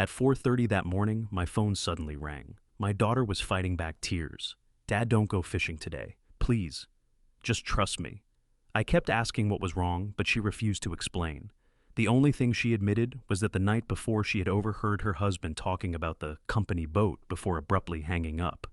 At 4:30 that morning, my phone suddenly rang. My daughter was fighting back tears. "Dad, don't go fishing today. Please. Just trust me." I kept asking what was wrong, but she refused to explain. The only thing she admitted was that the night before she had overheard her husband talking about the company boat before abruptly hanging up.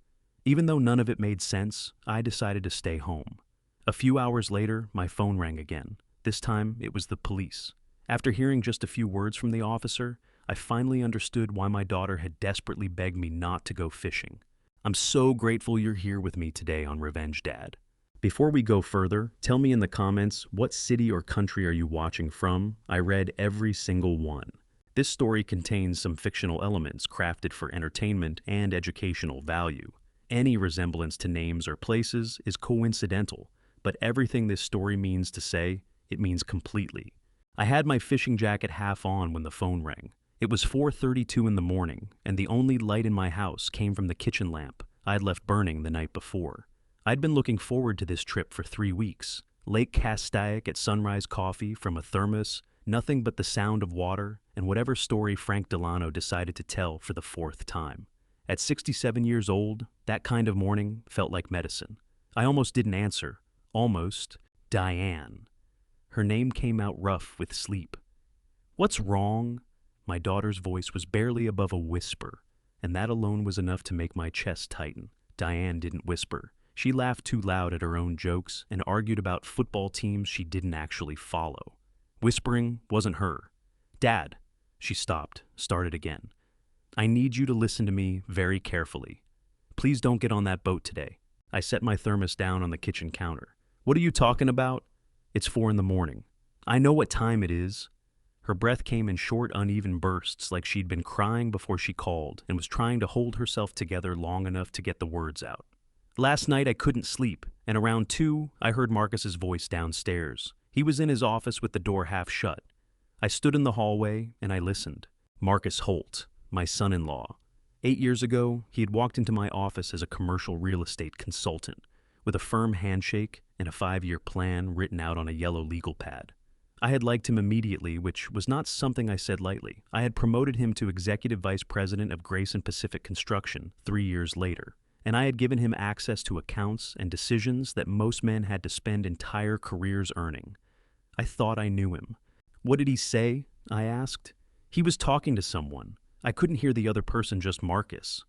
Even though none of it made sense, I decided to stay home. A few hours later, my phone rang again. This time, it was the police. After hearing just a few words from the officer, I finally understood why my daughter had desperately begged me not to go fishing. I'm so grateful you're here with me today on Revenge Dad. Before we go further, tell me in the comments, what city or country are you watching from? I read every single one. This story contains some fictional elements crafted for entertainment and educational value. Any resemblance to names or places is coincidental, but everything this story means to say, it means completely. I had my fishing jacket half on when the phone rang. It was 4:32 in the morning, and the only light in my house came from the kitchen lamp I had left burning the night before. I'd been looking forward to this trip for 3 weeks. Lake Castaic at sunrise coffee from a thermos, nothing but the sound of water, and whatever story Frank Delano decided to tell for the 4th time. At 67 years old, that kind of morning felt like medicine. I almost didn't answer. Almost. Diane. Her name came out rough with sleep. "What's wrong?" My daughter's voice was barely above a whisper, and that alone was enough to make my chest tighten. Diane didn't whisper. She laughed too loud at her own jokes and argued about football teams she didn't actually follow. Whispering wasn't her. "Dad," she stopped, started again. "I need you to listen to me very carefully. Please don't get on that boat today." I set my thermos down on the kitchen counter. "What are you talking about? It's 4 in the morning. I know what time it is." Her breath came in short, uneven bursts like she'd been crying before she called and was trying to hold herself together long enough to get the words out. "Last night I couldn't sleep, and around 2, I heard Marcus's voice downstairs. He was in his office with the door half shut. I stood in the hallway and I listened. Marcus Holt, my son-in-law. 8 years ago, he had walked into my office as a commercial real estate consultant, with a firm handshake and a 5-year plan written out on a yellow legal pad. I had liked him immediately, which was not something I said lightly. I had promoted him to Executive Vice President of Grayson Pacific Construction 3 years later, and I had given him access to accounts and decisions that most men had to spend entire careers earning. I thought I knew him. "What did he say?" I asked. "He was talking to someone. I couldn't hear the other person, just Marcus."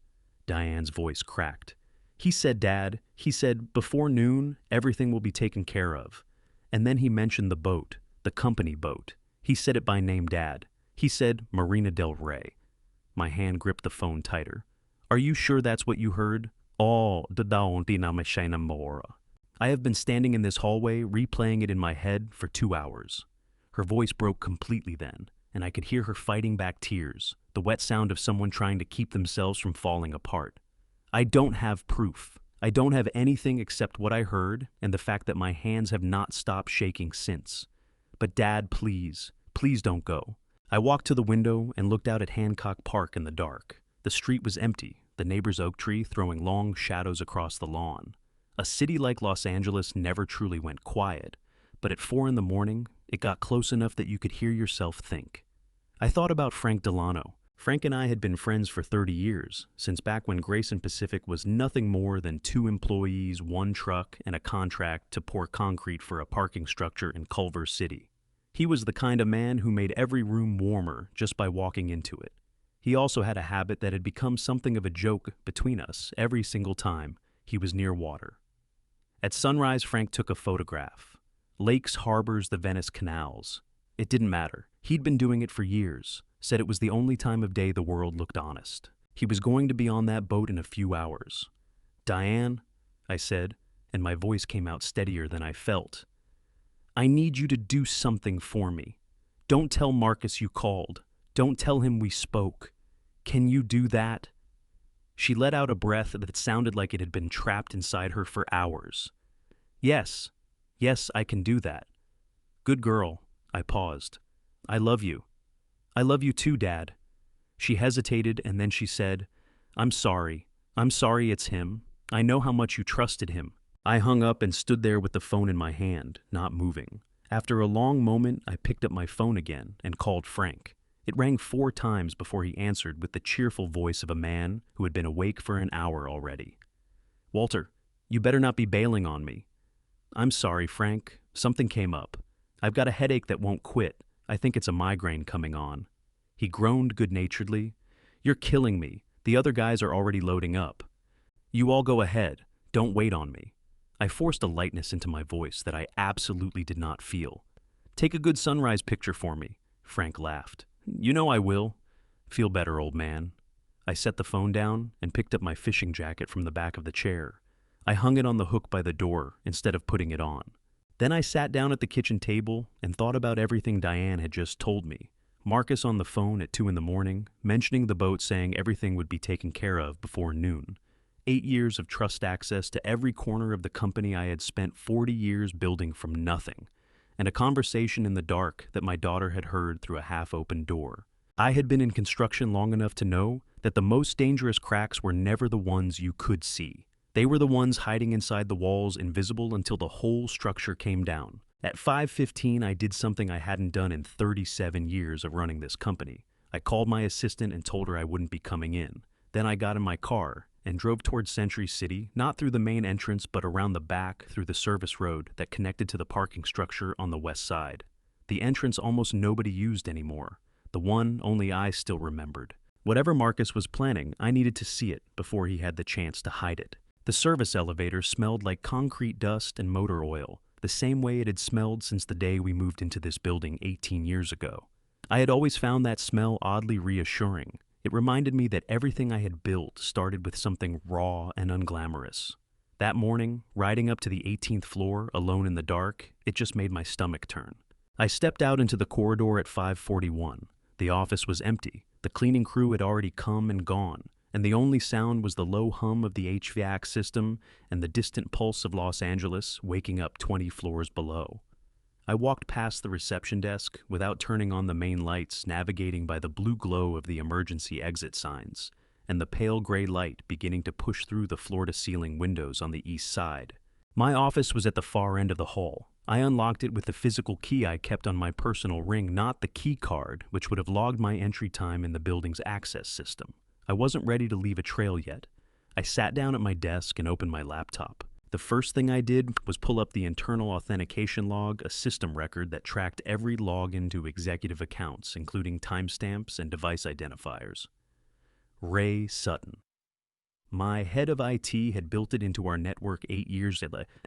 Diane's voice cracked. "He said, Dad, he said, before noon, everything will be taken care of." And then he mentioned the boat, the company boat. He said it by name, Dad. He said Marina del Rey. My hand gripped the phone tighter. "Are you sure that's what you heard?" "Oh, I have been standing in this hallway, replaying it in my head for 2 hours. Her voice broke completely then, and I could hear her fighting back tears, the wet sound of someone trying to keep themselves from falling apart. "I don't have proof. I don't have anything except what I heard and the fact that my hands have not stopped shaking since. But Dad, please, please don't go." I walked to the window and looked out at Hancock Park in the dark. The street was empty, the neighbor's oak tree throwing long shadows across the lawn. A city like Los Angeles never truly went quiet, but at 4 in the morning, it got close enough that you could hear yourself think. I thought about Frank Delano. Frank and I had been friends for 30 years, since back when Grayson Pacific was nothing more than 2 employees, 1 truck, and a contract to pour concrete for a parking structure in Culver City. He was the kind of man who made every room warmer just by walking into it. He also had a habit that had become something of a joke between us every single time he was near water. At sunrise, Frank took a photograph. Lakes, harbors, the Venice canals. It didn't matter. He'd been doing it for years, said it was the only time of day the world looked honest. He was going to be on that boat in a few hours. "Diane," I said, and my voice came out steadier than I felt. "I need you to do something for me. Don't tell Marcus you called. Don't tell him we spoke. Can you do that?" She let out a breath that sounded like it had been trapped inside her for hours. Yes, I can do that." "Good girl." I paused. "I love you." "I love you too, Dad." She hesitated, and then she said, I'm sorry it's him. I know how much you trusted him." I hung up and stood there with the phone in my hand, not moving. After a long moment, I picked up my phone again and called Frank. It rang 4 times before he answered with the cheerful voice of a man who had been awake for an hour already. "Walter, you better not be bailing on me." "I'm sorry, Frank. Something came up. I've got a headache that won't quit. I think it's a migraine coming on." He groaned good-naturedly. "You're killing me. The other guys are already loading up. You all go ahead. Don't wait on me." I forced a lightness into my voice that I absolutely did not feel. "Take a good sunrise picture for me." Frank laughed. "You know I will." "Feel better, old man." I set the phone down and picked up my fishing jacket from the back of the chair. I hung it on the hook by the door instead of putting it on. Then I sat down at the kitchen table and thought about everything Diane had just told me. Marcus on the phone at 2 in the morning, mentioning the boat, saying everything would be taken care of before noon. 8 years of trust access to every corner of the company I had spent 40 years building from nothing, and a conversation in the dark that my daughter had heard through a half-open door. I had been in construction long enough to know that the most dangerous cracks were never the ones you could see. They were the ones hiding inside the walls, invisible until the whole structure came down. At 5:15, I did something I hadn't done in 37 years of running this company. I called my assistant and told her I wouldn't be coming in. Then I got in my car and drove towards Century City, not through the main entrance but around the back through the service road that connected to the parking structure on the west side. The entrance almost nobody used anymore. The one only I still remembered. Whatever Marcus was planning, I needed to see it before he had the chance to hide it. The service elevator smelled like concrete dust and motor oil, the same way it had smelled since the day we moved into this building 18 years ago. I had always found that smell oddly reassuring. It reminded me that everything I had built started with something raw and unglamorous. That morning, riding up to the 18th floor alone in the dark, it just made my stomach turn. I stepped out into the corridor at 5:41. The office was empty. The cleaning crew had already come and gone, and the only sound was the low hum of the HVAC system and the distant pulse of Los Angeles waking up 20 floors below. I walked past the reception desk without turning on the main lights, navigating by the blue glow of the emergency exit signs and the pale gray light beginning to push through the floor-to-ceiling windows on the east side. My office was at the far end of the hall. I unlocked it with the physical key I kept on my personal ring, not the key card, which would have logged my entry time in the building's access system. I wasn't ready to leave a trail yet. I sat down at my desk and opened my laptop. The first thing I did was pull up the internal authentication log, a system record that tracked every login to executive accounts, including timestamps and device identifiers. Ray Sutton. My head of IT had built it into our network 8 years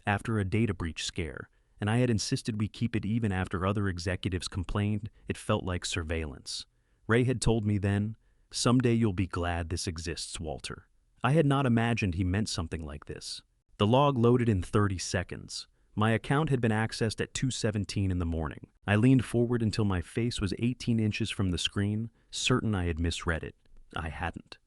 after a data breach scare, and I had insisted we keep it even after other executives complained it felt like surveillance. Ray had told me then, "Someday you'll be glad this exists, Walter." I had not imagined he meant something like this. The log loaded in 30 seconds. My account had been accessed at 2:17 in the morning. I leaned forward until my face was 18 inches from the screen, certain I had misread it. I hadn't.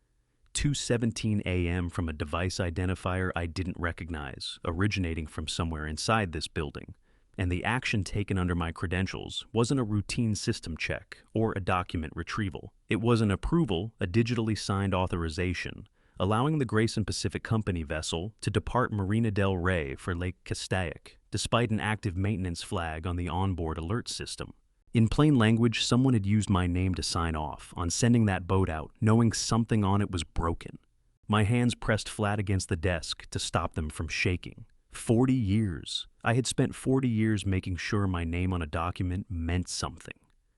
2:17 a.m. from a device identifier I didn't recognize, originating from somewhere inside this building. And the action taken under my credentials wasn't a routine system check or a document retrieval. It was an approval, a digitally signed authorization, allowing the Grayson Pacific Company vessel to depart Marina del Rey for Lake Castaic, despite an active maintenance flag on the onboard alert system. In plain language, someone had used my name to sign off on sending that boat out, knowing something on it was broken. My hands pressed flat against the desk to stop them from shaking. 40 years. I had spent 40 years making sure my name on a document meant something,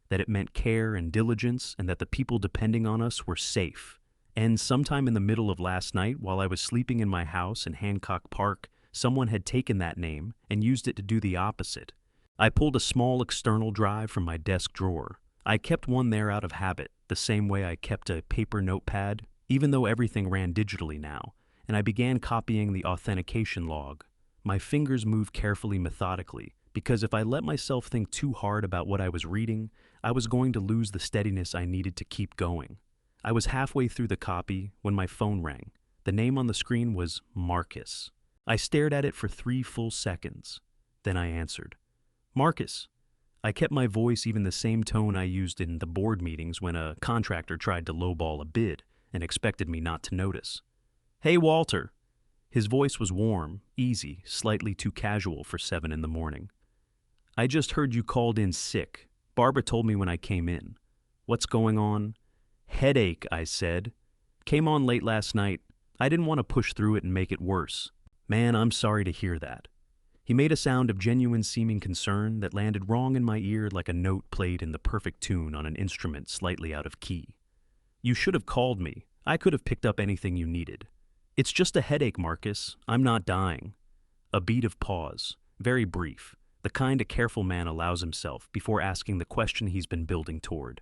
that it meant care and diligence, and that the people depending on us were safe. And sometime in the middle of last night, while I was sleeping in my house in Hancock Park, someone had taken that name and used it to do the opposite. I pulled a small external drive from my desk drawer. I kept one there out of habit, the same way I kept a paper notepad, even though everything ran digitally now, and I began copying the authentication log. My fingers moved carefully, methodically, because if I let myself think too hard about what I was reading, I was going to lose the steadiness I needed to keep going. I was halfway through the copy when my phone rang. The name on the screen was Marcus. I stared at it for 3 full seconds. Then I answered. "Marcus." I kept my voice even the same tone I used in the board meetings when a contractor tried to lowball a bid and expected me not to notice. "Hey, Walter." His voice was warm, easy, slightly too casual for 7 in the morning. "I just heard you called in sick. Barbara told me when I came in." What's going on? Headache, I said. Came on late last night. I didn't want to push through it and make it worse. Man, I'm sorry to hear that. He made a sound of genuine seeming concern that landed wrong in my ear like a note played in the perfect tune on an instrument slightly out of key. You should have called me. I could have picked up anything you needed. It's just a headache, Marcus. I'm not dying. A beat of pause, very brief, the kind a careful man allows himself before asking the question he's been building toward.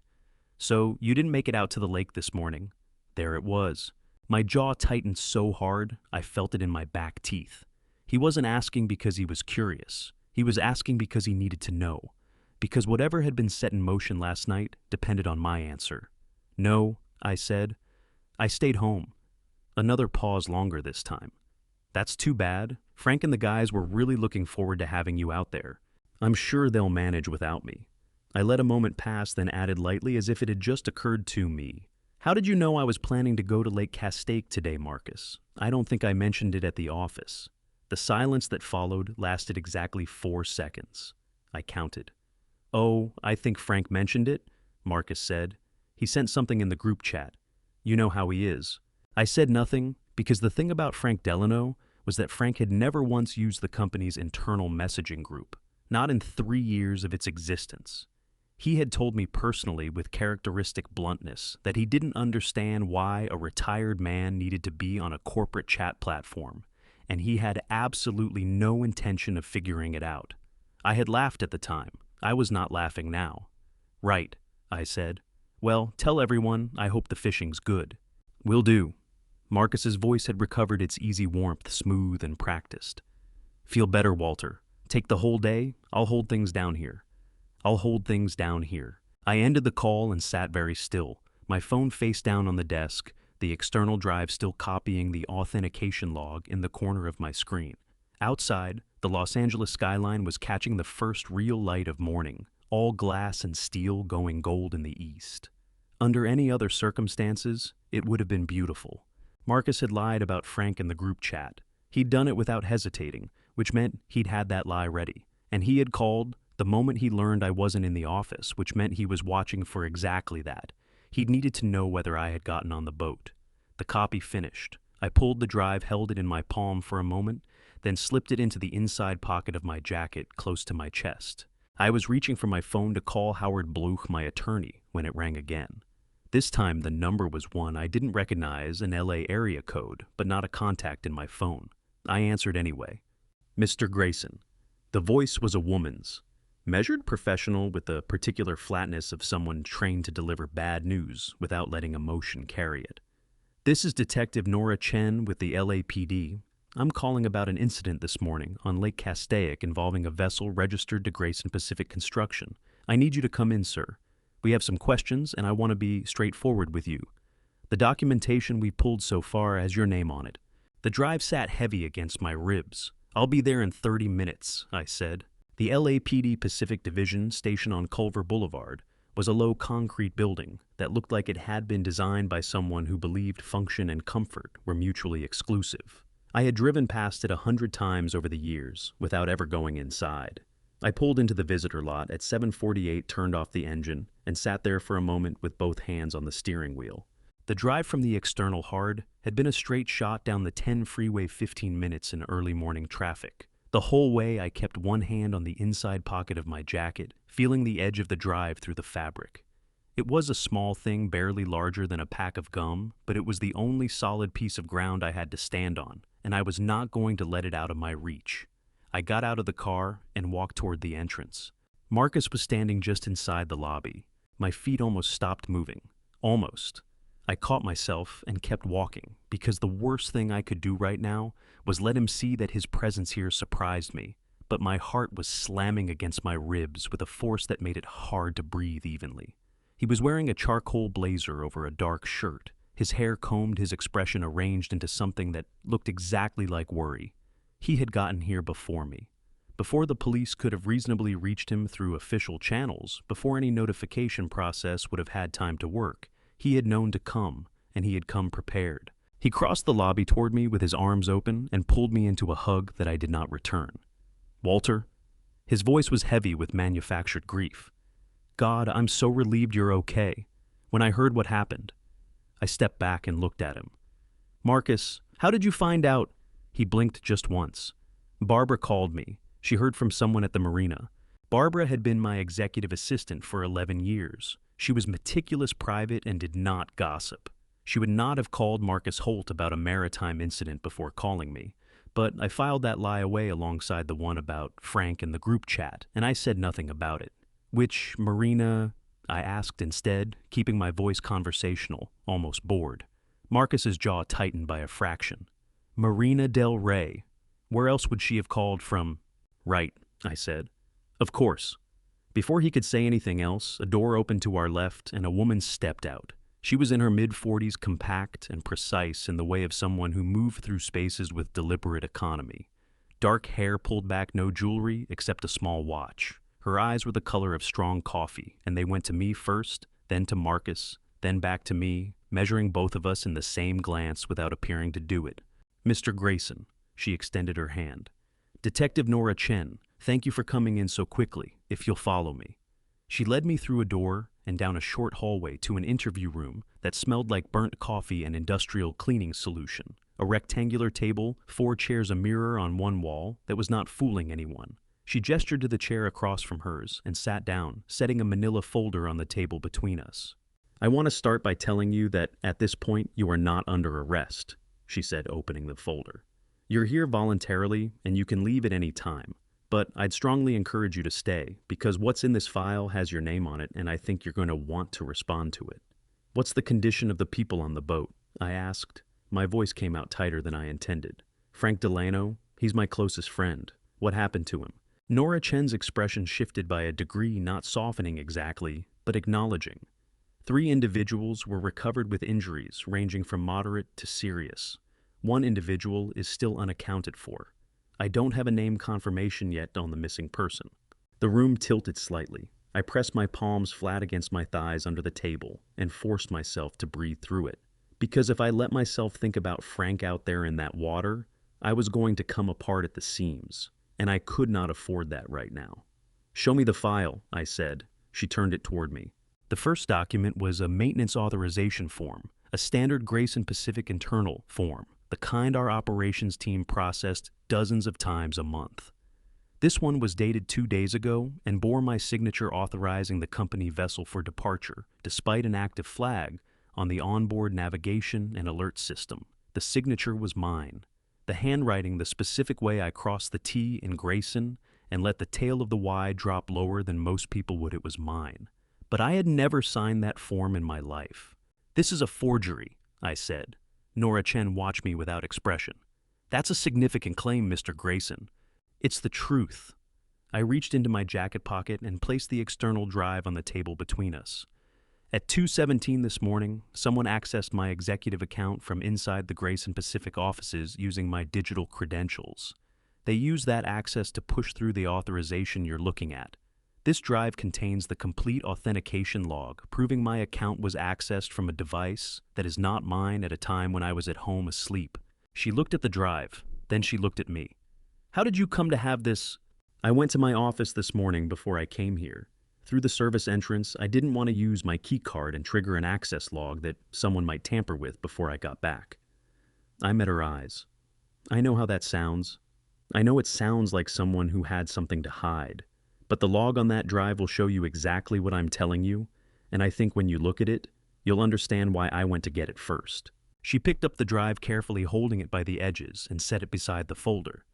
So, you didn't make it out to the lake this morning. There it was. My jaw tightened so hard, I felt it in my back teeth. He wasn't asking because he was curious. He was asking because he needed to know. Because whatever had been set in motion last night depended on my answer. No, I said. I stayed home. Another pause longer this time. That's too bad. Frank and the guys were really looking forward to having you out there. I'm sure they'll manage without me. I let a moment pass, then added lightly as if it had just occurred to me. How did you know I was planning to go to Lake Castaic today, Marcus? I don't think I mentioned it at the office. The silence that followed lasted exactly 4 seconds. I counted. Oh, I think Frank mentioned it, Marcus said. He sent something in the group chat. You know how he is. I said nothing because the thing about Frank Delano was that Frank had never once used the company's internal messaging group, not in 3 years of its existence. He had told me personally with characteristic bluntness that he didn't understand why a retired man needed to be on a corporate chat platform, and he had absolutely no intention of figuring it out. I had laughed at the time. I was not laughing now. Right, I said. Well, tell everyone I hope the fishing's good. Will do. Marcus's voice had recovered its easy warmth, smooth and practiced. Feel better, Walter. Take the whole day. I'll hold things down here. I ended the call and sat very still, my phone face down on the desk, the external drive still copying the authentication log in the corner of my screen. Outside, the Los Angeles skyline was catching the first real light of morning, all glass and steel going gold in the east. Under any other circumstances, it would have been beautiful. Marcus had lied about Frank in the group chat. He'd done it without hesitating, which meant he'd had that lie ready. And he had called the moment he learned I wasn't in the office, which meant he was watching for exactly that. He'd needed to know whether I had gotten on the boat. The copy finished. I pulled the drive, held it in my palm for a moment, then slipped it into the inside pocket of my jacket close to my chest. I was reaching for my phone to call Howard Bluch, my attorney, when it rang again. This time the number was one I didn't recognize, an LA area code, but not a contact in my phone. I answered anyway. Mr. Grayson. The voice was a woman's. Measured professional with the particular flatness of someone trained to deliver bad news without letting emotion carry it. This is Detective Nora Chen with the LAPD. I'm calling about an incident this morning on Lake Castaic involving a vessel registered to Grayson Pacific Construction. I need you to come in, sir. We have some questions and I want to be straightforward with you. The documentation we've pulled so far has your name on it. The drive sat heavy against my ribs. I'll be there in 30 minutes, I said. The LAPD Pacific Division, station on Culver Boulevard, was a low concrete building that looked like it had been designed by someone who believed function and comfort were mutually exclusive. I had driven past it 100 times over the years without ever going inside. I pulled into the visitor lot at 7:48, turned off the engine, and sat there for a moment with both hands on the steering wheel. The drive from the external hard had been a straight shot down the 10 freeway, 15 minutes in early morning traffic. The whole way I kept one hand on the inside pocket of my jacket, feeling the edge of the drive through the fabric. It was a small thing barely larger than a pack of gum, but it was the only solid piece of ground I had to stand on, and I was not going to let it out of my reach. I got out of the car and walked toward the entrance. Marcus was standing just inside the lobby. My feet almost stopped moving. Almost. I caught myself and kept walking, because the worst thing I could do right now was let him see that his presence here surprised me, but my heart was slamming against my ribs with a force that made it hard to breathe evenly. He was wearing a charcoal blazer over a dark shirt, his hair combed, his expression arranged into something that looked exactly like worry. He had gotten here before me. Before the police could have reasonably reached him through official channels, before any notification process would have had time to work, he had known to come, and he had come prepared. He crossed the lobby toward me with his arms open and pulled me into a hug that I did not return. Walter? His voice was heavy with manufactured grief. God, I'm so relieved you're okay. When I heard what happened, I stepped back and looked at him. Marcus, how did you find out? He blinked just once. Barbara called me. She heard from someone at the marina. Barbara had been my executive assistant for 11 years. She was meticulous, private, and did not gossip. She would not have called Marcus Holt about a maritime incident before calling me, but I filed that lie away alongside the one about Frank and the group chat, and I said nothing about it. Which marina? I asked instead, keeping my voice conversational, almost bored. Marcus's jaw tightened by a fraction. Marina del Rey. Where else would she have called from? Right, I said. Of course. Before he could say anything else, a door opened to our left and a woman stepped out. She was in her mid-40s, compact and precise in the way of someone who moved through spaces with deliberate economy. Dark hair pulled back, no jewelry except a small watch. Her eyes were the color of strong coffee, and they went to me first, then to Marcus, then back to me, measuring both of us in the same glance without appearing to do it. Mr. Grayson, she extended her hand. Detective Nora Chen, thank you for coming in so quickly, if you'll follow me. She led me through a door and down a short hallway to an interview room that smelled like burnt coffee and industrial cleaning solution. A rectangular table, 4 chairs, a mirror on one wall that was not fooling anyone. She gestured to the chair across from hers and sat down, setting a manila folder on the table between us. I want to start by telling you that at this point you are not under arrest, she said, opening the folder. You're here voluntarily and you can leave at any time. But I'd strongly encourage you to stay, because what's in this file has your name on it, and I think you're going to want to respond to it. What's the condition of the people on the boat? I asked. My voice came out tighter than I intended. Frank Delano, he's my closest friend. What happened to him? Nora Chen's expression shifted by a degree, not softening exactly, but acknowledging. 3 individuals were recovered with injuries ranging from moderate to serious. 1 individual is still unaccounted for. I don't have a name confirmation yet on the missing person. The room tilted slightly. I pressed my palms flat against my thighs under the table and forced myself to breathe through it. Because if I let myself think about Frank out there in that water, I was going to come apart at the seams, and I could not afford that right now. Show me the file, I said. She turned it toward me. The first document was a maintenance authorization form, a standard Grayson Pacific internal form, the kind our operations team processed dozens of times a month. This one was dated 2 days ago and bore my signature authorizing the company vessel for departure, despite an active flag on the onboard navigation and alert system. The signature was mine. The handwriting the specific way I crossed the T in Grayson and let the tail of the Y drop lower than most people would, it was mine. But I had never signed that form in my life. This is a forgery, I said. Nora Chen watched me without expression. That's a significant claim, Mr. Grayson. It's the truth. I reached into my jacket pocket and placed the external drive on the table between us. At 2:17 this morning, someone accessed my executive account from inside the Grayson Pacific offices using my digital credentials. They used that access to push through the authorization you're looking at. This drive contains the complete authentication log, proving my account was accessed from a device that is not mine at a time when I was at home asleep. She looked at the drive, then she looked at me. How did you come to have this? I went to my office this morning before I came here. Through the service entrance, I didn't want to use my key card and trigger an access log that someone might tamper with before I got back. I met her eyes. I know how that sounds. I know it sounds like someone who had something to hide. But the log on that drive will show you exactly what I'm telling you, and I think when you look at it, you'll understand why I went to get it first. She picked up the drive, carefully holding it by the edges, and set it beside the folder.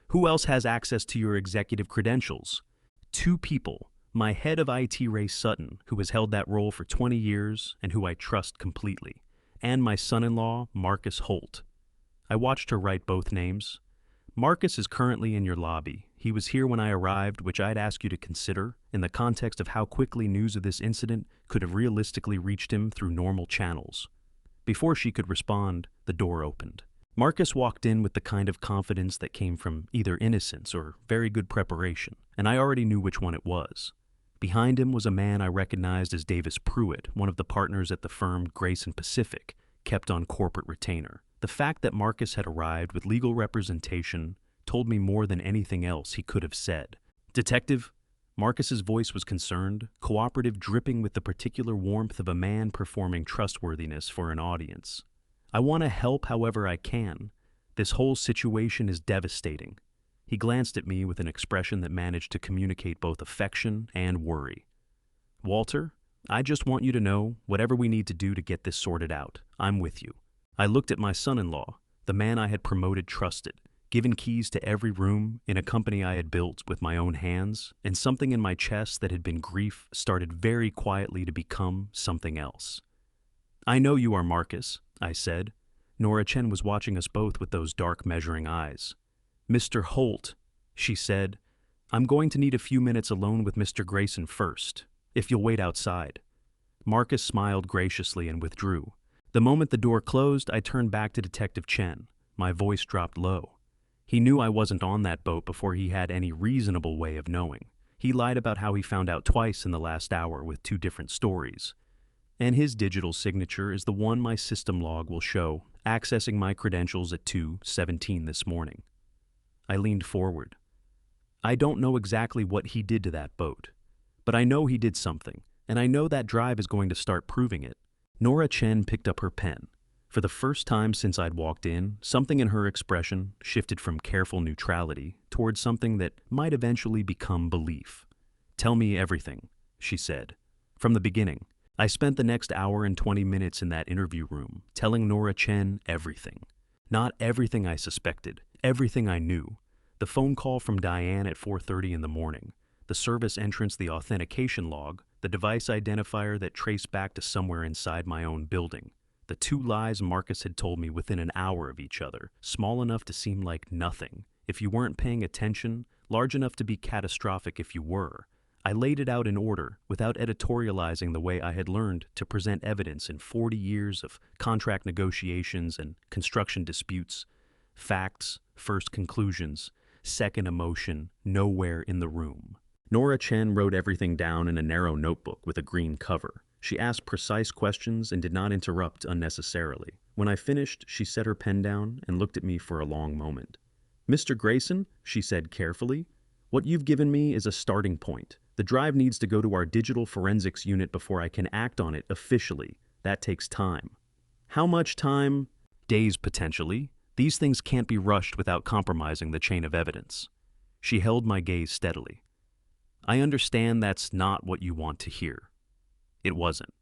Who else has access to your executive credentials? 2 people. My head of IT, Ray Sutton, who has held that role for 20 years and who I trust completely, and my son-in-law, Marcus Holt. I watched her write both names. Marcus is currently in your lobby. He was here when I arrived, which I'd ask you to consider in the context of how quickly news of this incident could have realistically reached him through normal channels. Before she could respond, the door opened. Marcus walked in with the kind of confidence that came from either innocence or very good preparation, and I already knew which one it was. Behind him was a man I recognized as Davis Pruitt, one of the partners at the firm Grayson Pacific, kept on corporate retainer. The fact that Marcus had arrived with legal representation told me more than anything else he could have said. Detective, Marcus's voice was concerned, cooperative, dripping with the particular warmth of a man performing trustworthiness for an audience. I want to help however I can. This whole situation is devastating. He glanced at me with an expression that managed to communicate both affection and worry. Walter, I just want you to know, whatever we need to do to get this sorted out, I'm with you. I looked at my son-in-law, the man I had promoted, trusted, given keys to every room in a company I had built with my own hands, and something in my chest that had been grief started very quietly to become something else. I know you are Marcus, I said. Nora Chen was watching us both with those dark measuring eyes. Mr. Holt, she said, I'm going to need a few minutes alone with Mr. Grayson first, if you'll wait outside. Marcus smiled graciously and withdrew. The moment the door closed, I turned back to Detective Chen. My voice dropped low. He knew I wasn't on that boat before he had any reasonable way of knowing. He lied about how he found out twice in the last hour with 2 different stories. And his digital signature is the one my system log will show, accessing my credentials at 2:17 this morning. I leaned forward. I don't know exactly what he did to that boat, but I know he did something, and I know that drive is going to start proving it. Nora Chen picked up her pen. For the first time since I'd walked in, something in her expression shifted from careful neutrality towards something that might eventually become belief. Tell me everything, she said. From the beginning. I spent the next hour and 20 minutes in that interview room, telling Nora Chen everything. Not everything I suspected, everything I knew. The phone call from Diane at 4:30 in the morning, the service entrance, the authentication log, the device identifier that traced back to somewhere inside my own building. The 2 lies Marcus had told me within an hour of each other, small enough to seem like nothing if you weren't paying attention, large enough to be catastrophic if you were. I laid it out in order, without editorializing the way I had learned to present evidence in 40 years of contract negotiations and construction disputes. Facts, first conclusions, second emotion, nowhere in the room. Nora Chen wrote everything down in a narrow notebook with a green cover. She asked precise questions and did not interrupt unnecessarily. When I finished, she set her pen down and looked at me for a long moment. Mr. Grayson, she said carefully, what you've given me is a starting point. The drive needs to go to our digital forensics unit before I can act on it officially. That takes time. How much time? Days, potentially. These things can't be rushed without compromising the chain of evidence. She held my gaze steadily. I understand that's not what you want to hear. It wasn't.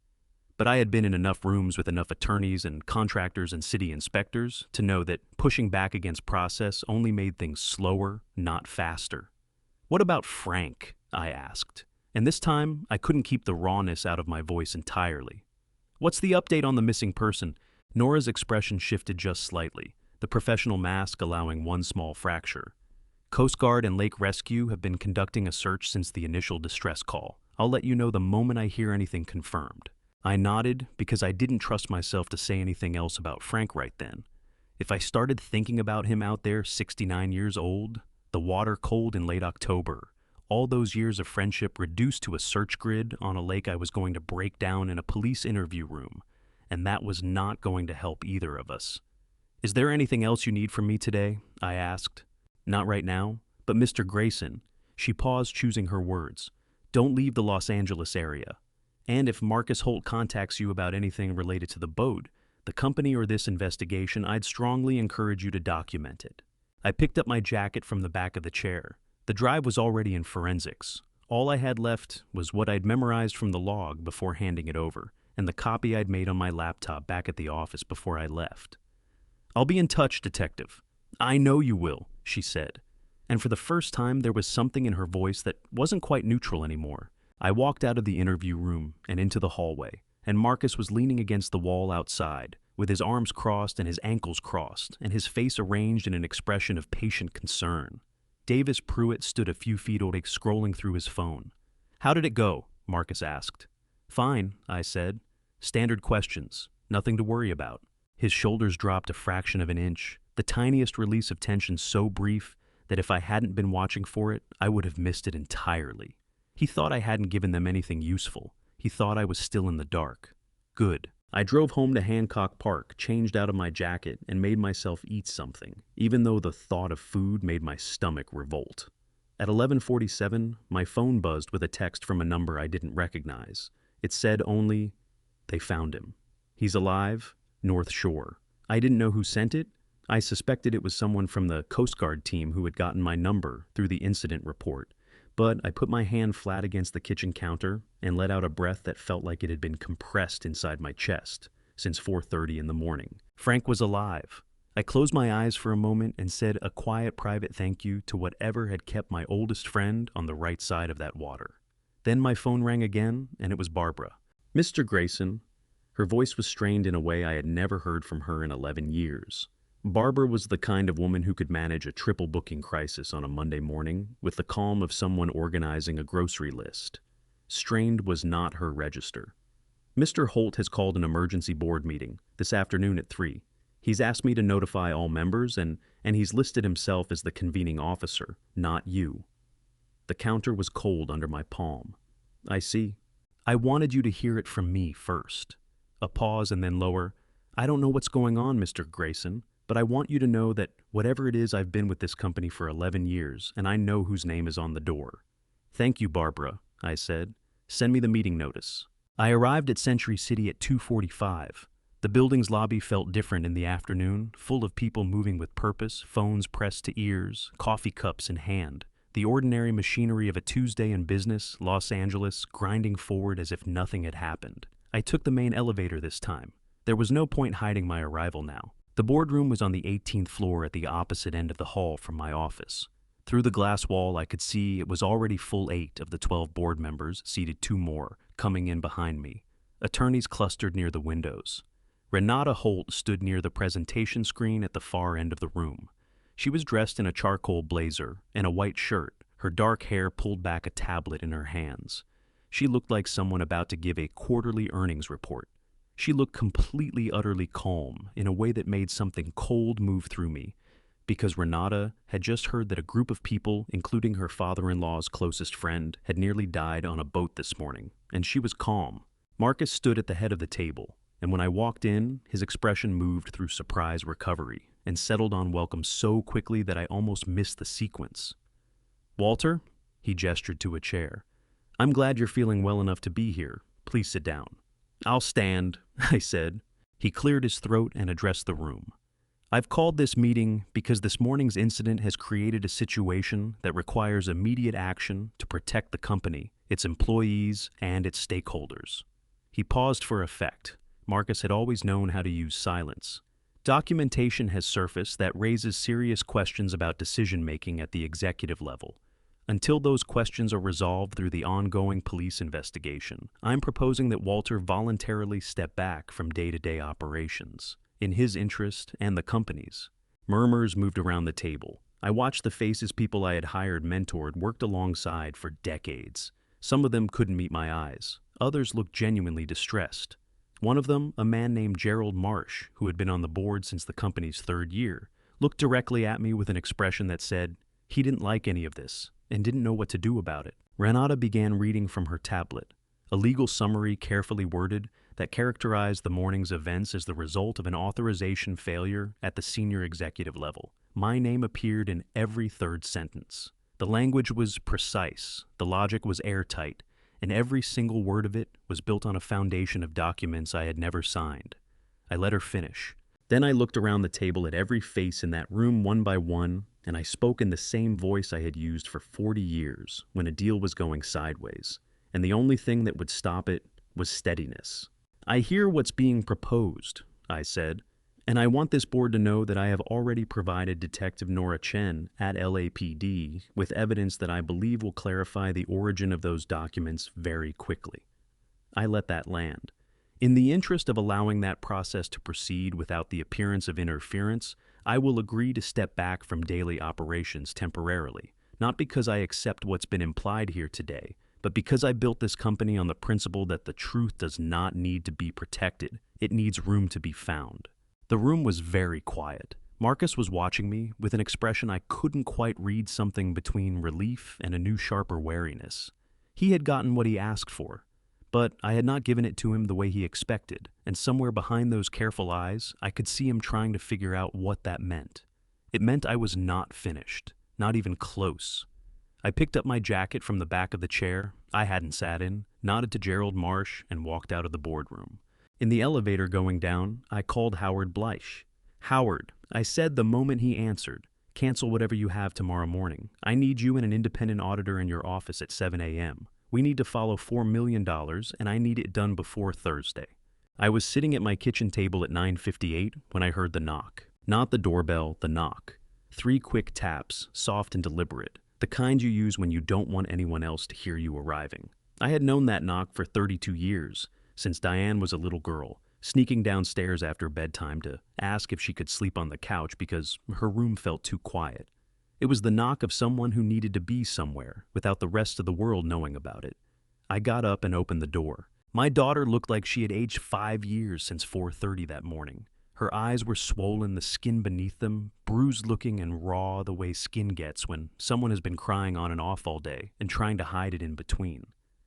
But I had been in enough rooms with enough attorneys and contractors and city inspectors to know that pushing back against process only made things slower, not faster. What about Frank? I asked. And this time, I couldn't keep the rawness out of my voice entirely. What's the update on the missing person? Nora's expression shifted just slightly, the professional mask allowing one small fracture. Coast Guard and Lake Rescue have been conducting a search since the initial distress call. I'll let you know the moment I hear anything confirmed. I nodded because I didn't trust myself to say anything else about Frank right then. If I started thinking about him out there 69 years old, the water cold in late October, all those years of friendship reduced to a search grid on a lake I was going to break down in a police interview room, and that was not going to help either of us. Is there anything else you need from me today? I asked. Not right now, but Mr. Grayson. She paused, choosing her words. Don't leave the Los Angeles area. And if Marcus Holt contacts you about anything related to the boat, the company, or this investigation, I'd strongly encourage you to document it. I picked up my jacket from the back of the chair. The drive was already in forensics. All I had left was what I'd memorized from the log before handing it over, and the copy I'd made on my laptop back at the office before I left. I'll be in touch, Detective. I know you will, she said. And for the first time, there was something in her voice that wasn't quite neutral anymore. I walked out of the interview room and into the hallway, and Marcus was leaning against the wall outside, with his arms crossed and his ankles crossed, and his face arranged in an expression of patient concern. Davis Pruitt stood a few feet away, scrolling through his phone. How did it go? Marcus asked. Fine, I said. Standard questions. Nothing to worry about. His shoulders dropped a fraction of an inch, the tiniest release of tension so brief that if I hadn't been watching for it, I would have missed it entirely. He thought I hadn't given them anything useful. He thought I was still in the dark. Good. I drove home to Hancock Park, changed out of my jacket, and made myself eat something, even though the thought of food made my stomach revolt. At 11:47, my phone buzzed with a text from a number I didn't recognize. It said only, "They found him. He's alive, North Shore." I didn't know who sent it. I suspected it was someone from the Coast Guard team who had gotten my number through the incident report. But I put my hand flat against the kitchen counter and let out a breath that felt like it had been compressed inside my chest since 4:30 in the morning. Frank was alive. I closed my eyes for a moment and said a quiet private thank you to whatever had kept my oldest friend on the right side of that water. Then my phone rang again, and it was Barbara. "Mr. Grayson." Her voice was strained in a way I had never heard from her in 11 years. Barbara was the kind of woman who could manage a triple booking crisis on a Monday morning with the calm of someone organizing a grocery list. Strained was not her register. "Mr. Holt has called an emergency board meeting this afternoon at 3. He's asked me to notify all members, and he's listed himself as the convening officer, not you." The counter was cold under my palm. "I see. I wanted you to hear it from me first." A pause and then lower. "I don't know what's going on, Mr. Grayson, but I want you to know that whatever it is, I've been with this company for 11 years, and I know whose name is on the door." "Thank you, Barbara," I said. "Send me the meeting notice." I arrived at Century City at 2:45. The building's lobby felt different in the afternoon, full of people moving with purpose, phones pressed to ears, coffee cups in hand. The ordinary machinery of a Tuesday in business, Los Angeles, grinding forward as if nothing had happened. I took the main elevator this time. There was no point hiding my arrival now. The boardroom was on the 18th floor at the opposite end of the hall from my office. Through the glass wall, I could see it was already full 8 of the 12 board members, seated 2 more, coming in behind me. Attorneys clustered near the windows. Renata Holt stood near the presentation screen at the far end of the room. She was dressed in a charcoal blazer and a white shirt, her dark hair pulled back a tablet in her hands. She looked like someone about to give a quarterly earnings report. She looked completely, utterly calm in a way that made something cold move through me, because Renata had just heard that a group of people, including her father-in-law's closest friend, had nearly died on a boat this morning, and she was calm. Marcus stood at the head of the table, and when I walked in, his expression moved through surprise recovery and settled on welcome so quickly that I almost missed the sequence. "Walter," he gestured to a chair, "I'm glad you're feeling well enough to be here. Please sit down." "I'll stand," I said. He cleared his throat and addressed the room. "I've called this meeting because this morning's incident has created a situation that requires immediate action to protect the company, its employees, and its stakeholders." He paused for effect. Marcus had always known how to use silence. "Documentation has surfaced that raises serious questions about decision-making at the executive level. Until those questions are resolved through the ongoing police investigation, I'm proposing that Walter voluntarily step back from day-to-day operations, in his interest and the company's." Murmurs moved around the table. I watched the faces people I had hired, mentored, worked alongside for decades. Some of them couldn't meet my eyes. Others looked genuinely distressed. One of them, a man named Gerald Marsh, who had been on the board since the company's 3rd year, looked directly at me with an expression that said he didn't like any of this and didn't know what to do about it. Renata began reading from her tablet, a legal summary carefully worded that characterized the morning's events as the result of an authorization failure at the senior executive level. My name appeared in every 3rd sentence. The language was precise, the logic was airtight, and every single word of it was built on a foundation of documents I had never signed. I let her finish. Then I looked around the table at every face in that room one by one, and I spoke in the same voice I had used for 40 years when a deal was going sideways, and the only thing that would stop it was steadiness. "I hear what's being proposed," I said, "and I want this board to know that I have already provided Detective Nora Chen at LAPD with evidence that I believe will clarify the origin of those documents very quickly." I let that land. In the interest of allowing that process to proceed without the appearance of interference, I will agree to step back from daily operations temporarily, not because I accept what's been implied here today, but because I built this company on the principle that the truth does not need to be protected, it needs room to be found. The room was very quiet. Marcus was watching me with an expression I couldn't quite read, something between relief and a new sharper wariness. He had gotten what he asked for, but I had not given it to him the way he expected, and somewhere behind those careful eyes, I could see him trying to figure out what that meant. It meant I was not finished, not even close. I picked up my jacket from the back of the chair I hadn't sat in, nodded to Gerald Marsh, and walked out of the boardroom. In the elevator going down, I called Howard Bleich. "Howard," I said the moment he answered, "cancel whatever you have tomorrow morning. I need you and an independent auditor in your office at 7 a.m. We need to follow $4 million, and I need it done before Thursday." I was sitting at my kitchen table at 9:58 when I heard the knock. Not the doorbell, the knock. 3 quick taps, soft and deliberate, the kind you use when you don't want anyone else to hear you arriving. I had known that knock for 32 years, since Diane was a little girl, sneaking downstairs after bedtime to ask if she could sleep on the couch because her room felt too quiet. It was the knock of someone who needed to be somewhere without the rest of the world knowing about it. I got up and opened the door. My daughter looked like she had aged 5 years since 4:30 that morning. Her eyes were swollen, the skin beneath them, bruised looking and raw the way skin gets when someone has been crying on and off all day and trying to hide it in between.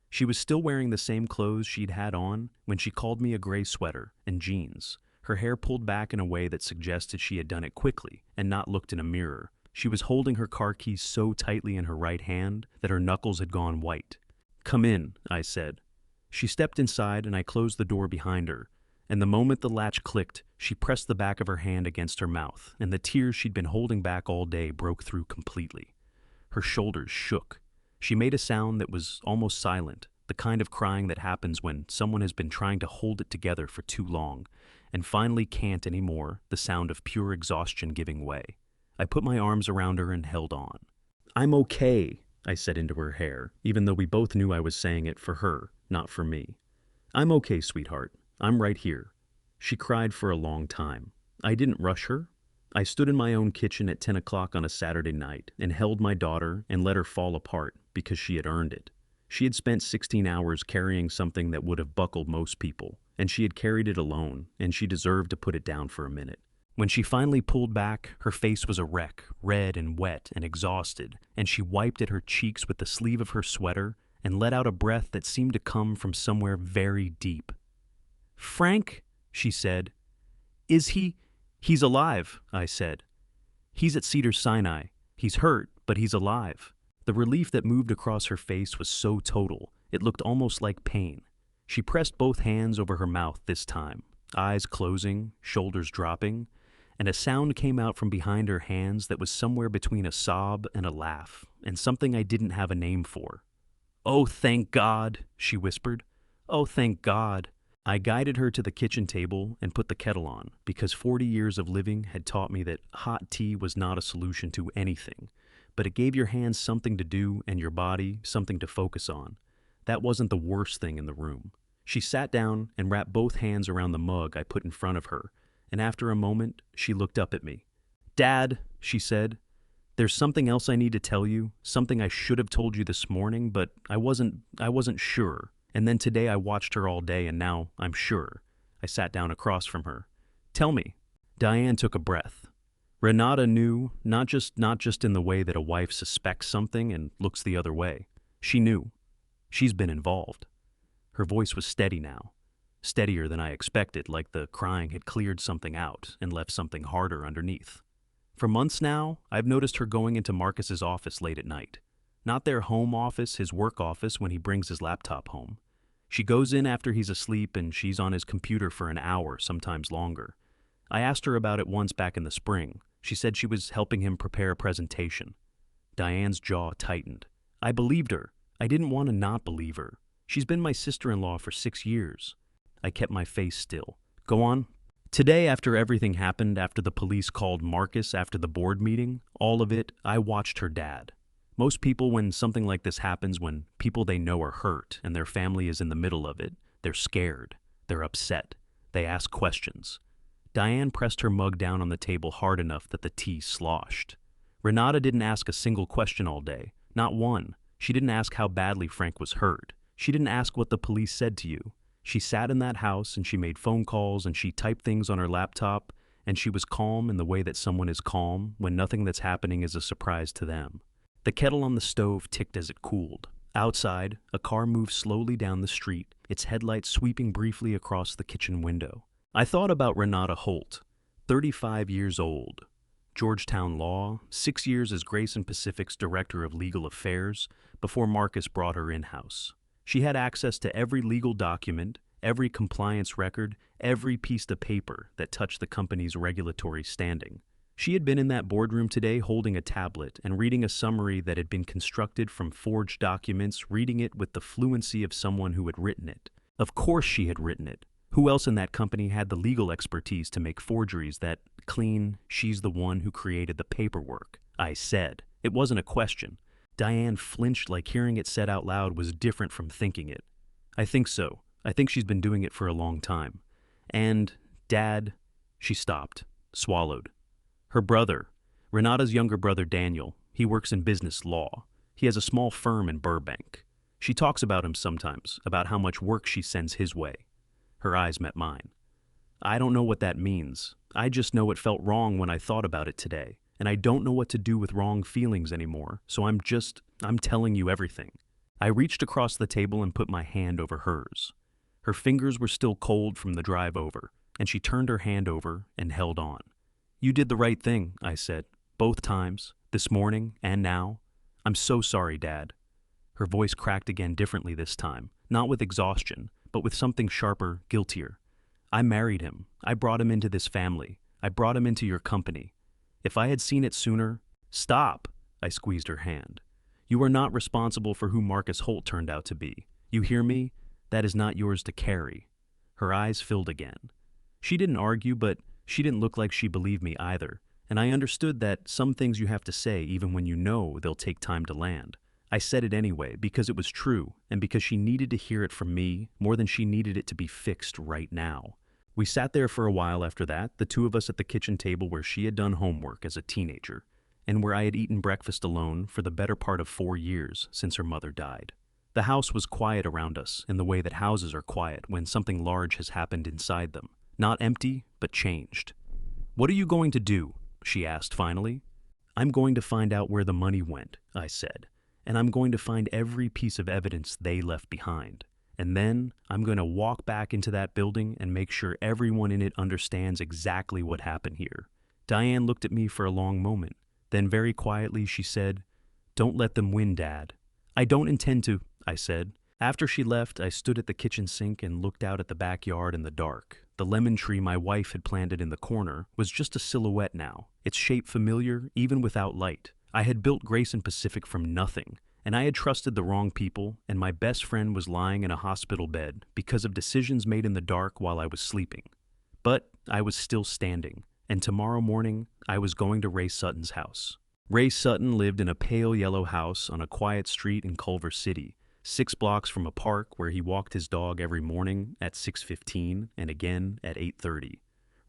She was still wearing the same clothes she'd had on when she called me a gray sweater and jeans, her hair pulled back in a way that suggested she had done it quickly and not looked in a mirror. She was holding her car keys so tightly in her right hand that her knuckles had gone white. "Come in," I said. She stepped inside and I closed the door behind her, and the moment the latch clicked, she pressed the back of her hand against her mouth, and the tears she'd been holding back all day broke through completely. Her shoulders shook. She made a sound that was almost silent, the kind of crying that happens when someone has been trying to hold it together for too long, and finally can't anymore, the sound of pure exhaustion giving way. I put my arms around her and held on. "I'm okay," I said into her hair, even though we both knew I was saying it for her, not for me. "I'm okay, sweetheart. I'm right here." She cried for a long time. I didn't rush her. I stood in my own kitchen at 10 o'clock on a Saturday night and held my daughter and let her fall apart because she had earned it. She had spent 16 hours carrying something that would have buckled most people, and she had carried it alone, and she deserved to put it down for a minute. When she finally pulled back, her face was a wreck, red and wet and exhausted, and she wiped at her cheeks with the sleeve of her sweater and let out a breath that seemed to come from somewhere very deep. "Frank," she said. He's alive," I said. "He's at Cedars-Sinai. He's hurt, but he's alive." The relief that moved across her face was so total, it looked almost like pain. She pressed both hands over her mouth this time, eyes closing, shoulders dropping, and a sound came out from behind her hands that was somewhere between a sob and a laugh, and something I didn't have a name for. "Oh, thank God," she whispered. "Oh, thank God." I guided her to the kitchen table and put the kettle on, because 40 years of living had taught me that hot tea was not a solution to anything, but it gave your hands something to do and your body something to focus on. That wasn't the worst thing in the room. She sat down and wrapped both hands around the mug I put in front of her, and after a moment, she looked up at me. "Dad," she said, "there's something else I need to tell you, something I should have told you this morning, but I wasn't sure. And then today I watched her all day, and now I'm sure." I sat down across from her. "Tell me." Diane took a breath. Renata knew, not just in the way that a wife suspects something and looks the other way. She knew. She's been involved. Her voice was steady now, steadier than I expected, like the crying had cleared something out and left something harder underneath. "For months now, I've noticed her going into Marcus's office late at night. Not their home office, his work office when he brings his laptop home. She goes in after he's asleep and she's on his computer for an hour, sometimes longer. I asked her about it once back in the spring. She said she was helping him prepare a presentation." Diane's jaw tightened. I believed her. I didn't want to not believe her. She's been my sister-in-law for 6 years. I kept my face still. "Go on." "Today, after everything happened, after the police called Marcus after the board meeting, all of it, I watched her dad. Most people, when something like this happens, when people they know are hurt and their family is in the middle of it, they're scared, they're upset, they ask questions." Diane pressed her mug down on the table hard enough that the tea sloshed. "Renata didn't ask a single question all day, not one. She didn't ask how badly Frank was hurt. She didn't ask what the police said to you. She sat in that house and she made phone calls and she typed things on her laptop, and she was calm in the way that someone is calm when nothing that's happening is a surprise to them." The kettle on the stove ticked as it cooled. Outside, a car moved slowly down the street, its headlights sweeping briefly across the kitchen window. I thought about Renata Holt, 35 years old, Georgetown Law, 6 years as Grayson Pacific's Director of Legal Affairs before Marcus brought her in-house. She had access to every legal document, every compliance record, every piece of paper that touched the company's regulatory standing. She had been in that boardroom today holding a tablet and reading a summary that had been constructed from forged documents, reading it with the fluency of someone who had written it. Of course she had written it. Who else in that company had the legal expertise to make forgeries that clean? She's the one who created the paperwork. I said. It wasn't a question. Diane flinched like hearing it said out loud was different from thinking it. I think so. I think she's been doing it for a long time. And, Dad, she stopped, swallowed. Her brother, Renata's younger brother Daniel, he works in business law. He has a small firm in Burbank. She talks about him sometimes, about how much work she sends his way. Her eyes met mine. I don't know what that means. I just know it felt wrong when I thought about it today, and I don't know what to do with wrong feelings anymore, so I'm telling you everything. I reached across the table and put my hand over hers. Her fingers were still cold from the drive over, and she turned her hand over and held on. You did the right thing, I said, both times, this morning and now. I'm so sorry, Dad. Her voice cracked again differently this time, not with exhaustion, but with something sharper, guiltier. I married him. I brought him into this family. I brought him into your company. If I had seen it sooner— Stop! I squeezed her hand. You are not responsible for who Marcus Holt turned out to be. You hear me? That is not yours to carry. Her eyes filled again. She didn't argue, but she didn't look like she believed me either, and I understood that some things you have to say even when you know they'll take time to land. I said it anyway because it was true and because she needed to hear it from me more than she needed it to be fixed right now. We sat there for a while after that, the two of us at the kitchen table where she had done homework as a teenager, and where I had eaten breakfast alone for the better part of 4 years since her mother died. The house was quiet around us in the way that houses are quiet when something large has happened inside them. Not empty, but changed. What are you going to do? She asked finally. I'm going to find out where the money went, I said, and I'm going to find every piece of evidence they left behind. And then I'm going to walk back into that building and make sure everyone in it understands exactly what happened here. Diane looked at me for a long moment. Then very quietly she said, Don't let them win, Dad. I don't intend to, I said. After she left, I stood at the kitchen sink and looked out at the backyard in the dark. The lemon tree my wife had planted in the corner was just a silhouette now, its shape familiar even without light. I had built Grayson Pacific from nothing, and I had trusted the wrong people, and my best friend was lying in a hospital bed because of decisions made in the dark while I was sleeping. But I was still standing, and tomorrow morning I was going to Ray Sutton's house. Ray Sutton lived in a pale yellow house on a quiet street in Culver City, 6 blocks from a park where he walked his dog every morning at 6:15 and again at 8:30.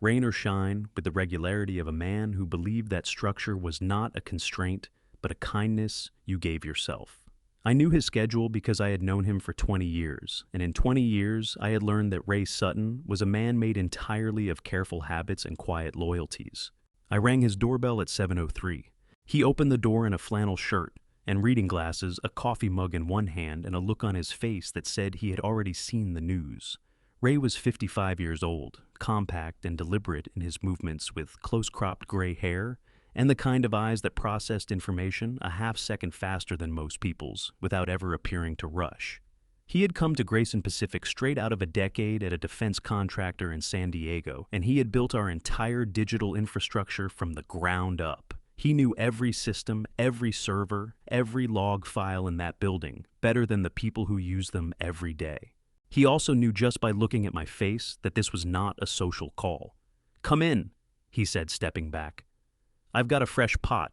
Rain or shine, with the regularity of a man who believed that structure was not a constraint, but a kindness you gave yourself. I knew his schedule because I had known him for 20 years, and in 20 years I had learned that Ray Sutton was a man made entirely of careful habits and quiet loyalties. I rang his doorbell at 7:03. He opened the door in a flannel shirt and reading glasses, a coffee mug in one hand, and a look on his face that said he had already seen the news. Ray was 55 years old, compact and deliberate in his movements with close-cropped gray hair and the kind of eyes that processed information a half-second faster than most people's without ever appearing to rush. He had come to Grayson Pacific straight out of a decade at a defense contractor in San Diego, and he had built our entire digital infrastructure from the ground up. He knew every system, every server, every log file in that building better than the people who use them every day. He also knew just by looking at my face that this was not a social call. "Come in," he said, stepping back. "I've got a fresh pot."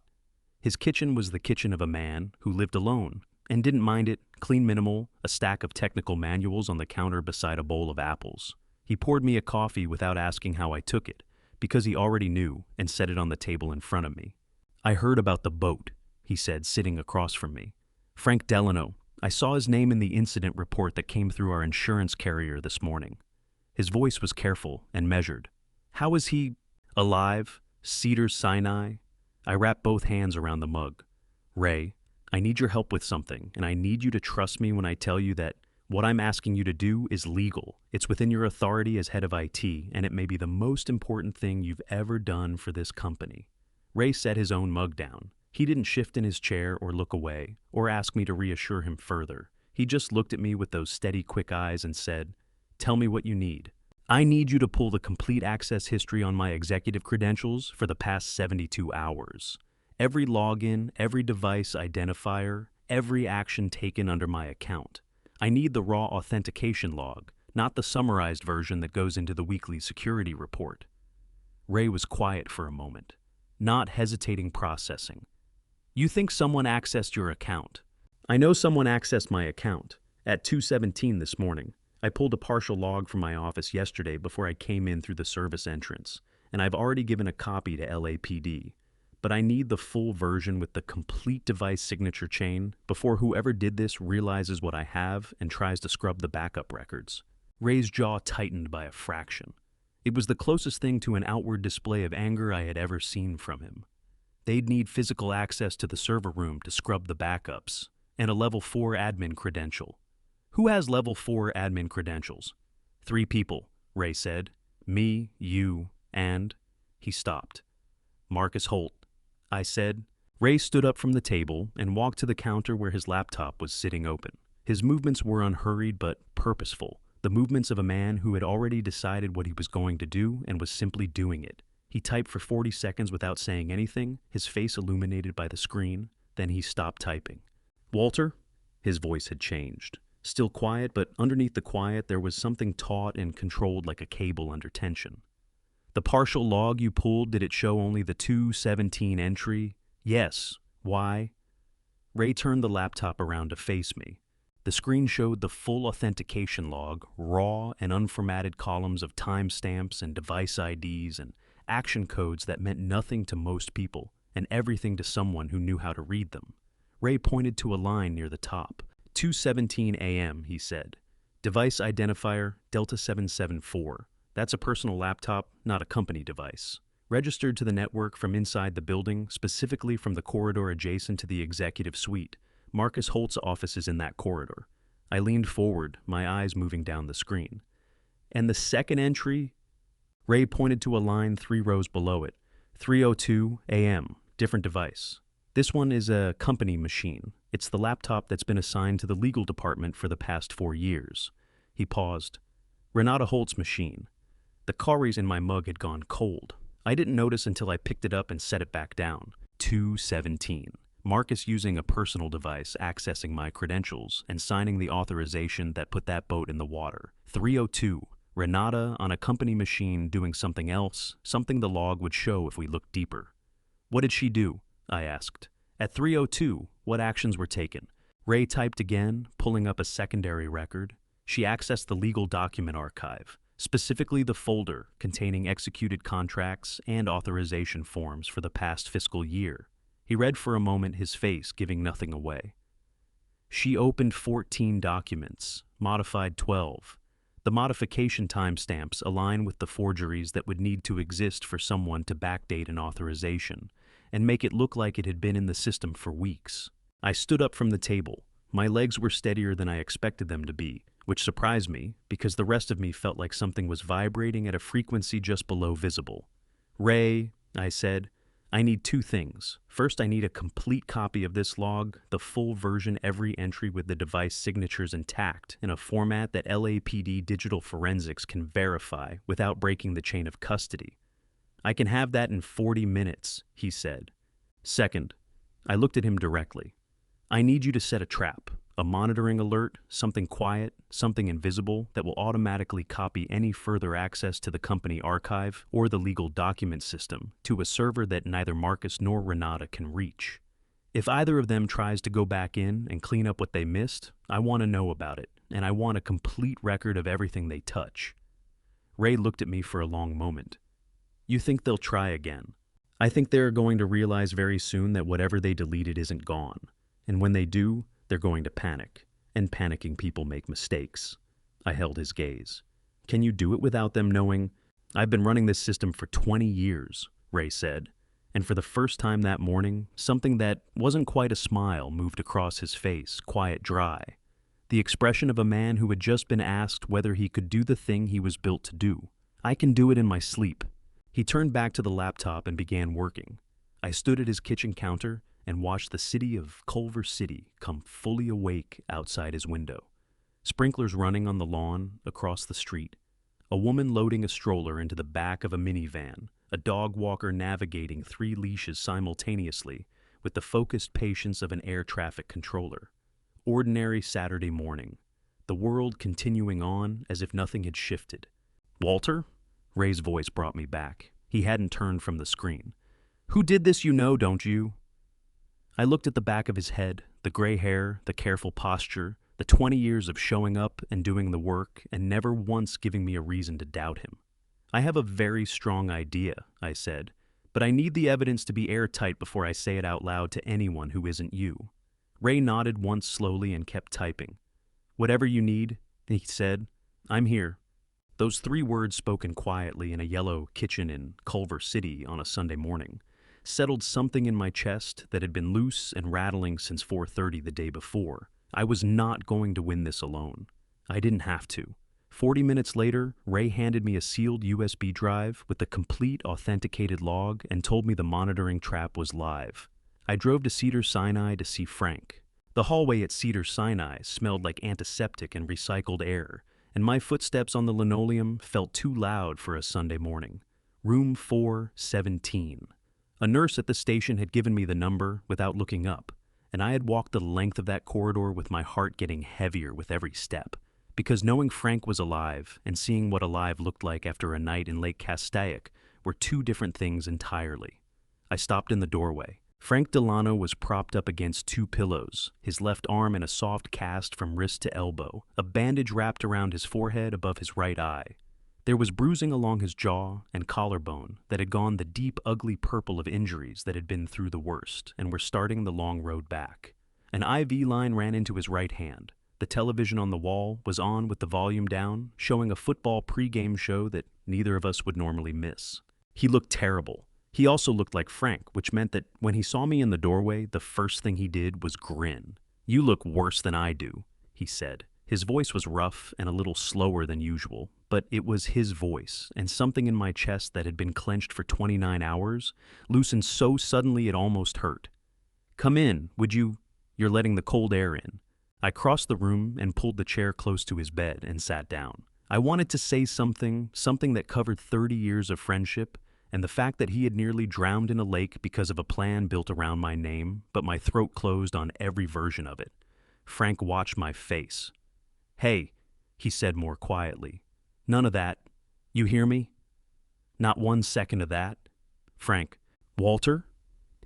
His kitchen was the kitchen of a man who lived alone and didn't mind it, clean minimal, a stack of technical manuals on the counter beside a bowl of apples. He poured me a coffee without asking how I took it, because he already knew and set it on the table in front of me. "I heard about the boat," he said, sitting across from me. "Frank Delano. I saw his name in the incident report that came through our insurance carrier this morning." His voice was careful and measured. "How is he alive? Cedar Sinai?" I wrapped both hands around the mug. "Ray, I need your help with something, and I need you to trust me when I tell you that what I'm asking you to do is legal. It's within your authority as head of IT, and it may be the most important thing you've ever done for this company." Ray set his own mug down. He didn't shift in his chair or look away, or ask me to reassure him further. He just looked at me with those steady, quick eyes and said, "Tell me what you need." "I need you to pull the complete access history on my executive credentials for the past 72 hours. Every login, every device identifier, every action taken under my account. I need the raw authentication log, not the summarized version that goes into the weekly security report." Ray was quiet for a moment, not hesitating, processing. "You think someone accessed your account?" "I know someone accessed my account. At 2:17 this morning. I pulled a partial log from my office yesterday before I came in through the service entrance, and I've already given a copy to LAPD. But I need the full version with the complete device signature chain before whoever did this realizes what I have and tries to scrub the backup records." Ray's jaw tightened by a fraction. It was the closest thing to an outward display of anger I had ever seen from him. They'd need physical access to the server room to scrub the backups, and a level 4 admin credential. "Who has level 4 admin credentials?" "3 people," Ray said. "Me, you, and—" He stopped. "Marcus Holt," I said. Ray stood up from the table and walked to the counter where his laptop was sitting open. His movements were unhurried but purposeful, the movements of a man who had already decided what he was going to do and was simply doing it. He typed for 40 seconds without saying anything, his face illuminated by the screen. Then he stopped typing. "Walter?" His voice had changed. Still quiet, but underneath the quiet there was something taut and controlled like a cable under tension. "The partial log you pulled, did it show only the 2:17 entry?" "Yes. Why?" Ray turned the laptop around to face me. The screen showed the full authentication log, raw and unformatted columns of timestamps and device IDs and action codes that meant nothing to most people and everything to someone who knew how to read them. Ray pointed to a line near the top. 2:17 a.m., he said. "Device identifier Delta 774. That's a personal laptop, not a company device. Registered to the network from inside the building, specifically from the corridor adjacent to the executive suite. Marcus Holt's office is in that corridor." I leaned forward, my eyes moving down the screen. "And the second entry?" Ray pointed to a line 3 rows below it. 3:02 a.m., different device. "This one is a company machine. It's the laptop that's been assigned to the legal department for the past 4 years. He paused. "Renata Holt's machine." The calories in my mug had gone cold. I didn't notice until I picked it up and set it back down. 2:17. Marcus using a personal device accessing my credentials and signing the authorization that put that boat in the water. 3:02. Renata on a company machine doing something else, something the log would show if we looked deeper. "What did she do?" I asked. "At 3:02, what actions were taken?" Ray typed again, pulling up a secondary record. "She accessed the legal document archive, specifically the folder containing executed contracts and authorization forms for the past fiscal year." He read for a moment, his face giving nothing away. "She opened 14 documents, modified 12. The modification timestamps align with the forgeries that would need to exist for someone to backdate an authorization and make it look like it had been in the system for weeks." I stood up from the table. My legs were steadier than I expected them to be, which surprised me because the rest of me felt like something was vibrating at a frequency just below visible. "Ray," I said, "I need 2 things. First, I need a complete copy of this log, the full version, every entry with the device signatures intact, in a format that LAPD Digital Forensics can verify without breaking the chain of custody. I can have that in 40 minutes, he said. "Second," I looked at him directly, "I need you to set a trap, a monitoring alert, something quiet, something invisible that will automatically copy any further access to the company archive or the legal document system to a server that neither Marcus nor Renata can reach. If either of them tries to go back in and clean up what they missed, I want to know about it, and I want a complete record of everything they touch." Ray looked at me for a long moment. "You think they'll try again?" "I think they're going to realize very soon that whatever they deleted isn't gone, and when they do, they're going to panic, and panicking people make mistakes." I held his gaze. "Can you do it without them knowing?" "I've been running this system for 20 years, Ray said, and for the first time that morning, something that wasn't quite a smile moved across his face, quiet, dry. The expression of a man who had just been asked whether he could do the thing he was built to do. "I can do it in my sleep." He turned back to the laptop and began working. I stood at his kitchen counter and watched the city of Culver City come fully awake outside his window. Sprinklers running on the lawn across the street, a woman loading a stroller into the back of a minivan, a dog walker navigating 3 leashes simultaneously with the focused patience of an air traffic controller. Ordinary Saturday morning, the world continuing on as if nothing had shifted. "Walter?" Ray's voice brought me back. He hadn't turned from the screen. "Who did this, you know, don't you?" I looked at the back of his head, the gray hair, the careful posture, the 20 years of showing up and doing the work and never once giving me a reason to doubt him. "I have a very strong idea," I said, "but I need the evidence to be airtight before I say it out loud to anyone who isn't you." Ray nodded once slowly and kept typing. "Whatever you need," he said, "I'm here." Those 3 words spoken quietly in a yellow kitchen in Culver City on a Sunday morning settled something in my chest that had been loose and rattling since 4:30 the day before. I was not going to win this alone. I didn't have to. 40 minutes later, Ray handed me a sealed USB drive with the complete authenticated log and told me the monitoring trap was live. I drove to Cedars-Sinai to see Frank. The hallway at Cedars-Sinai smelled like antiseptic and recycled air, and my footsteps on the linoleum felt too loud for a Sunday morning. Room 417. A nurse at the station had given me the number without looking up, and I had walked the length of that corridor with my heart getting heavier with every step, because knowing Frank was alive and seeing what alive looked like after a night in Lake Castaic were 2 different things entirely. I stopped in the doorway. Frank Delano was propped up against 2 pillows, his left arm in a soft cast from wrist to elbow, a bandage wrapped around his forehead above his right eye. There was bruising along his jaw and collarbone that had gone the deep, ugly purple of injuries that had been through the worst and were starting the long road back. An IV line ran into his right hand. The television on the wall was on with the volume down, showing a football pregame show that neither of us would normally miss. He looked terrible. He also looked like Frank, which meant that when he saw me in the doorway, the first thing he did was grin. "You look worse than I do," he said. His voice was rough and a little slower than usual, but it was his voice, and something in my chest that had been clenched for 29 hours loosened so suddenly it almost hurt. "Come in, would you? You're letting the cold air in." I crossed the room and pulled the chair close to his bed and sat down. I wanted to say something that covered 30 years of friendship, and the fact that he had nearly drowned in a lake because of a plan built around my name, but my throat closed on every version of it. Frank watched my face. "Hey," he said more quietly. "None of that. You hear me? Not 1 second of that." "Frank." "Walter?"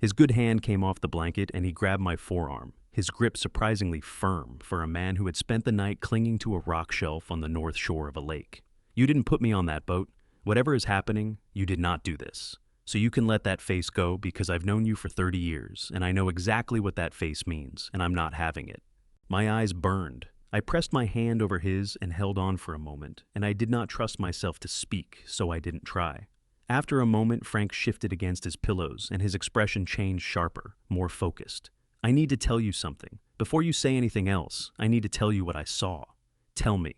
His good hand came off the blanket and he grabbed my forearm, his grip surprisingly firm for a man who had spent the night clinging to a rock shelf on the north shore of a lake. "You didn't put me on that boat. Whatever is happening, you did not do this. So you can let that face go because I've known you for 30 years, and I know exactly what that face means, and I'm not having it." My eyes burned. I pressed my hand over his and held on for a moment, and I did not trust myself to speak, so I didn't try. After a moment, Frank shifted against his pillows, and his expression changed sharper, more focused. "I need to tell you something. Before you say anything else, I need to tell you what I saw. Tell me."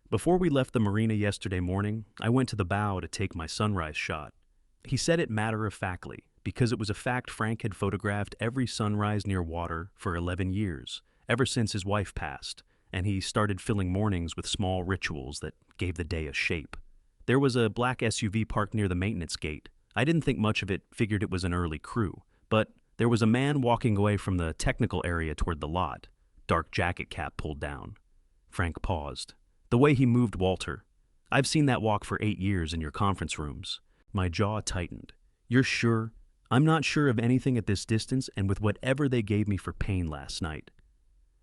Before we left the marina yesterday morning, I went to the bow to take my sunrise shot. He said it matter-of-factly, because it was a fact Frank had photographed every sunrise near water for 11 years, ever since his wife passed, and he started filling mornings with small rituals that gave the day a shape. There was a black SUV parked near the maintenance gate. I didn't think much of it, figured it was an early crew, but there was a man walking away from the technical area toward the lot, dark jacket cap pulled down. Frank paused. The way he moved Walter. "I've seen that walk for 8 years in your conference rooms." My jaw tightened. "You're sure?" "I'm not sure of anything at this distance and with whatever they gave me for pain last night."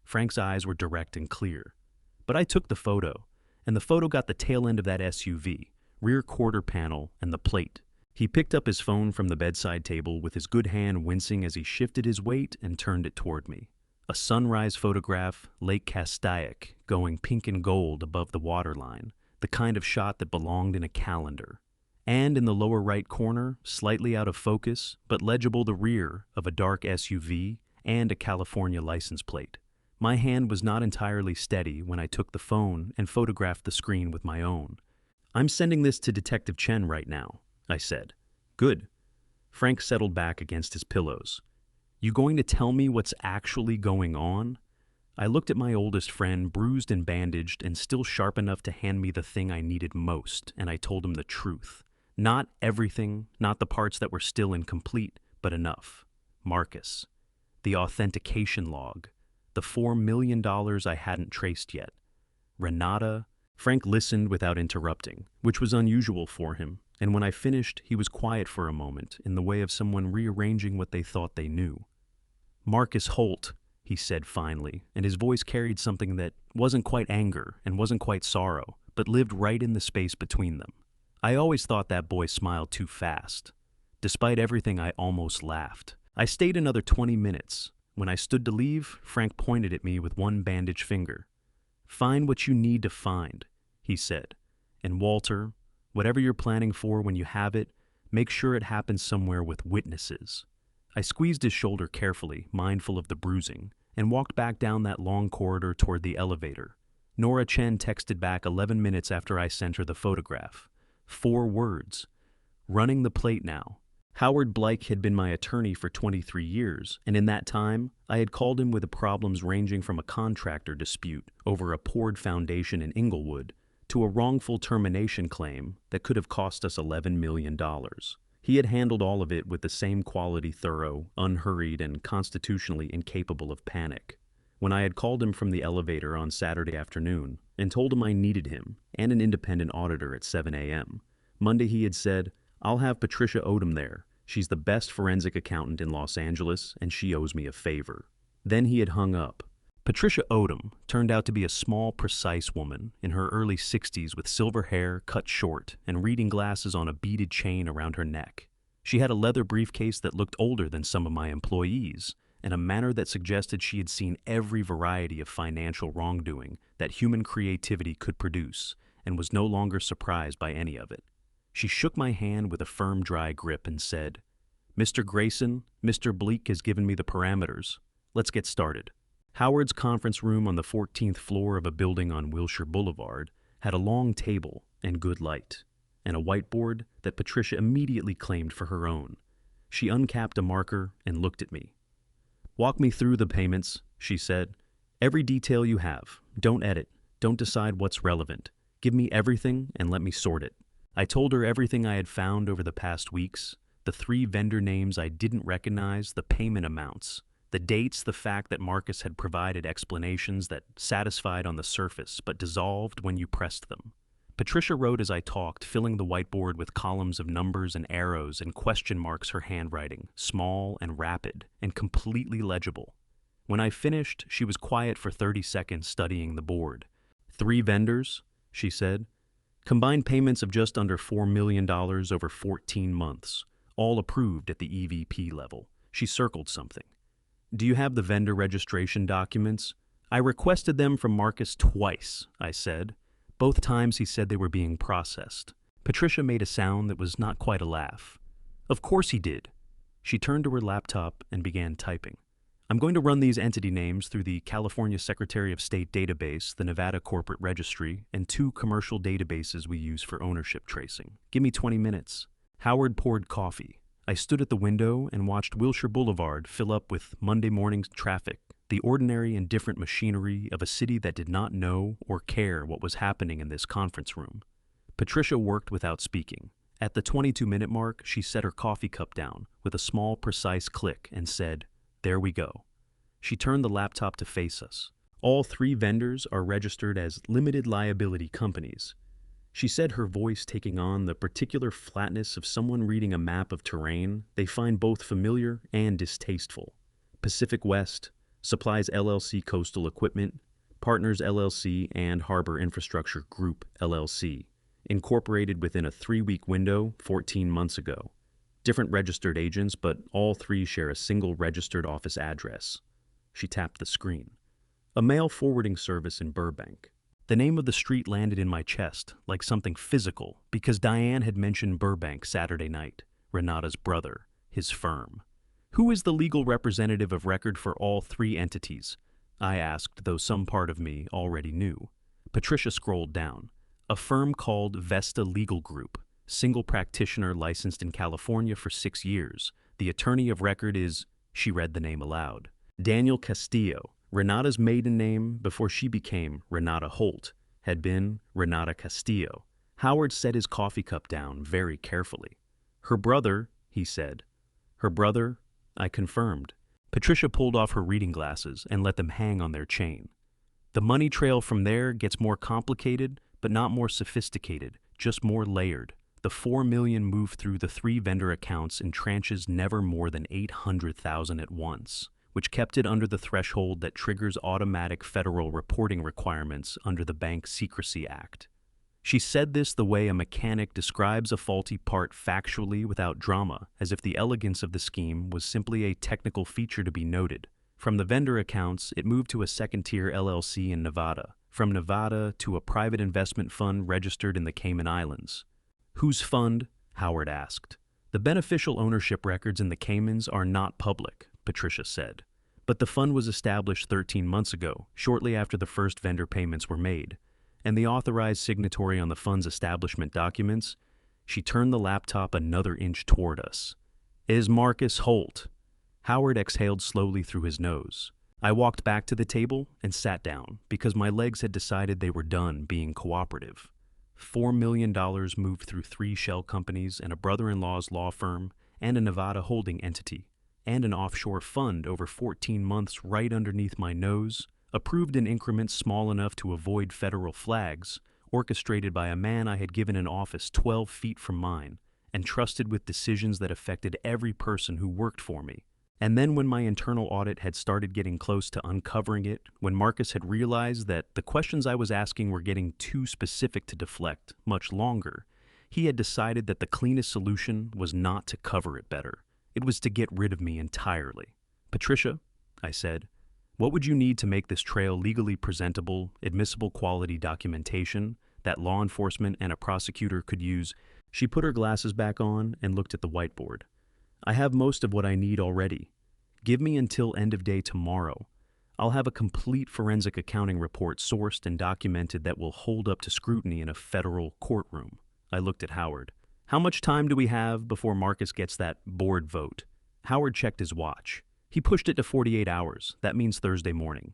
Frank's eyes were direct and clear. "But I took the photo, and the photo got the tail end of that SUV, rear quarter panel, and the plate." He picked up his phone from the bedside table with his good hand wincing as he shifted his weight and turned it toward me. A sunrise photograph, Lake Castaic, going pink and gold above the waterline, the kind of shot that belonged in a calendar. And in the lower right corner, slightly out of focus, but legible, the rear of a dark SUV and a California license plate. My hand was not entirely steady when I took the phone and photographed the screen with my own. "I'm sending this to Detective Chen right now," I said. "Good. Frank settled back against his pillows. You going to tell me what's actually going on? I looked at my oldest friend, bruised and bandaged, and still sharp enough to hand me the thing I needed most, and I told him the truth. Not everything, not the parts that were still incomplete, but enough. Marcus. The authentication log. The $4 million I hadn't traced yet. Renata. Frank listened without interrupting, which was unusual for him, and when I finished, he was quiet for a moment, in the way of someone rearranging what they thought they knew. Marcus Holt, he said finally, and his voice carried something that wasn't quite anger and wasn't quite sorrow, but lived right in the space between them. I always thought that boy smiled too fast. Despite everything, I almost laughed. I stayed another 20 minutes. When I stood to leave, Frank pointed at me with one bandaged finger. Find what you need to find, he said. And Walter, whatever you're planning for when you have it, make sure it happens somewhere with witnesses. I squeezed his shoulder carefully, mindful of the bruising, and walked back down that long corridor toward the elevator. Nora Chen texted back 11 minutes after I sent her the photograph. 4 words. Running the plate now. Howard Blake had been my attorney for 23 years, and in that time, I had called him with problems ranging from a contractor dispute over a poured foundation in Inglewood to a wrongful termination claim that could have cost us $11 million. He had handled all of it with the same quality, thorough, unhurried, and constitutionally incapable of panic. When I had called him from the elevator on Saturday afternoon and told him I needed him and an independent auditor at 7 a.m., Monday he had said, I'll have Patricia Odom there. She's the best forensic accountant in Los Angeles, and she owes me a favor. Then he had hung up. Patricia Odom turned out to be a small, precise woman in her early 60s with silver hair cut short and reading glasses on a beaded chain around her neck. She had a leather briefcase that looked older than some of my employees, and a manner that suggested she had seen every variety of financial wrongdoing that human creativity could produce and was no longer surprised by any of it. She shook my hand with a firm, dry grip and said, Mr. Grayson, Mr. Bleak has given me the parameters. Let's get started. Howard's conference room on the 14th floor of a building on Wilshire Boulevard had a long table and good light, and a whiteboard that Patricia immediately claimed for her own. She uncapped a marker and looked at me. Walk me through the payments, she said. Every detail you have. Don't edit. Don't decide what's relevant. Give me everything and let me sort it. I told her everything I had found over the past weeks, the 3 vendor names I didn't recognize, the payment amounts, the dates, the fact that Marcus had provided explanations that satisfied on the surface but dissolved when you pressed them. Patricia wrote as I talked, filling the whiteboard with columns of numbers and arrows and question marks, her handwriting, small and rapid and completely legible. When I finished, she was quiet for 30 seconds studying the board. 3 vendors, she said. Combined payments of just under $4 million over 14 months, all approved at the EVP level. She circled something. Do you have the vendor registration documents? I requested them from Marcus twice, I said. Both times he said they were being processed. Patricia made a sound that was not quite a laugh. Of course he did. She turned to her laptop and began typing. I'm going to run these entity names through the California Secretary of State database, the Nevada Corporate Registry, and 2 commercial databases we use for ownership tracing. Give me 20 minutes. Howard poured coffee. I stood at the window and watched Wilshire Boulevard fill up with Monday morning's traffic, the ordinary and different machinery of a city that did not know or care what was happening in this conference room. Patricia worked without speaking. At the 22-minute mark, she set her coffee cup down with a small, precise click and said, There we go. She turned the laptop to face us. All 3 vendors are registered as limited liability companies. She said, her voice taking on the particular flatness of someone reading a map of terrain they find both familiar and distasteful. Pacific West, Supplies LLC Coastal Equipment, Partners LLC, and Harbor Infrastructure Group LLC, incorporated within a 3-week window 14 months ago. Different registered agents, but all 3 share a single registered office address. She tapped the screen. A mail forwarding service in Burbank. The name of the street landed in my chest like something physical because Diane had mentioned Burbank Saturday night, Renata's brother, his firm. Who is the legal representative of record for all 3 entities? I asked, though some part of me already knew. Patricia scrolled down. A firm called Vesta Legal Group, single practitioner licensed in California for 6 years. The attorney of record is, she read the name aloud, Daniel Castillo. Renata's maiden name before she became Renata Holt had been Renata Castillo. Howard set his coffee cup down very carefully. Her brother, he said. Her brother, I confirmed. Patricia pulled off her reading glasses and let them hang on their chain. The money trail from there gets more complicated, but not more sophisticated, just more layered. The $4 million moved through the 3 vendor accounts in tranches never more than $800,000 at once, which kept it under the threshold that triggers automatic federal reporting requirements under the Bank Secrecy Act. She said this the way a mechanic describes a faulty part factually without drama, as if the elegance of the scheme was simply a technical feature to be noted. From the vendor accounts, it moved to a second-tier LLC in Nevada. From Nevada to a private investment fund registered in the Cayman Islands. Whose fund? Howard asked. The beneficial ownership records in the Caymans are not public, Patricia said. But the fund was established 13 months ago, shortly after the first vendor payments were made. And the authorized signatory on the fund's establishment documents, she turned the laptop another inch toward us, is Marcus Holt. Howard exhaled slowly through his nose. I walked back to the table and sat down because my legs had decided they were done being cooperative. $4 million moved through 3 shell companies and a brother-in-law's law firm and a Nevada holding entity and an offshore fund over 14 months right underneath my nose, approved in increments small enough to avoid federal flags, orchestrated by a man I had given an office 12 feet from mine and trusted with decisions that affected every person who worked for me. And then when my internal audit had started getting close to uncovering it, when Marcus had realized that the questions I was asking were getting too specific to deflect much longer, he had decided that the cleanest solution was not to cover it better. It was to get rid of me entirely. Patricia, I said, what would you need to make this trail legally presentable, admissible quality documentation that law enforcement and a prosecutor could use? She put her glasses back on and looked at the whiteboard. I have most of what I need already. Give me until end of day tomorrow. I'll have a complete forensic accounting report sourced and documented that will hold up to scrutiny in a federal courtroom. I looked at Howard. How much time do we have before Marcus gets that board vote? Howard checked his watch. He pushed it to 48 hours. That means Thursday morning.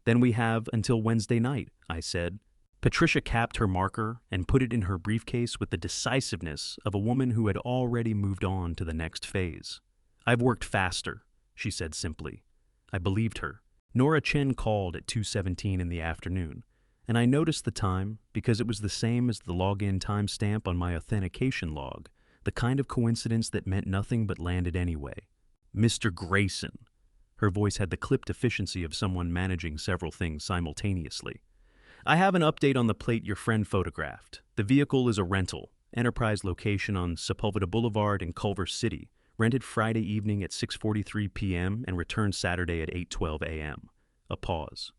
Then we have until Wednesday night, I said. Patricia capped her marker and put it in her briefcase with the decisiveness of a woman who had already moved on to the next phase. I've worked faster, she said simply. I believed her. Nora Chen called at 2:17 in the afternoon, and I noticed the time because it was the same as the login timestamp on my authentication log, the kind of coincidence that meant nothing but landed anyway. Mr. Grayson. Her voice had the clipped efficiency of someone managing several things simultaneously. I have an update on the plate your friend photographed. The vehicle is a rental, enterprise location on Sepulveda Boulevard in Culver City, rented Friday evening at 6:43 p.m. and returned Saturday at 8:12 a.m. A pause.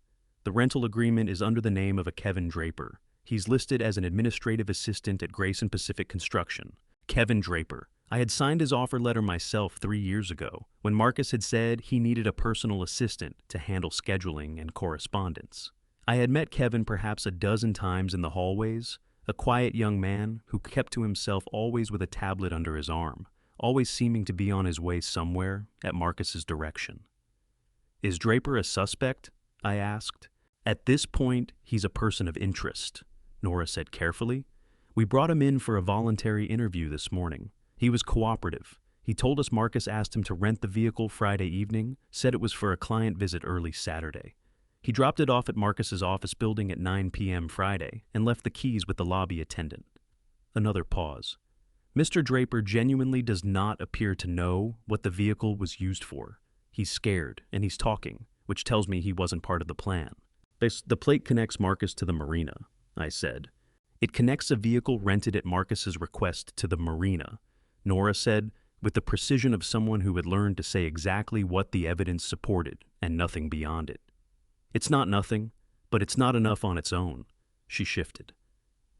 The rental agreement is under the name of a Kevin Draper. He's listed as an administrative assistant at Grayson Pacific Construction. Kevin Draper. I had signed his offer letter myself 3 years ago, when Marcus had said he needed a personal assistant to handle scheduling and correspondence. I had met Kevin perhaps a dozen times in the hallways, a quiet young man who kept to himself always with a tablet under his arm, always seeming to be on his way somewhere at Marcus's direction. Is Draper a suspect? I asked. At this point, he's a person of interest, Nora said carefully. We brought him in for a voluntary interview this morning. He was cooperative. He told us Marcus asked him to rent the vehicle Friday evening, said it was for a client visit early Saturday. He dropped it off at Marcus's office building at 9 p.m. Friday and left the keys with the lobby attendant. Another pause. Mr. Draper genuinely does not appear to know what the vehicle was used for. He's scared, and he's talking, which tells me he wasn't part of the plan. The plate connects Marcus to the marina, I said. It connects a vehicle rented at Marcus's request to the marina, Nora said, with the precision of someone who had learned to say exactly what the evidence supported and nothing beyond it. It's not nothing, but it's not enough on its own. She shifted.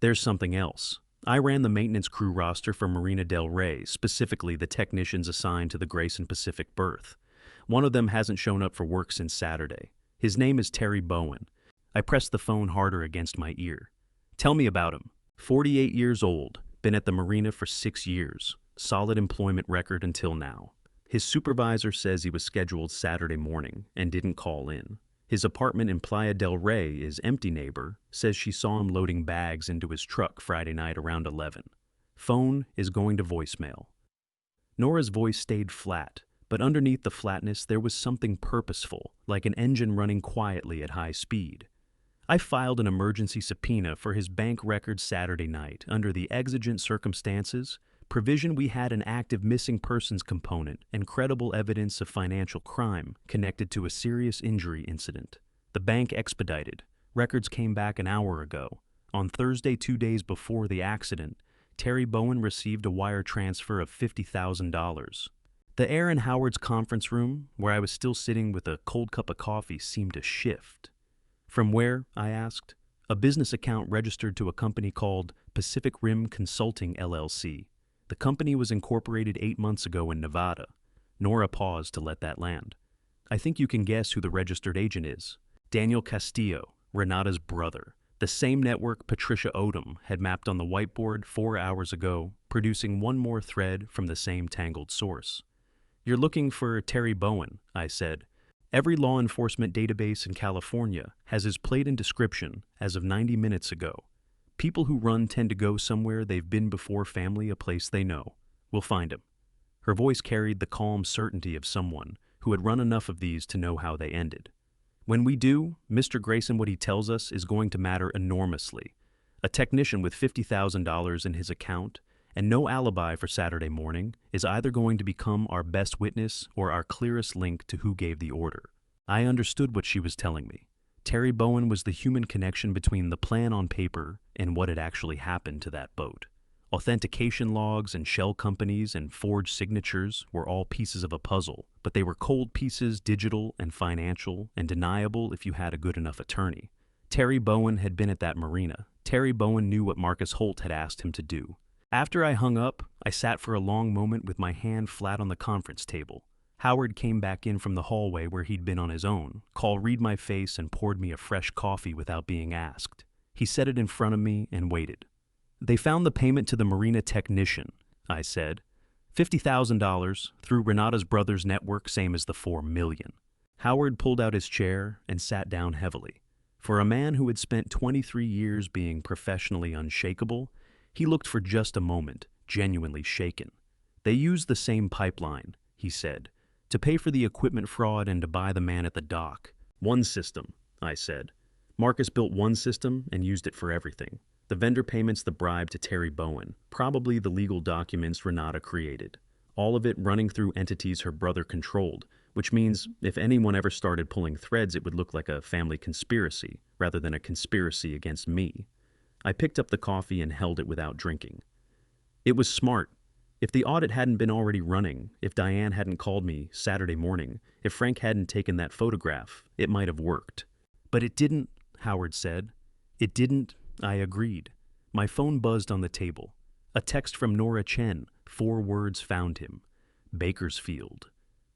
There's something else. I ran the maintenance crew roster for Marina del Rey, specifically the technicians assigned to the Grayson Pacific berth. One of them hasn't shown up for work since Saturday. His name is Terry Bowen. I pressed the phone harder against my ear. Tell me about him. 48 years old, Been at the marina for 6 years. Solid employment record until now. His supervisor says he was scheduled Saturday morning and didn't call in. His apartment in Playa del Rey is empty. Neighbor says she saw him loading bags into his truck Friday night around 11. Phone is going to voicemail. Nora's voice stayed flat, but underneath the flatness there was something purposeful, like an engine running quietly at high speed. I filed an emergency subpoena for his bank records Saturday night under the exigent circumstances, provision we had an active missing persons component and credible evidence of financial crime connected to a serious injury incident. The bank expedited. Records came back an hour ago. On Thursday, 2 days before the accident, Terry Bowen received a wire transfer of $50,000. The air in Howard's conference room, where I was still sitting with a cold cup of coffee, seemed to shift. From where? I asked. A business account registered to a company called Pacific Rim Consulting, LLC. The company was incorporated 8 months ago in Nevada. Nora paused to let that land. I think you can guess who the registered agent is. Daniel Castillo, Renata's brother. The same network Patricia Odom had mapped on the whiteboard 4 hours ago, producing one more thread from the same tangled source. You're looking for Terry Bowen, I said. Every law enforcement database in California has his plate and description as of 90 minutes ago. People who run tend to go somewhere they've been before, family, a place they know. We'll find him. Her voice carried the calm certainty of someone who had run enough of these to know how they ended. When we do, Mr. Grayson, what he tells us is going to matter enormously. A technician with $50,000 in his account and no alibi for Saturday morning is either going to become our best witness or our clearest link to who gave the order. I understood what she was telling me. Terry Bowen was the human connection between the plan on paper and what had actually happened to that boat. Authentication logs and shell companies and forged signatures were all pieces of a puzzle, but they were cold pieces, digital and financial, and deniable if you had a good enough attorney. Terry Bowen had been at that marina. Terry Bowen knew what Marcus Holt had asked him to do. After I hung up, I sat for a long moment with my hand flat on the conference table. Howard came back in from the hallway where he'd been on his own, read my face, and poured me a fresh coffee without being asked. He set it in front of me and waited. They found the payment to the marina technician, I said. $50,000 through Renata's brother's network, same as the $4 million. Howard pulled out his chair and sat down heavily. For a man who had spent 23 years being professionally unshakable, he looked for just a moment, genuinely shaken. They used the same pipeline, he said, to pay for the equipment fraud and to buy the man at the dock. One system, I said. Marcus built one system and used it for everything. The vendor payments, the bribe to Terry Bowen, probably the legal documents Renata created. All of it running through entities her brother controlled, which means if anyone ever started pulling threads, it would look like a family conspiracy rather than a conspiracy against me. I picked up the coffee and held it without drinking. It was smart. If the audit hadn't been already running, if Diane hadn't called me Saturday morning, if Frank hadn't taken that photograph, it might have worked. But it didn't, Howard said. It didn't, I agreed. My phone buzzed on the table. A text from Nora Chen. 4 words found him. Bakersfield.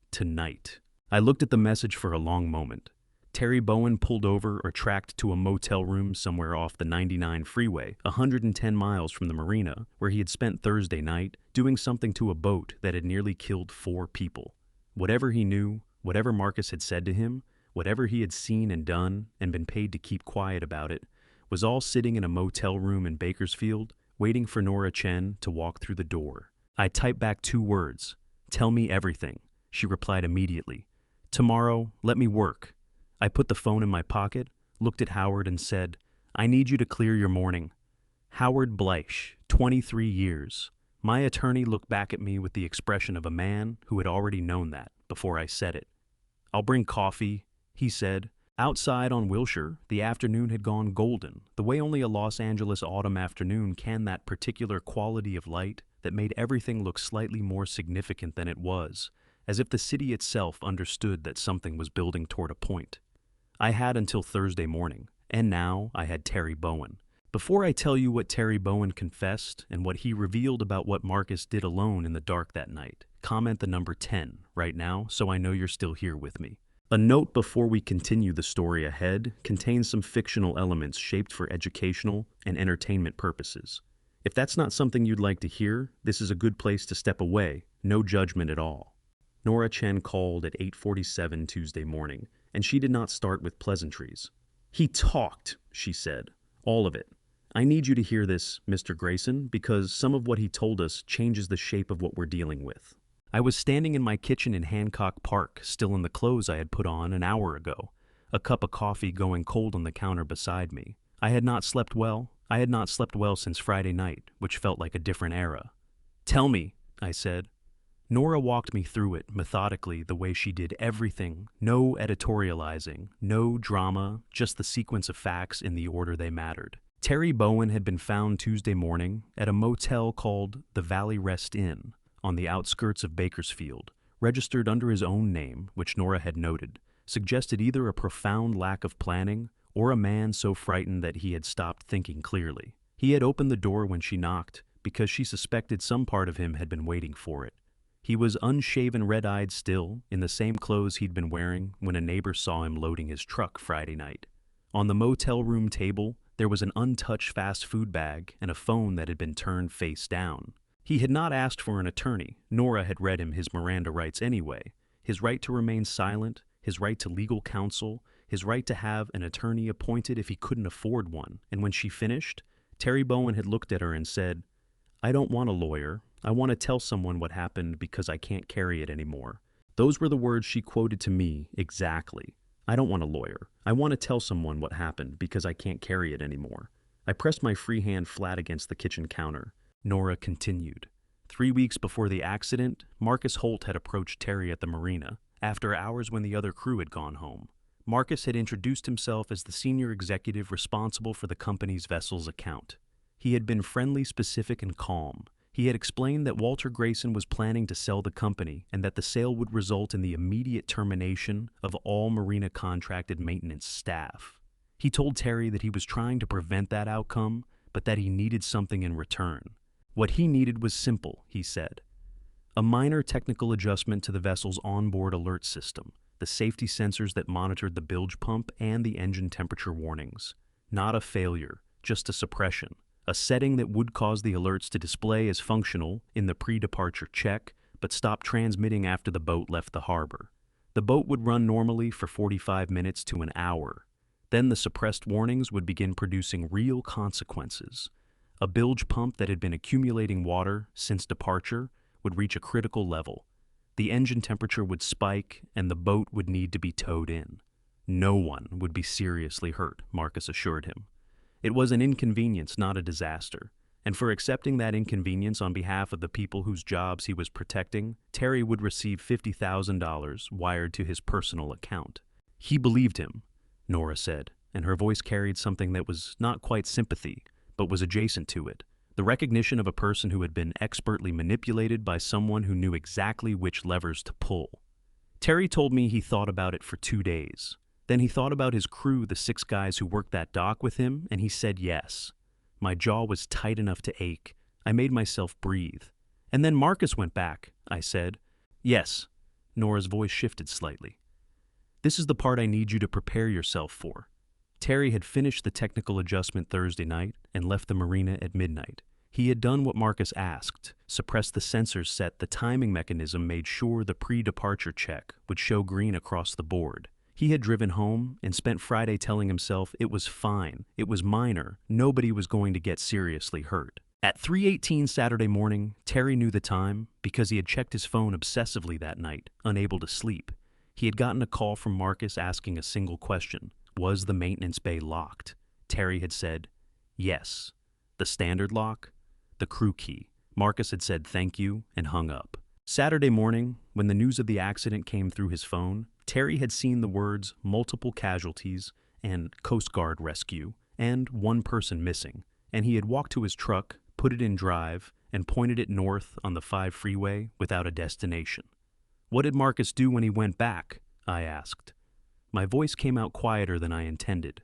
Tonight. I looked at the message for a long moment. Terry Bowen pulled over or tracked to a motel room somewhere off the 99 freeway, 110 miles from the marina, where he had spent Thursday night doing something to a boat that had nearly killed 4 people. Whatever he knew, whatever Marcus had said to him, whatever he had seen and done and been paid to keep quiet about it, was all sitting in a motel room in Bakersfield, waiting for Nora Chen to walk through the door. I typed back 2 words. Tell me everything. She replied immediately. Tomorrow, let me work. I put the phone in my pocket, looked at Howard and said, I need you to clear your morning. Howard Bleish, 23 years. My attorney looked back at me with the expression of a man who had already known that before I said it. I'll bring coffee, he said. Outside on Wilshire, the afternoon had gone golden, the way only a Los Angeles autumn afternoon can, that particular quality of light that made everything look slightly more significant than it was, as if the city itself understood that something was building toward a point. I had until Thursday morning, and now I had Terry Bowen. Before I tell you what Terry Bowen confessed and what he revealed about what Marcus did alone in the dark that night, comment the number 10 right now so I know you're still here with me. A note before we continue the story ahead contains some fictional elements shaped for educational and entertainment purposes. If that's not something you'd like to hear, this is a good place to step away, no judgment at all. Nora Chen called at 8:47 Tuesday morning, and she did not start with pleasantries. "He talked," she said. "All of it. I need you to hear this, Mr. Grayson, because some of what he told us changes the shape of what we're dealing with." I was standing in my kitchen in Hancock Park, still in the clothes I had put on an hour ago, a cup of coffee going cold on the counter beside me. I had not slept well. I had not slept well since Friday night, which felt like a different era. "Tell me," I said. Nora walked me through it methodically the way she did everything, no editorializing, no drama, just the sequence of facts in the order they mattered. Terry Bowen had been found Tuesday morning at a motel called the Valley Rest Inn on the outskirts of Bakersfield, registered under his own name, which Nora had noted, suggested either a profound lack of planning or a man so frightened that he had stopped thinking clearly. He had opened the door when she knocked because she suspected some part of him had been waiting for it. He was unshaven, red-eyed still, in the same clothes he'd been wearing when a neighbor saw him loading his truck Friday night. On the motel room table, there was an untouched fast food bag and a phone that had been turned face down. He had not asked for an attorney. Nora had read him his Miranda rights anyway. His right to remain silent, his right to legal counsel, his right to have an attorney appointed if he couldn't afford one. And when she finished, Terry Bowen had looked at her and said, "I don't want a lawyer. I want to tell someone what happened because I can't carry it anymore." Those were the words she quoted to me exactly. "I don't want a lawyer. I want to tell someone what happened because I can't carry it anymore." I pressed my free hand flat against the kitchen counter. Nora continued. 3 weeks before the accident, Marcus Holt had approached Terry at the marina, after hours when the other crew had gone home. Marcus had introduced himself as the senior executive responsible for the company's vessel's account. He had been friendly, specific, and calm. He had explained that Walter Grayson was planning to sell the company and that the sale would result in the immediate termination of all marina contracted maintenance staff. He told Terry that he was trying to prevent that outcome, but that he needed something in return. What he needed was simple, he said. A minor technical adjustment to the vessel's onboard alert system, the safety sensors that monitored the bilge pump and the engine temperature warnings. Not a failure, just a suppression. A setting that would cause the alerts to display as functional in the pre-departure check, but stop transmitting after the boat left the harbor. The boat would run normally for 45 minutes to an hour. Then the suppressed warnings would begin producing real consequences. A bilge pump that had been accumulating water since departure would reach a critical level. The engine temperature would spike, and the boat would need to be towed in. No one would be seriously hurt, Marcus assured him. It was an inconvenience, not a disaster, and for accepting that inconvenience on behalf of the people whose jobs he was protecting, Terry would receive $50,000 wired to his personal account. He believed him, Nora said, and her voice carried something that was not quite sympathy, but was adjacent to it, the recognition of a person who had been expertly manipulated by someone who knew exactly which levers to pull. Terry told me he thought about it for 2 days. Then he thought about his crew, the 6 guys who worked that dock with him, and he said yes. My jaw was tight enough to ache. I made myself breathe. "And then Marcus went back," I said. "Yes." Nora's voice shifted slightly. "This is the part I need you to prepare yourself for." Terry had finished the technical adjustment Thursday night and left the marina at midnight. He had done what Marcus asked, suppressed the sensors set the timing mechanism made sure the pre-departure check would show green across the board. He had driven home and spent Friday telling himself it was fine, it was minor, nobody was going to get seriously hurt. At 3:18 Saturday morning, Terry knew the time because he had checked his phone obsessively that night, unable to sleep. He had gotten a call from Marcus asking a single question. Was the maintenance bay locked? Terry had said, yes. The standard lock? The crew key. Marcus had said thank you and hung up. Saturday morning, when the news of the accident came through his phone, Terry had seen the words multiple casualties and Coast Guard rescue and 1 person missing, and he had walked to his truck, put it in drive, and pointed it north on the 5 freeway without a destination. "What did Marcus do when he went back?" I asked. My voice came out quieter than I intended.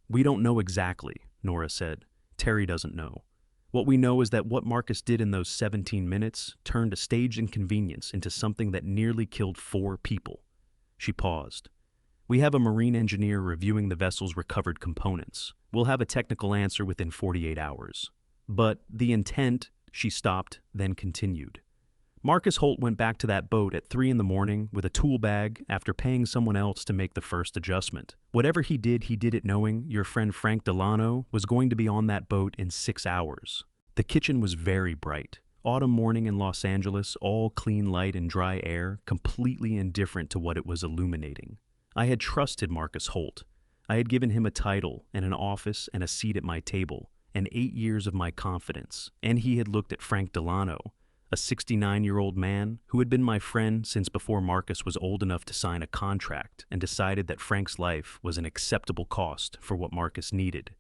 "We don't know exactly," Nora said. "Terry doesn't know. What we know is that what Marcus did in those 17 minutes turned a staged inconvenience into something that nearly killed 4 people. She paused. "We have a marine engineer reviewing the vessel's recovered components. We'll have a technical answer within 48 hours. But the intent, she stopped, then continued. Marcus Holt went back to that boat at 3 in the morning with a tool bag after paying someone else to make the first adjustment. Whatever he did it knowing your friend Frank Delano was going to be on that boat in 6 hours. The kitchen was very bright. Autumn morning in Los Angeles, all clean light and dry air, completely indifferent to what it was illuminating. I had trusted Marcus Holt. I had given him a title and an office and a seat at my table, and 8 years of my confidence, and he had looked at Frank Delano, a 69-year-old man who had been my friend since before Marcus was old enough to sign a contract, and decided that Frank's life was an acceptable cost for what Marcus needed.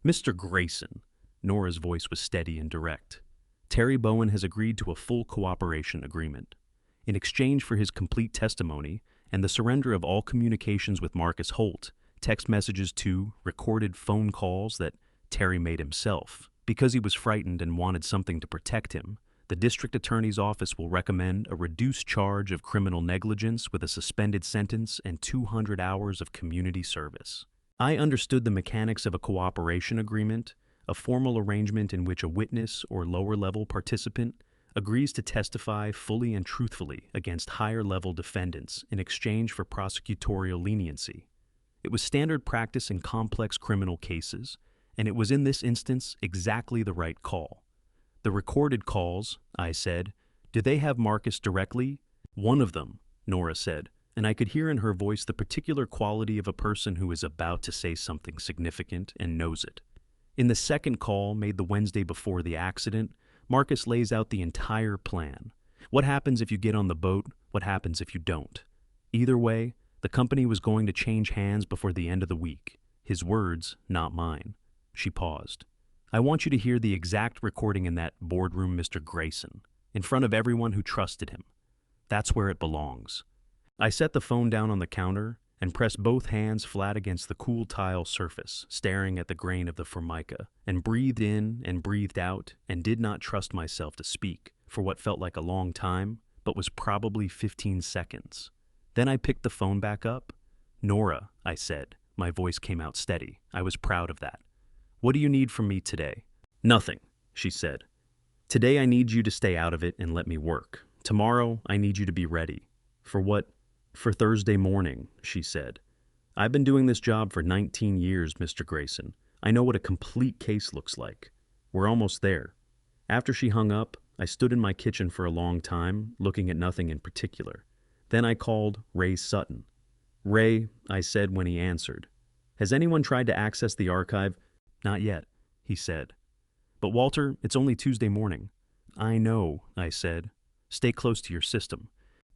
Mr. Grayson, Nora's voice was steady and direct. Terry Bowen has agreed to a full cooperation agreement. In exchange for his complete testimony and the surrender of all communications with Marcus Holt, text messages to, recorded phone calls that Terry made himself, because he was frightened and wanted something to protect him, the district attorney's office will recommend a reduced charge of criminal negligence with a suspended sentence and 200 hours of community service. I understood the mechanics of a cooperation agreement, a formal arrangement in which a witness or lower-level participant agrees to testify fully and truthfully against higher-level defendants in exchange for prosecutorial leniency. It was standard practice in complex criminal cases, and it was in this instance exactly the right call. The recorded calls, I said, do they have Marcus directly? One of them, Nora said, and I could hear in her voice the particular quality of a person who is about to say something significant and knows it. In the second call, made the Wednesday before the accident, Marcus lays out the entire plan. What happens if you get on the boat? What happens if you don't? Either way, the company was going to change hands before the end of the week. His words, not mine. She paused. I want you to hear the exact recording in that boardroom, Mr. Grayson, in front of everyone who trusted him. That's where it belongs. I set the phone down on the counter and pressed both hands flat against the cool tile surface, staring at the grain of the formica, and breathed in and breathed out, and did not trust myself to speak for what felt like a long time, but was probably 15 seconds. Then I picked the phone back up. Nora, I said. My voice came out steady. I was proud of that. What do you need from me today? Nothing, she said. Today I need you to stay out of it and let me work. Tomorrow I need you to be ready. For what? For Thursday morning, she said. I've been doing this job for 19 years, Mr. Grayson. I know what a complete case looks like. We're almost there. After she hung up, I stood in my kitchen for a long time, looking at nothing in particular. Then I called Ray Sutton. Ray, I said when he answered. Has anyone tried to access the archive? Not yet, he said. But Walter, it's only Tuesday morning. I know, I said. Stay close to your system.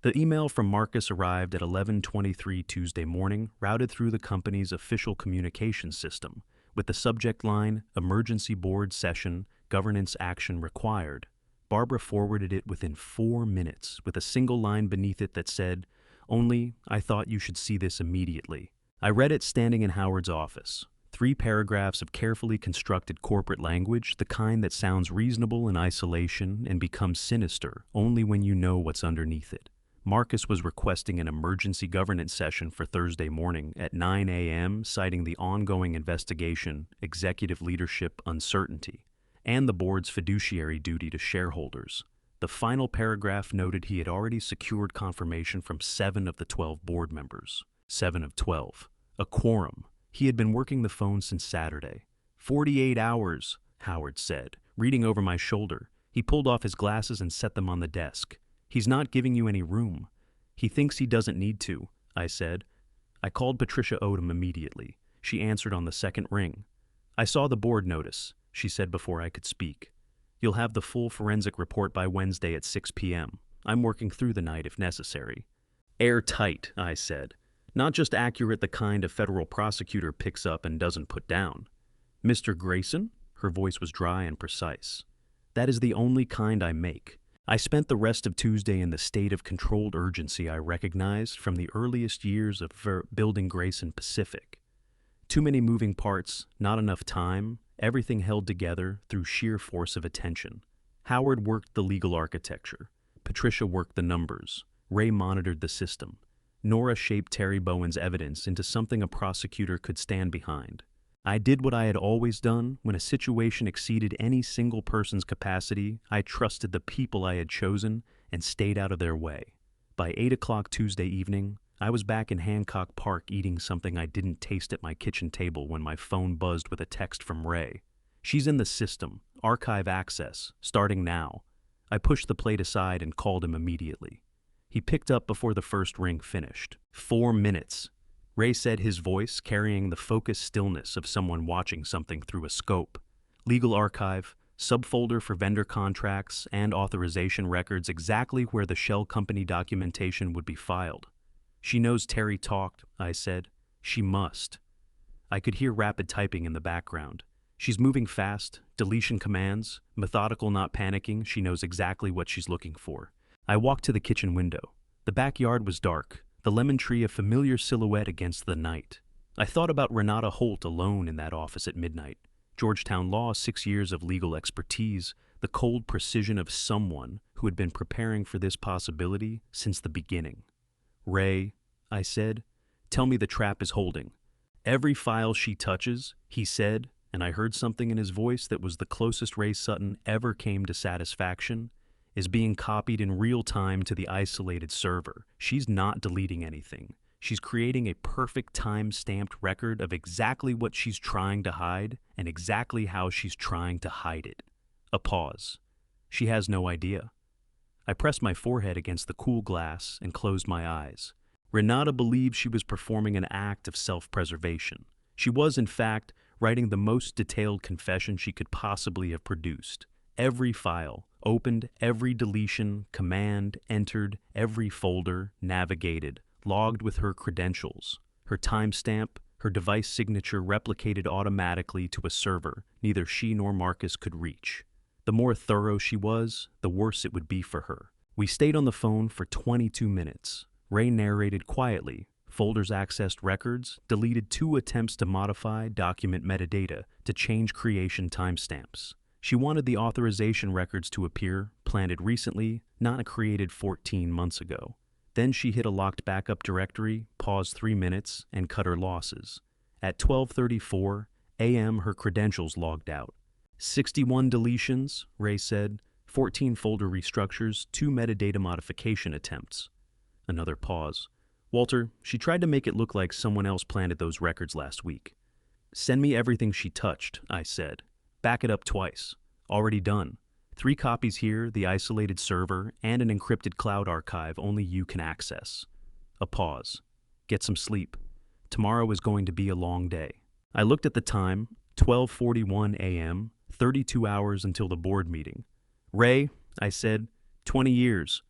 The email from Marcus arrived at 11:23 Tuesday morning, routed through the company's official communications system, with the subject line, Emergency Board Session, Governance Action Required. Barbara forwarded it within 4 minutes, with a single line beneath it that said, Only, I thought you should see this immediately. I read it standing in Howard's office. 3 paragraphs of carefully constructed corporate language, the kind that sounds reasonable in isolation and becomes sinister only when you know what's underneath it. Marcus was requesting an emergency governance session for Thursday morning at 9 a.m., citing the ongoing investigation, executive leadership uncertainty, and the board's fiduciary duty to shareholders. The final paragraph noted he had already secured confirmation from 7 of the 12 board members. 7 of 12. A quorum. He had been working the phone since Saturday. 48 hours, Howard said, reading over my shoulder. He pulled off his glasses and set them on the desk. He's not giving you any room. He thinks he doesn't need to, I said. I called Patricia Odom immediately. She answered on the second ring. I saw the board notice, she said before I could speak. You'll have the full forensic report by Wednesday at 6 p.m. I'm working through the night if necessary. Airtight, I said. Not just accurate, the kind a federal prosecutor picks up and doesn't put down. Mr. Grayson? Her voice was dry and precise. That is the only kind I make. I spent the rest of Tuesday in the state of controlled urgency I recognized from the earliest years of building Grayson Pacific. Too many moving parts, not enough time, everything held together through sheer force of attention. Howard worked the legal architecture. Patricia worked the numbers. Ray monitored the system. Nora shaped Terry Bowen's evidence into something a prosecutor could stand behind. I did what I had always done. When a situation exceeded any single person's capacity, I trusted the people I had chosen and stayed out of their way. By 8 o'clock Tuesday evening, I was back in Hancock Park eating something I didn't taste at my kitchen table when my phone buzzed with a text from Ray. "She's in the system. Archive access. Starting now." I pushed the plate aside and called him immediately. He picked up before the first ring finished. 4 minutes. Ray said, his voice carrying the focused stillness of someone watching something through a scope. "Legal archive, subfolder for vendor contracts and authorization records, exactly where the shell company documentation would be filed." "She knows Terry talked," I said. "She must." I could hear rapid typing in the background. "She's moving fast, deletion commands, methodical, not panicking. She knows exactly what she's looking for." I walked to the kitchen window. The backyard was dark, the lemon tree a familiar silhouette against the night. I thought about Renata Holt alone in that office at midnight. Georgetown law, 6 years of legal expertise, the cold precision of someone who had been preparing for this possibility since the beginning. "Ray," I said, "tell me the trap is holding." "Every file she touches," he said, and I heard something in his voice that was the closest Ray Sutton ever came to satisfaction, "is being copied in real time to the isolated server. She's not deleting anything. She's creating a perfect time-stamped record of exactly what she's trying to hide and exactly how she's trying to hide it." A pause. "She has no idea." I pressed my forehead against the cool glass and closed my eyes. Renata believed she was performing an act of self-preservation. She was, in fact, writing the most detailed confession she could possibly have produced. Every file, opened, every deletion, command, entered, every folder, navigated, logged with her credentials. Her timestamp, her device signature replicated automatically to a server neither she nor Marcus could reach. The more thorough she was, the worse it would be for her. We stayed on the phone for 22 minutes. Ray narrated quietly. Folders accessed records, deleted 2 attempts to modify document metadata to change creation timestamps. She wanted the authorization records to appear, planted recently, not created 14 months ago. Then she hit a locked backup directory, paused 3 minutes, and cut her losses. At 12:34 a.m., her credentials logged out. 61 deletions, Ray said, 14 folder restructures, 2 metadata modification attempts. Another pause. "Walter, she tried to make it look like someone else planted those records last week." "Send me everything she touched," I said. "Back it up twice." "Already done. 3 copies here, the isolated server, and an encrypted cloud archive only you can access." A pause. "Get some sleep. Tomorrow is going to be a long day." I looked at the time, 12:41 a.m., 32 hours until the board meeting. "Ray," I said, 20 years.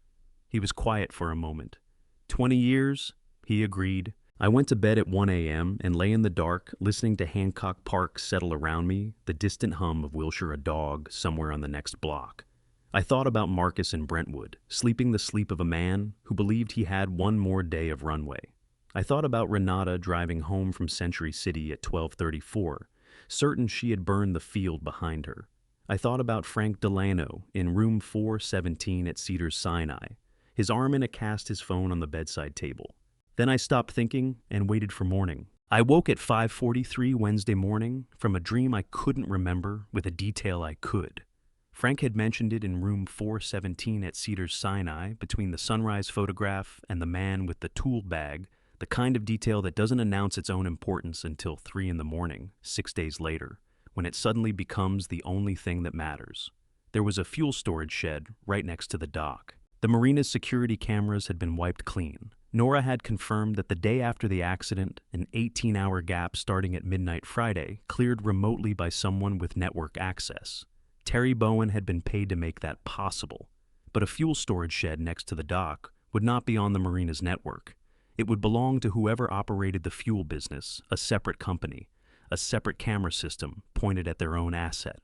He was quiet for a moment. 20 years? He agreed. I went to bed at 1 a.m. and lay in the dark, listening to Hancock Park settle around me, the distant hum of Wilshire a dog somewhere on the next block. I thought about Marcus in Brentwood, sleeping the sleep of a man who believed he had one more day of runway. I thought about Renata driving home from Century City at 12:34, certain she had burned the field behind her. I thought about Frank Delano in room 417 at Cedars-Sinai, his arm in a cast, his phone on the bedside table. Then I stopped thinking and waited for morning. I woke at 5:43 Wednesday morning from a dream I couldn't remember with a detail I could. Frank had mentioned it in room 417 at Cedars-Sinai, between the sunrise photograph and the man with the tool bag, the kind of detail that doesn't announce its own importance until 3 in the morning, 6 days later, when it suddenly becomes the only thing that matters. There was a fuel storage shed right next to the dock. The marina's security cameras had been wiped clean. Nora had confirmed that the day after the accident, an 18-hour gap starting at midnight Friday, cleared remotely by someone with network access. Terry Bowen had been paid to make that possible, but a fuel storage shed next to the dock would not be on the marina's network. It would belong to whoever operated the fuel business, a separate company, a separate camera system pointed at their own asset.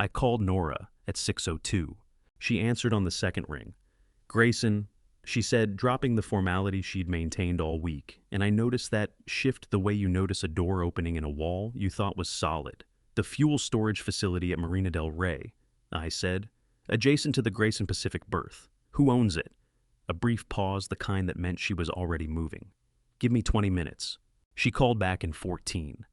I called Nora at 6:02. She answered on the second ring. "Grayson," she said, dropping the formality she'd maintained all week, and I noticed that shift the way you notice a door opening in a wall you thought was solid. "The fuel storage facility at Marina del Rey," I said, "adjacent to the Grayson Pacific berth. Who owns it?" A brief pause, the kind that meant she was already moving. "Give me 20 minutes. She called back in 14.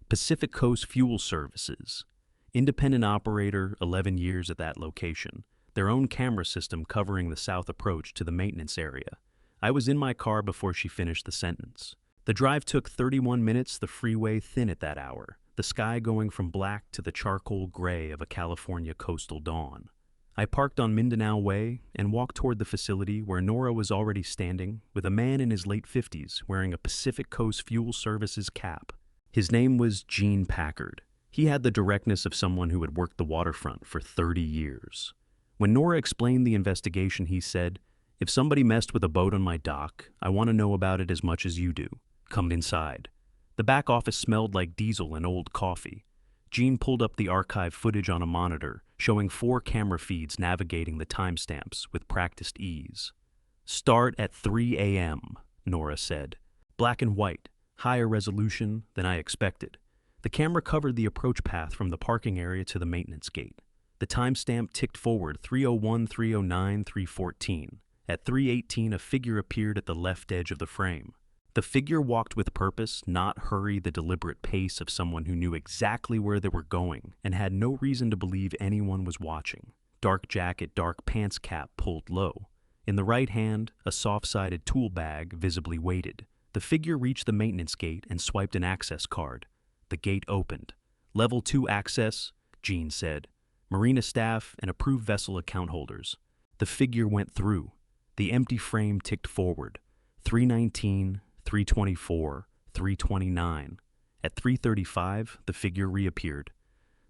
Pacific Coast Fuel Services. Independent operator, 11 years at that location. Their own camera system covering the south approach to the maintenance area. I was in my car before she finished the sentence. The drive took 31 minutes, the freeway thin at that hour, the sky going from black to the charcoal gray of a California coastal dawn. I parked on Mindanao Way and walked toward the facility where Nora was already standing with a man in his late 50s wearing a Pacific Coast Fuel Services cap. His name was Gene Packard. He had the directness of someone who had worked the waterfront for 30 years. When Nora explained the investigation, he said, "If somebody messed with a boat on my dock, I want to know about it as much as you do. Come inside." The back office smelled like diesel and old coffee. Gene pulled up the archive footage on a monitor, showing 4 camera feeds navigating the timestamps with practiced ease. "Start at 3 a.m., Nora said. "Black and white, higher resolution than I expected." The camera covered the approach path from the parking area to the maintenance gate. The timestamp ticked forward 3:01, 3:09, 3:14. At 3:18, a figure appeared at the left edge of the frame. The figure walked with purpose, not hurry, the deliberate pace of someone who knew exactly where they were going and had no reason to believe anyone was watching. Dark jacket, dark pants cap pulled low. In the right hand, a soft-sided tool bag visibly weighted. The figure reached the maintenance gate and swiped an access card. The gate opened. "Level 2 access," Gene said. "Marina staff and approved vessel account holders." The figure went through. The empty frame ticked forward. 3:19, 3:24, 3:29. At 3:35, the figure reappeared.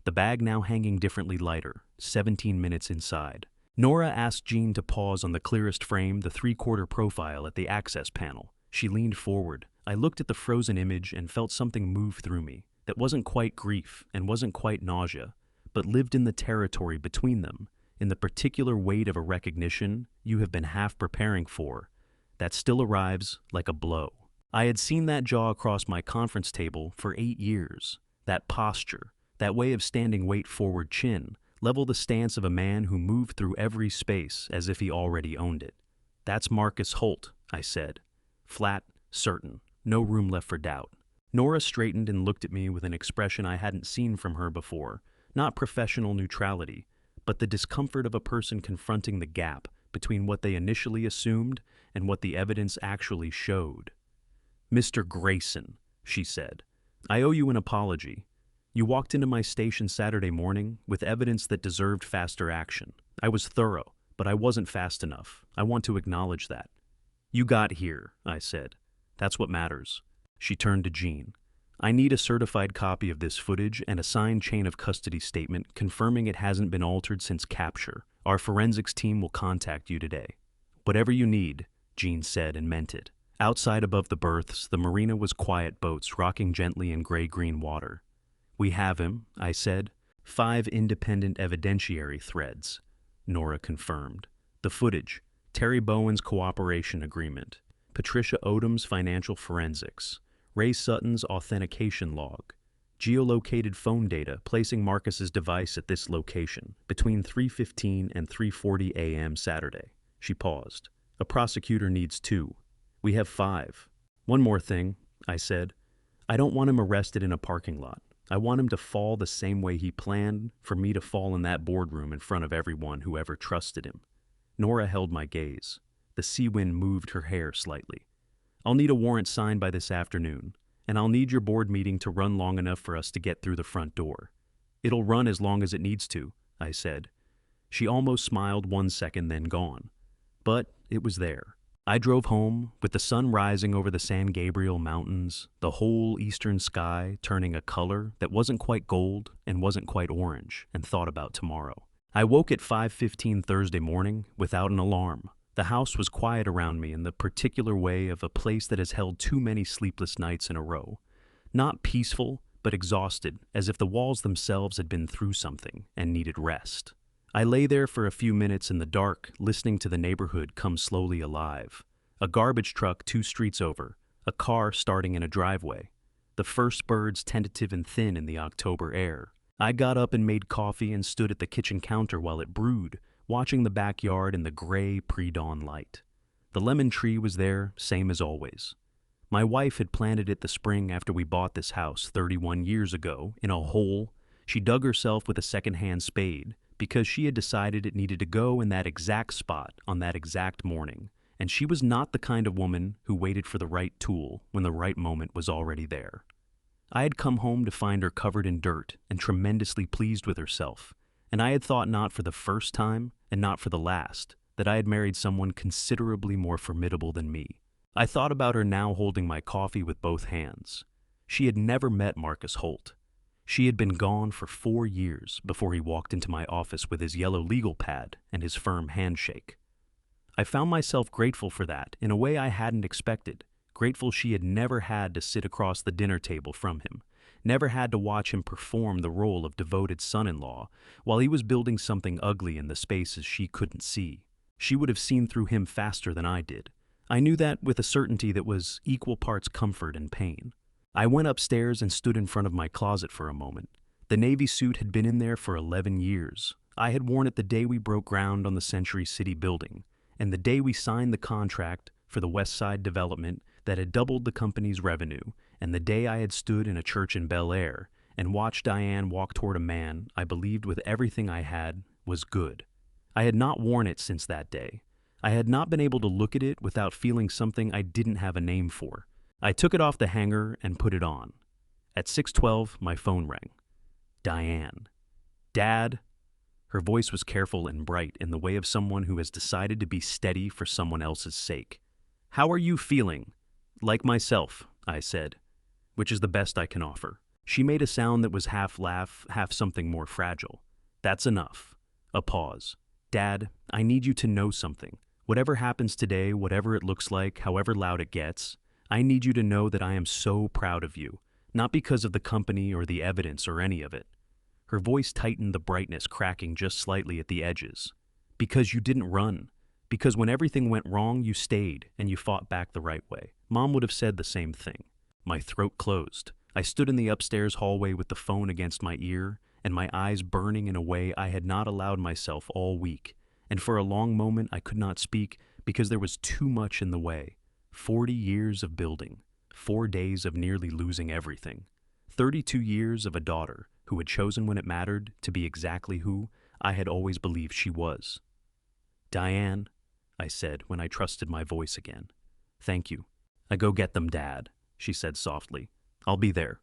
The bag now hanging differently lighter, 17 minutes inside. Nora asked Gene to pause on the clearest frame, the 3/4 profile at the access panel. She leaned forward. I looked at the frozen image and felt something move through me that wasn't quite grief and wasn't quite nausea, but lived in the territory between them, in the particular weight of a recognition you have been half preparing for, that still arrives like a blow. I had seen that jaw across my conference table for 8 years, that posture, that way of standing weight forward chin, level the stance of a man who moved through every space as if he already owned it. "That's Marcus Holt," I said. Flat, certain, no room left for doubt. Nora straightened and looked at me with an expression I hadn't seen from her before, not professional neutrality, but the discomfort of a person confronting the gap between what they initially assumed and what the evidence actually showed. "Mr. Grayson," she said, "I owe you an apology. You walked into my station Saturday morning with evidence that deserved faster action. I was thorough, but I wasn't fast enough. I want to acknowledge that." "You got here," I said. "That's what matters." She turned to Gene. "I need a certified copy of this footage and a signed chain of custody statement confirming it hasn't been altered since capture. Our forensics team will contact you today." "Whatever you need," Gene said and meant it. Outside above the berths, the marina was quiet boats rocking gently in gray-green water. "We have him," I said. 5 independent evidentiary threads, Nora confirmed. The footage, Terry Bowen's cooperation agreement, Patricia Odom's financial forensics, Ray Sutton's authentication log, geolocated phone data placing Marcus's device at this location between 3:15 and 3:40 a.m. Saturday. She paused. "A prosecutor needs 2. We have 5. One more thing," I said. "I don't want him arrested in a parking lot. I want him to fall the same way he planned for me to fall in that boardroom in front of everyone who ever trusted him." Nora held my gaze. The sea wind moved her hair slightly. "I'll need a warrant signed by this afternoon, and I'll need your board meeting to run long enough for us to get through the front door." "It'll run as long as it needs to," I said. She almost smiled 1 second, then gone. But it was there. I drove home, with the sun rising over the San Gabriel Mountains, the whole eastern sky turning a color that wasn't quite gold and wasn't quite orange, and thought about tomorrow. I woke at 5:15 Thursday morning without an alarm. The house was quiet around me in the particular way of a place that has held too many sleepless nights in a row. Not peaceful, but exhausted, as if the walls themselves had been through something and needed rest. I lay there for a few minutes in the dark, listening to the neighborhood come slowly alive. A garbage truck 2 streets over, a car starting in a driveway. The first birds tentative and thin in the October air. I got up and made coffee and stood at the kitchen counter while it brewed, watching the backyard in the gray pre-dawn light. The lemon tree was there, same as always. My wife had planted it the spring after we bought this house 31 years ago in a hole. She dug herself with a second-hand spade because she had decided it needed to go in that exact spot on that exact morning, and she was not the kind of woman who waited for the right tool when the right moment was already there. I had come home to find her covered in dirt and tremendously pleased with herself, and I had thought not for the first time, and not for the last, that I had married someone considerably more formidable than me. I thought about her now holding my coffee with both hands. She had never met Marcus Holt. She had been gone for 4 years before he walked into my office with his yellow legal pad and his firm handshake. I found myself grateful for that in a way I hadn't expected, grateful she had never had to sit across the dinner table from him, never had to watch him perform the role of devoted son-in-law while he was building something ugly in the spaces she couldn't see. She would have seen through him faster than I did. I knew that with a certainty that was equal parts comfort and pain. I went upstairs and stood in front of my closet for a moment. The navy suit had been in there for 11 years. I had worn it the day we broke ground on the Century City building, and the day we signed the contract for the West Side development that had doubled the company's revenue, and the day I had stood in a church in Bel Air and watched Diane walk toward a man I believed with everything I had was good. I had not worn it since that day. I had not been able to look at it without feeling something I didn't have a name for. I took it off the hanger and put it on. At 6:12, my phone rang. Diane. Dad? Her voice was careful and bright in the way of someone who has decided to be steady for someone else's sake. How are you feeling? Like myself, I said, which is the best I can offer. She made a sound that was half laugh, half something more fragile. That's enough. A pause. Dad, I need you to know something. Whatever happens today, whatever it looks like, however loud it gets, I need you to know that I am so proud of you, not because of the company or the evidence or any of it. Her voice tightened, the brightness cracking just slightly at the edges. Because you didn't run. Because when everything went wrong, you stayed and you fought back the right way. Mom would have said the same thing. My throat closed. I stood in the upstairs hallway with the phone against my ear and my eyes burning in a way I had not allowed myself all week. And for a long moment I could not speak because there was too much in the way. 40 years of building, 4 days of nearly losing everything, 32 years of a daughter who had chosen when it mattered to be exactly who I had always believed she was. Diane, I said when I trusted my voice again. Thank you. I go get them, Dad, she said softly. I'll be there.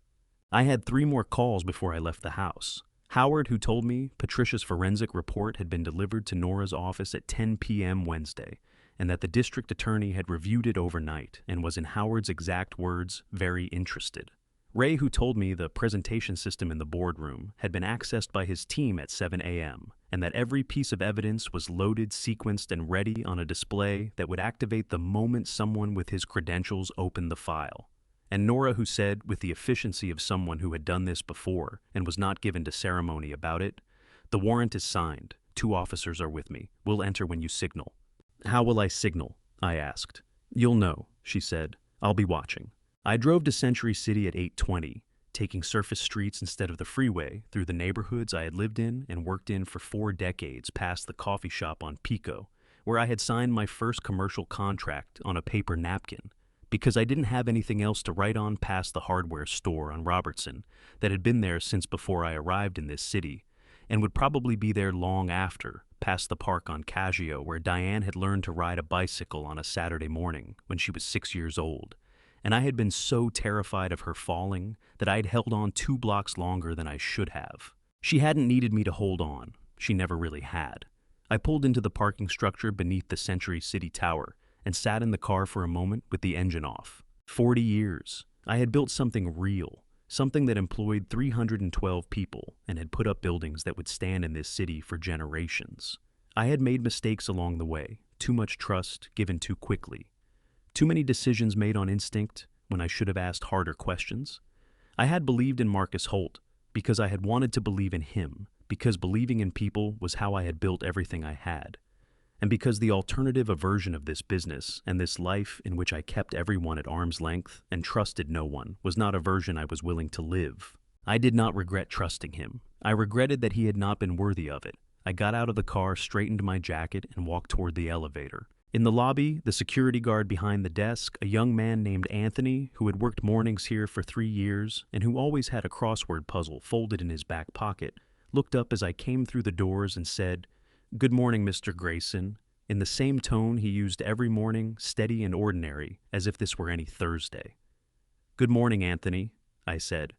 I had 3 more calls before I left the house. Howard, who told me Patricia's forensic report had been delivered to Nora's office at 10 p.m. Wednesday, and that the district attorney had reviewed it overnight and was, in Howard's exact words, very interested. Ray, who told me the presentation system in the boardroom had been accessed by his team at 7 a.m., and that every piece of evidence was loaded, sequenced, and ready on a display that would activate the moment someone with his credentials opened the file. And Nora, who said, with the efficiency of someone who had done this before and was not given to ceremony about it, the warrant is signed. 2 officers are with me. We'll enter when you signal. How will I signal? I asked. You'll know, she said. I'll be watching. I drove to Century City at 8:20, taking surface streets instead of the freeway through the neighborhoods I had lived in and worked in for 4 decades past the coffee shop on Pico, where I had signed my first commercial contract on a paper napkin, because I didn't have anything else to write on past the hardware store on Robertson that had been there since before I arrived in this city, and would probably be there long after, past the park on Casio where Diane had learned to ride a bicycle on a Saturday morning when she was 6 years old, and I had been so terrified of her falling that I had held on 2 blocks longer than I should have. She hadn't needed me to hold on. She never really had. I pulled into the parking structure beneath the Century City Tower and sat in the car for a moment with the engine off. 40 years. I had built something real, something that employed 312 people and had put up buildings that would stand in this city for generations. I had made mistakes along the way, too much trust given too quickly, too many decisions made on instinct when I should have asked harder questions. I had believed in Marcus Holt because I had wanted to believe in him, because believing in people was how I had built everything I had, and because the alternative aversion of this business and this life in which I kept everyone at arm's length and trusted no one was not a version I was willing to live. I did not regret trusting him. I regretted that he had not been worthy of it. I got out of the car, straightened my jacket, and walked toward the elevator. In the lobby, the security guard behind the desk, a young man named Anthony, who had worked mornings here for 3 years and who always had a crossword puzzle folded in his back pocket, looked up as I came through the doors and said, "Good morning, Mr. Grayson," in the same tone he used every morning, steady and ordinary, as if this were any Thursday. "Good morning, Anthony," I said.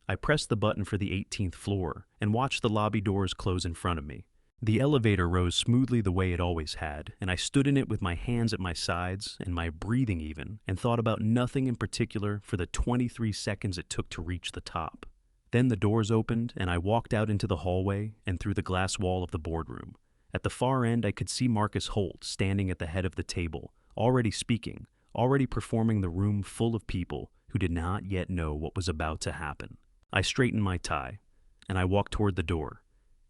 I pressed the button for the 18th floor and watched the lobby doors close in front of me. The elevator rose smoothly the way it always had, and I stood in it with my hands at my sides and my breathing even, and thought about nothing in particular for the 23 seconds it took to reach the top. Then the doors opened, and I walked out into the hallway and through the glass wall of the boardroom. At the far end, I could see Marcus Holt standing at the head of the table, already speaking, already performing the room full of people who did not yet know what was about to happen. I straightened my tie, and I walked toward the door.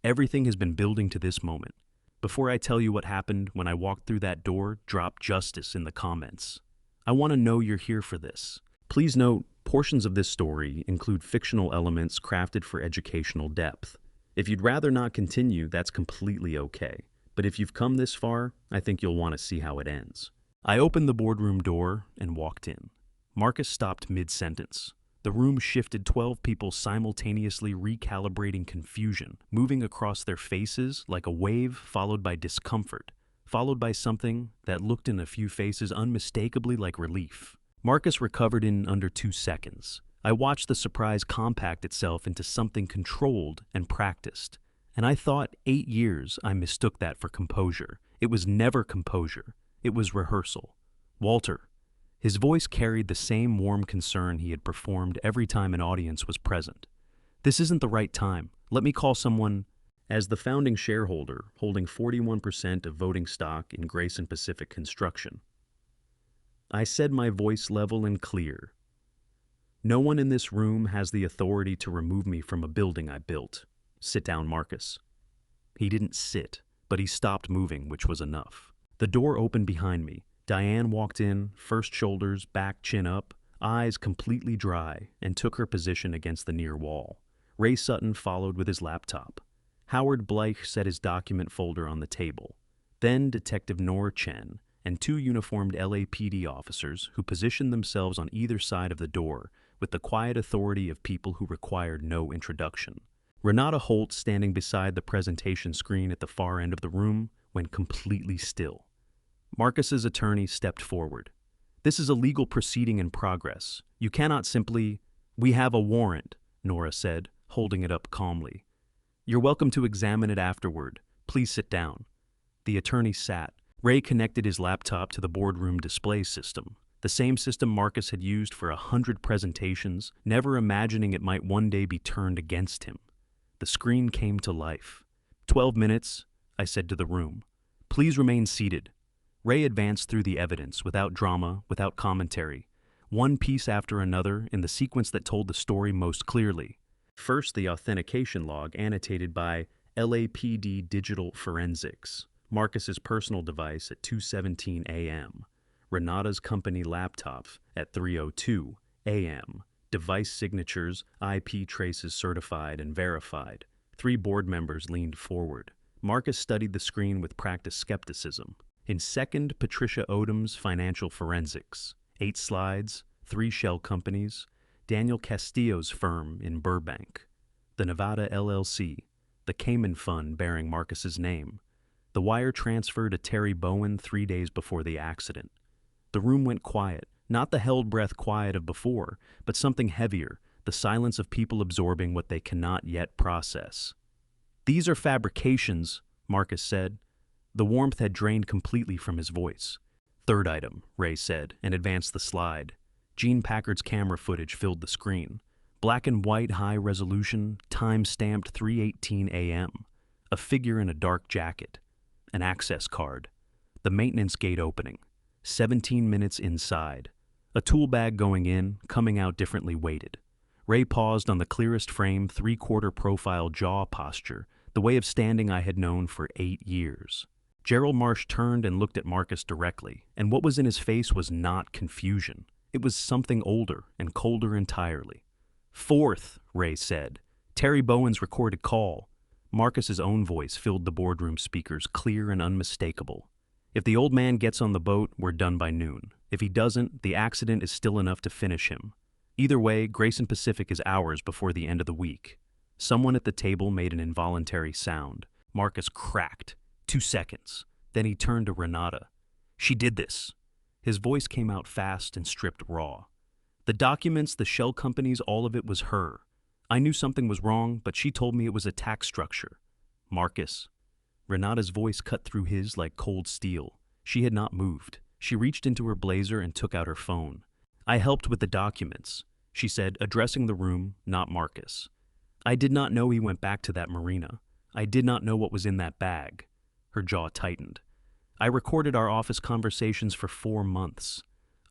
Everything has been building to this moment. Before I tell you what happened when I walked through that door, drop justice in the comments. I want to know you're here for this. Please note, portions of this story include fictional elements crafted for educational depth. If you'd rather not continue, that's completely okay. But if you've come this far, I think you'll want to see how it ends. I opened the boardroom door and walked in. Marcus stopped mid-sentence. The room shifted, 12 people simultaneously recalibrating confusion, moving across their faces like a wave followed by discomfort, followed by something that looked in a few faces unmistakably like relief. Marcus recovered in under 2 seconds. I watched the surprise compact itself into something controlled and practiced. And I thought 8 years I mistook that for composure. It was never composure. It was rehearsal. "Walter." His voice carried the same warm concern he had performed every time an audience was present. "This isn't the right time. Let me call someone." As the founding shareholder, holding 41% of voting stock in Grayson Pacific Construction, I said, my voice level and clear, "No one in this room has the authority to remove me from a building I built. Sit down, Marcus." He didn't sit, but he stopped moving, which was enough. The door opened behind me. Diane walked in, first shoulders, back, chin up, eyes completely dry, and took her position against the near wall. Ray Sutton followed with his laptop. Howard Blythe set his document folder on the table. Then Detective Nora Chen and 2 uniformed LAPD officers who positioned themselves on either side of the door with the quiet authority of people who required no introduction. Renata Holt, standing beside the presentation screen at the far end of the room, went completely still. Marcus's attorney stepped forward. "This is a legal proceeding in progress. You cannot simply—" "We have a warrant," Nora said, holding it up calmly. "You're welcome to examine it afterward. Please sit down." The attorney sat. Ray connected his laptop to the boardroom display system, the same system Marcus had used for 100 presentations, never imagining it might one day be turned against him. The screen came to life. 12 minutes, I said to the room. "Please remain seated." Ray advanced through the evidence, without drama, without commentary, one piece after another in the sequence that told the story most clearly. First, the authentication log annotated by LAPD Digital Forensics, Marcus's personal device at 2:17 a.m., Renata's company laptop at 3:02 a.m., device signatures, IP traces certified and verified. 3 board members leaned forward. Marcus studied the screen with practiced skepticism. In second, Patricia Odom's financial forensics, 8 slides, 3 shell companies, Daniel Castillo's firm in Burbank, the Nevada LLC, the Cayman Fund bearing Marcus's name, the wire transfer to Terry Bowen 3 days before the accident. The room went quiet, not the held breath quiet of before, but something heavier, the silence of people absorbing what they cannot yet process. "These are fabrications," Marcus said. The warmth had drained completely from his voice. "Third item," Ray said, and advanced the slide. Gene Packard's camera footage filled the screen. Black and white, high resolution, time-stamped 3:18 a.m. A figure in a dark jacket. An access card. The maintenance gate opening. 17 minutes inside. A tool bag going in, coming out differently weighted. Ray paused on the clearest frame, 3/4 profile jaw posture, the way of standing I had known for 8 years. Gerald Marsh turned and looked at Marcus directly, and what was in his face was not confusion. It was something older and colder entirely. "Fourth," Ray said. "Terry Bowen's recorded call." Marcus's own voice filled the boardroom speakers, clear and unmistakable. If the old man gets on the boat, we're done by noon. If he doesn't, the accident is still enough to finish him. Either way, Grayson Pacific is ours before the end of the week. Someone at the table made an involuntary sound. Marcus cracked. 2 seconds. Then he turned to Renata. She did this. His voice came out fast and stripped raw. The documents, the shell companies, all of it was her. I knew something was wrong, but she told me it was a tax structure. Marcus. Renata's voice cut through his like cold steel. She had not moved. She reached into her blazer and took out her phone. I helped with the documents, she said, addressing the room, not Marcus. I did not know he went back to that marina. I did not know what was in that bag. Her jaw tightened. I recorded our office conversations for 4 months.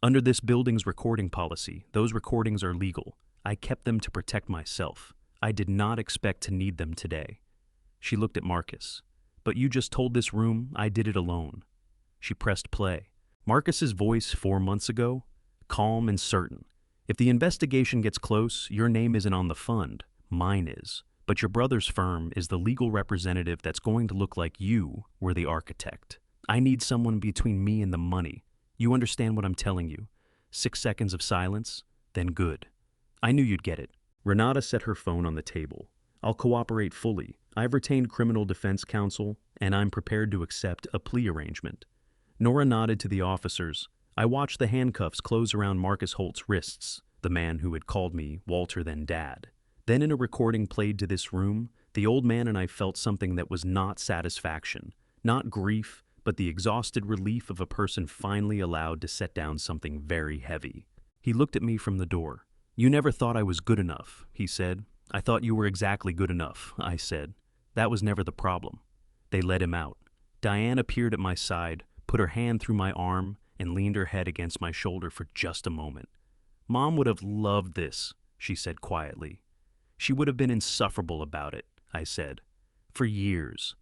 Under this building's recording policy, those recordings are legal. I kept them to protect myself. I did not expect to need them today. She looked at Marcus. But you just told this room I did it alone. She pressed play. Marcus's voice 4 months ago, calm and certain. If the investigation gets close, your name isn't on the fund. Mine is. But your brother's firm is the legal representative that's going to look like you were the architect. I need someone between me and the money. You understand what I'm telling you? 6 seconds of silence, then good. I knew you'd get it. Renata set her phone on the table. I'll cooperate fully. I've retained criminal defense counsel, and I'm prepared to accept a plea arrangement. Nora nodded to the officers. I watched the handcuffs close around Marcus Holt's wrists, the man who had called me Walter then Dad. Then in a recording played to this room, the old man and I felt something that was not satisfaction, not grief, but the exhausted relief of a person finally allowed to set down something very heavy. He looked at me from the door. You never thought I was good enough, he said. I thought you were exactly good enough, I said. That was never the problem. They let him out. Diane appeared at my side, put her hand through my arm, and leaned her head against my shoulder for just a moment. Mom would have loved this, she said quietly. She would have been insufferable about it, I said. For years.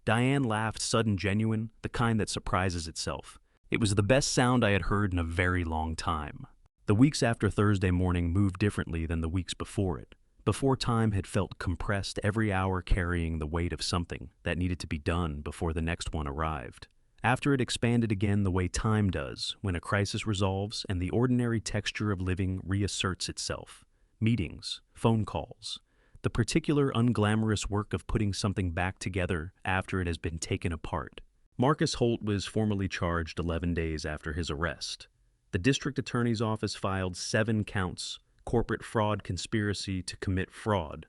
Diane laughed, sudden, genuine, the kind that surprises itself. It was the best sound I had heard in a very long time. The weeks after Thursday morning moved differently than the weeks before it. Before time had felt compressed, every hour carrying the weight of something that needed to be done before the next one arrived. After it expanded again the way time does when a crisis resolves and the ordinary texture of living reasserts itself. Meetings, phone calls, the particular unglamorous work of putting something back together after it has been taken apart. Marcus Holt was formally charged 11 days after his arrest. The district attorney's office filed 7 counts: corporate fraud, conspiracy to commit fraud,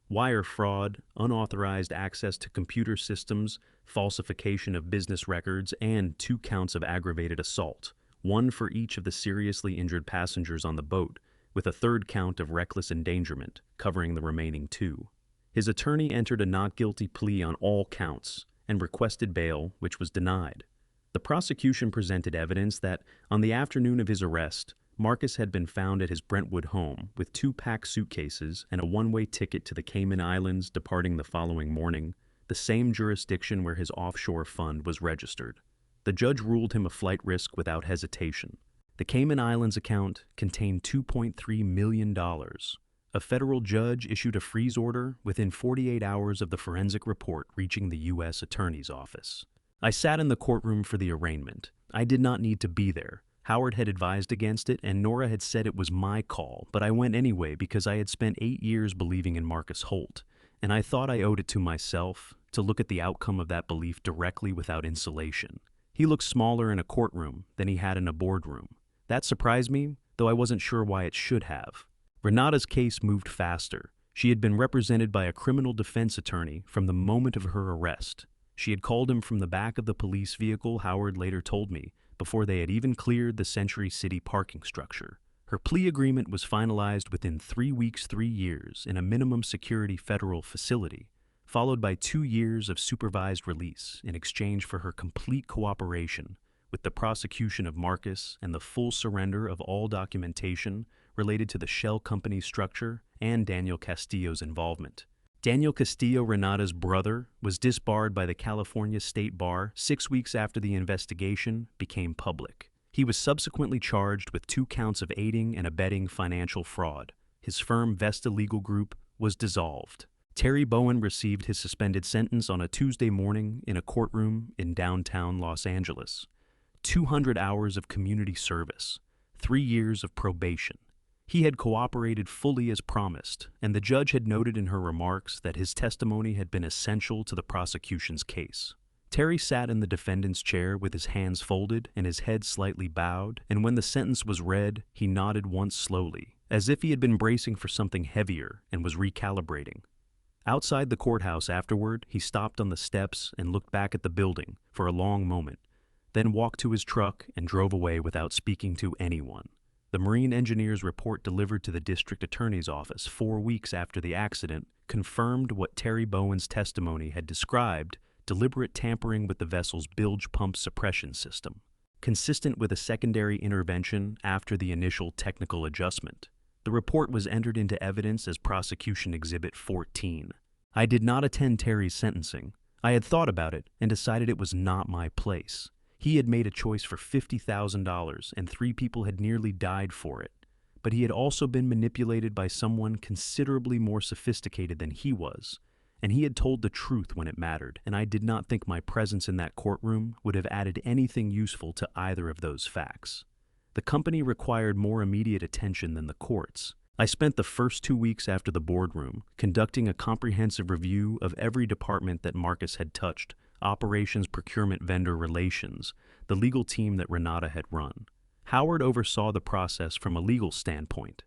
wire fraud, unauthorized access to computer systems, falsification of business records, and 2 counts of aggravated assault, 1 for each of the seriously injured passengers on the boat, with a 3rd count of reckless endangerment, covering the remaining 2. His attorney entered a not guilty plea on all counts and requested bail, which was denied. The prosecution presented evidence that, on the afternoon of his arrest, Marcus had been found at his Brentwood home with 2 packed suitcases and a one-way ticket to the Cayman Islands departing the following morning, the same jurisdiction where his offshore fund was registered. The judge ruled him a flight risk without hesitation. The Cayman Islands account contained $2.3 million. A federal judge issued a freeze order within 48 hours of the forensic report reaching the U.S. Attorney's Office. I sat in the courtroom for the arraignment. I did not need to be there. Howard had advised against it, and Nora had said it was my call, but I went anyway because I had spent 8 years believing in Marcus Holt, and I thought I owed it to myself to look at the outcome of that belief directly without insulation. He looked smaller in a courtroom than he had in a boardroom. That surprised me, though I wasn't sure why it should have. Renata's case moved faster. She had been represented by a criminal defense attorney from the moment of her arrest. She had called him from the back of the police vehicle, Howard later told me, before they had even cleared the Century City parking structure. Her plea agreement was finalized within 3 weeks, 3 years, in a minimum security federal facility, followed by 2 years of supervised release in exchange for her complete cooperation with the prosecution of Marcus and the full surrender of all documentation related to the shell company structure and Daniel Castillo's involvement. Daniel Castillo, Renata's brother, was disbarred by the California State Bar 6 weeks after the investigation became public. He was subsequently charged with 2 counts of aiding and abetting financial fraud. His firm Vesta Legal Group was dissolved. Terry Bowen received his suspended sentence on a Tuesday morning in a courtroom in downtown Los Angeles. 200 hours of community service, 3 years of probation. He had cooperated fully as promised, and the judge had noted in her remarks that his testimony had been essential to the prosecution's case. Terry sat in the defendant's chair with his hands folded and his head slightly bowed, and when the sentence was read, he nodded once slowly, as if he had been bracing for something heavier and was recalibrating. Outside the courthouse afterward, he stopped on the steps and looked back at the building for a long moment, then walked to his truck and drove away without speaking to anyone. The Marine engineer's report delivered to the district attorney's office 4 weeks after the accident confirmed what Terry Bowen's testimony had described: deliberate tampering with the vessel's bilge pump suppression system, consistent with a secondary intervention after the initial technical adjustment. The report was entered into evidence as Prosecution Exhibit 14. I did not attend Terry's sentencing. I had thought about it and decided it was not my place. He had made a choice for $50,000 and 3 people had nearly died for it. But he had also been manipulated by someone considerably more sophisticated than he was, and he had told the truth when it mattered, and I did not think my presence in that courtroom would have added anything useful to either of those facts. The company required more immediate attention than the courts. I spent the first 2 weeks after the boardroom conducting a comprehensive review of every department that Marcus had touched: operations, procurement, vendor relations, the legal team that Renata had run. Howard oversaw the process from a legal standpoint.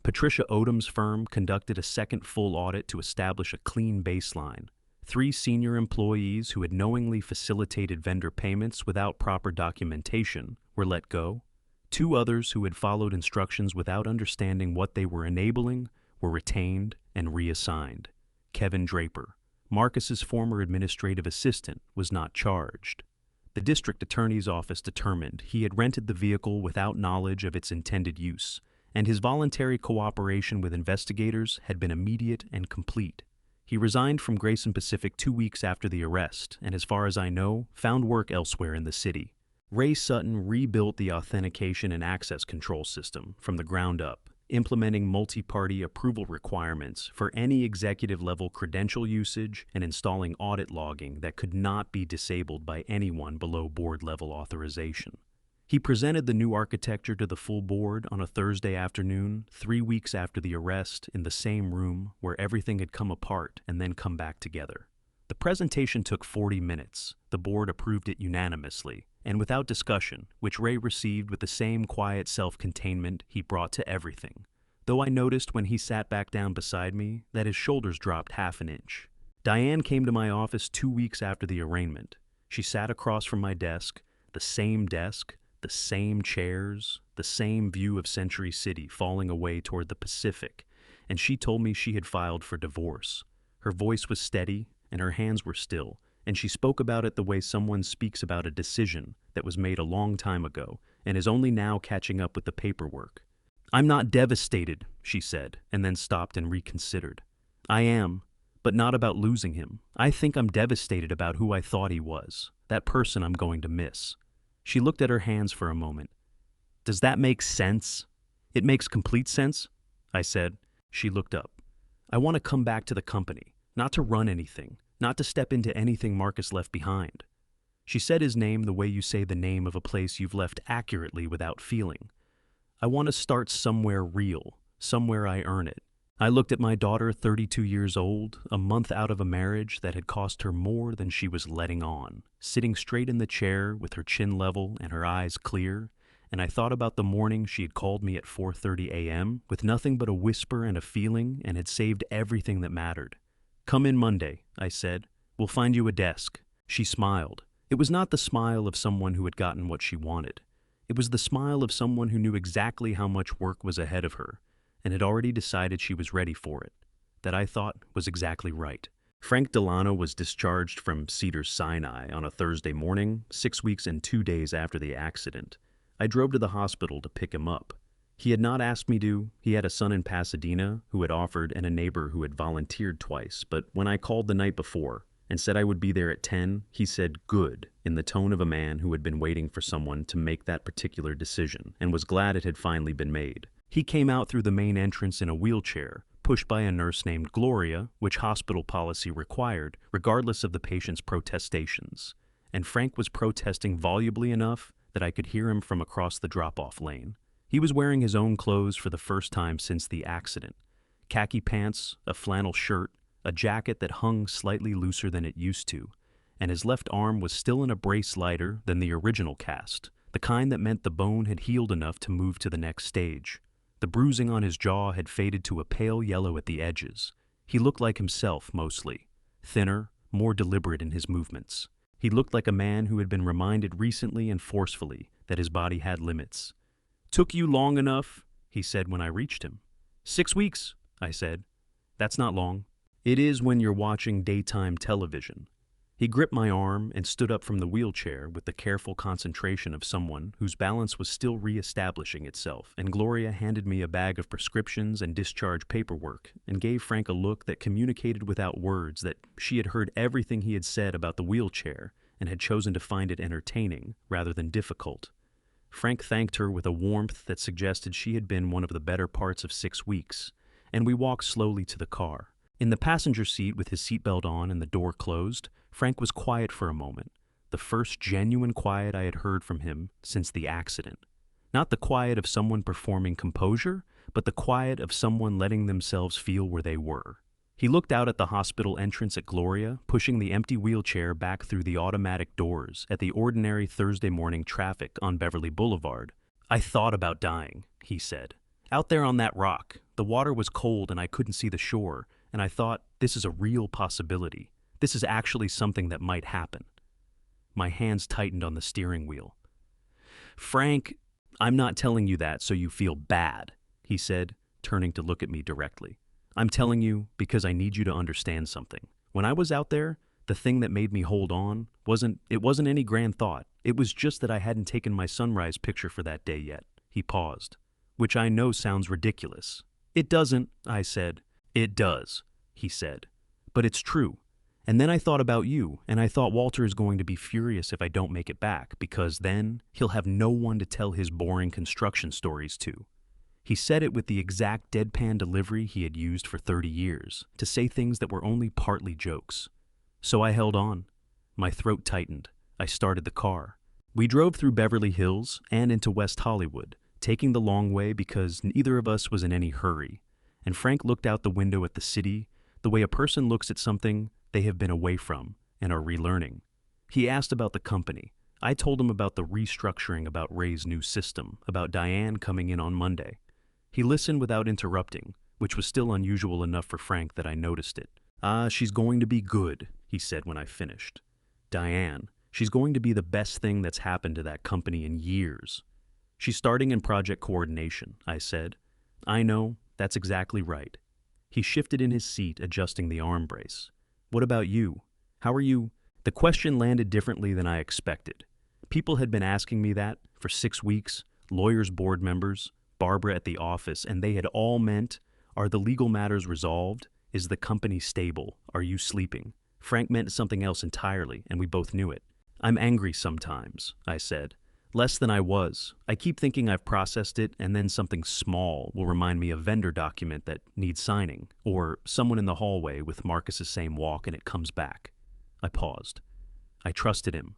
Patricia Odom's firm conducted a second full audit to establish a clean baseline. 3 senior employees who had knowingly facilitated vendor payments without proper documentation were let go. 2 others who had followed instructions without understanding what they were enabling were retained and reassigned. Kevin Draper, Marcus's former administrative assistant, was not charged. The district attorney's office determined he had rented the vehicle without knowledge of its intended use, and his voluntary cooperation with investigators had been immediate and complete. He resigned from Grayson Pacific 2 weeks after the arrest, and as far as I know, found work elsewhere in the city. Ray Sutton rebuilt the authentication and access control system from the ground up, implementing multi-party approval requirements for any executive-level credential usage and installing audit logging that could not be disabled by anyone below board-level authorization. He presented the new architecture to the full board on a Thursday afternoon, 3 weeks after the arrest, in the same room where everything had come apart and then come back together. The presentation took 40 minutes. The board approved it unanimously, and without discussion, which Ray received with the same quiet self-containment he brought to everything, though I noticed when he sat back down beside me that his shoulders dropped half an inch. Diane came to my office 2 weeks after the arraignment. She sat across from my desk, the same chairs, the same view of Century City falling away toward the Pacific, and she told me she had filed for divorce. Her voice was steady, and her hands were still, and she spoke about it the way someone speaks about a decision that was made a long time ago and is only now catching up with the paperwork. "I'm not devastated," she said, and then stopped and reconsidered. "I am, but not about losing him. I think I'm devastated about who I thought he was, that person I'm going to miss." She looked at her hands for a moment. "Does that make sense?" "It makes complete sense," I said. She looked up. "I want to come back to the company. Not to run anything, not to step into anything Marcus left behind." She said his name the way you say the name of a place you've left accurately without feeling. "I want to start somewhere real, somewhere I earn it." I looked at my daughter, 32 years old, a month out of a marriage that had cost her more than she was letting on, sitting straight in the chair with her chin level and her eyes clear, and I thought about the morning she had called me at 4:30 a.m. with nothing but a whisper and a feeling and had saved everything that mattered. "Come in Monday," I said. "We'll find you a desk." She smiled. It was not the smile of someone who had gotten what she wanted. It was the smile of someone who knew exactly how much work was ahead of her and had already decided she was ready for it. That I thought was exactly right. Frank Delano was discharged from Cedars-Sinai on a Thursday morning, 6 weeks and 2 days after the accident. I drove to the hospital to pick him up. He had not asked me to. He had a son in Pasadena who had offered and a neighbor who had volunteered twice, but when I called the night before and said I would be there at 10, he said "good" in the tone of a man who had been waiting for someone to make that particular decision and was glad it had finally been made. He came out through the main entrance in a wheelchair, pushed by a nurse named Gloria, which hospital policy required, regardless of the patient's protestations. And Frank was protesting volubly enough that I could hear him from across the drop-off lane. He was wearing his own clothes for the first time since the accident. Khaki pants, a flannel shirt, a jacket that hung slightly looser than it used to, and his left arm was still in a brace lighter than the original cast, the kind that meant the bone had healed enough to move to the next stage. The bruising on his jaw had faded to a pale yellow at the edges. He looked like himself, mostly. Thinner, more deliberate in his movements. He looked like a man who had been reminded recently and forcefully that his body had limits. "Took you long enough," he said when I reached him. "6 weeks," I said. "That's not long." "It is when you're watching daytime television." He gripped my arm and stood up from the wheelchair with the careful concentration of someone whose balance was still re-establishing itself, and Gloria handed me a bag of prescriptions and discharge paperwork and gave Frank a look that communicated without words that she had heard everything he had said about the wheelchair and had chosen to find it entertaining rather than difficult. Frank thanked her with a warmth that suggested she had been one of the better parts of 6 weeks, and we walked slowly to the car. In the passenger seat with his seatbelt on and the door closed, Frank was quiet for a moment, the first genuine quiet I had heard from him since the accident. Not the quiet of someone performing composure, but the quiet of someone letting themselves feel where they were. He looked out at the hospital entrance at Gloria, pushing the empty wheelchair back through the automatic doors at the ordinary Thursday morning traffic on Beverly Boulevard. "I thought about dying," he said. "Out there on that rock, the water was cold and I couldn't see the shore, and I thought, this is a real possibility. This is actually something that might happen." My hands tightened on the steering wheel. "Frank, I'm not telling you that so you feel bad," he said, turning to look at me directly. "I'm telling you because I need you to understand something. When I was out there, the thing that made me hold on wasn't any grand thought. It was just that I hadn't taken my sunrise picture for that day yet." He paused. "Which I know sounds ridiculous." "It doesn't," I said. "It does," he said. "But it's true. And then I thought about you, and I thought Walter is going to be furious if I don't make it back, because then he'll have no one to tell his boring construction stories to." He said it with the exact deadpan delivery he had used for 30 years, to say things that were only partly jokes. So I held on. My throat tightened. I started the car. We drove through Beverly Hills and into West Hollywood, taking the long way because neither of us was in any hurry. And Frank looked out the window at the city, the way a person looks at something they have been away from and are relearning. He asked about the company. I told him about the restructuring, about Ray's new system, about Diane coming in on Monday. He listened without interrupting, which was still unusual enough for Frank that I noticed it. She's going to be good," he said when I finished. "Diane, she's going to be the best thing that's happened to that company in years." "She's starting in project coordination," I said. "I know, that's exactly right." He shifted in his seat, adjusting the arm brace. "What about you? How are you?" The question landed differently than I expected. People had been asking me that for 6 weeks, lawyers, board members, Barbara at the office, and they had all meant, "Are the legal matters resolved? Is the company stable? Are you sleeping?" Frank meant something else entirely, and we both knew it. "I'm angry sometimes," I said. "Less than I was. I keep thinking I've processed it, and then something small will remind me of a vendor document that needs signing, or someone in the hallway with Marcus's same walk and it comes back." I paused. I trusted him.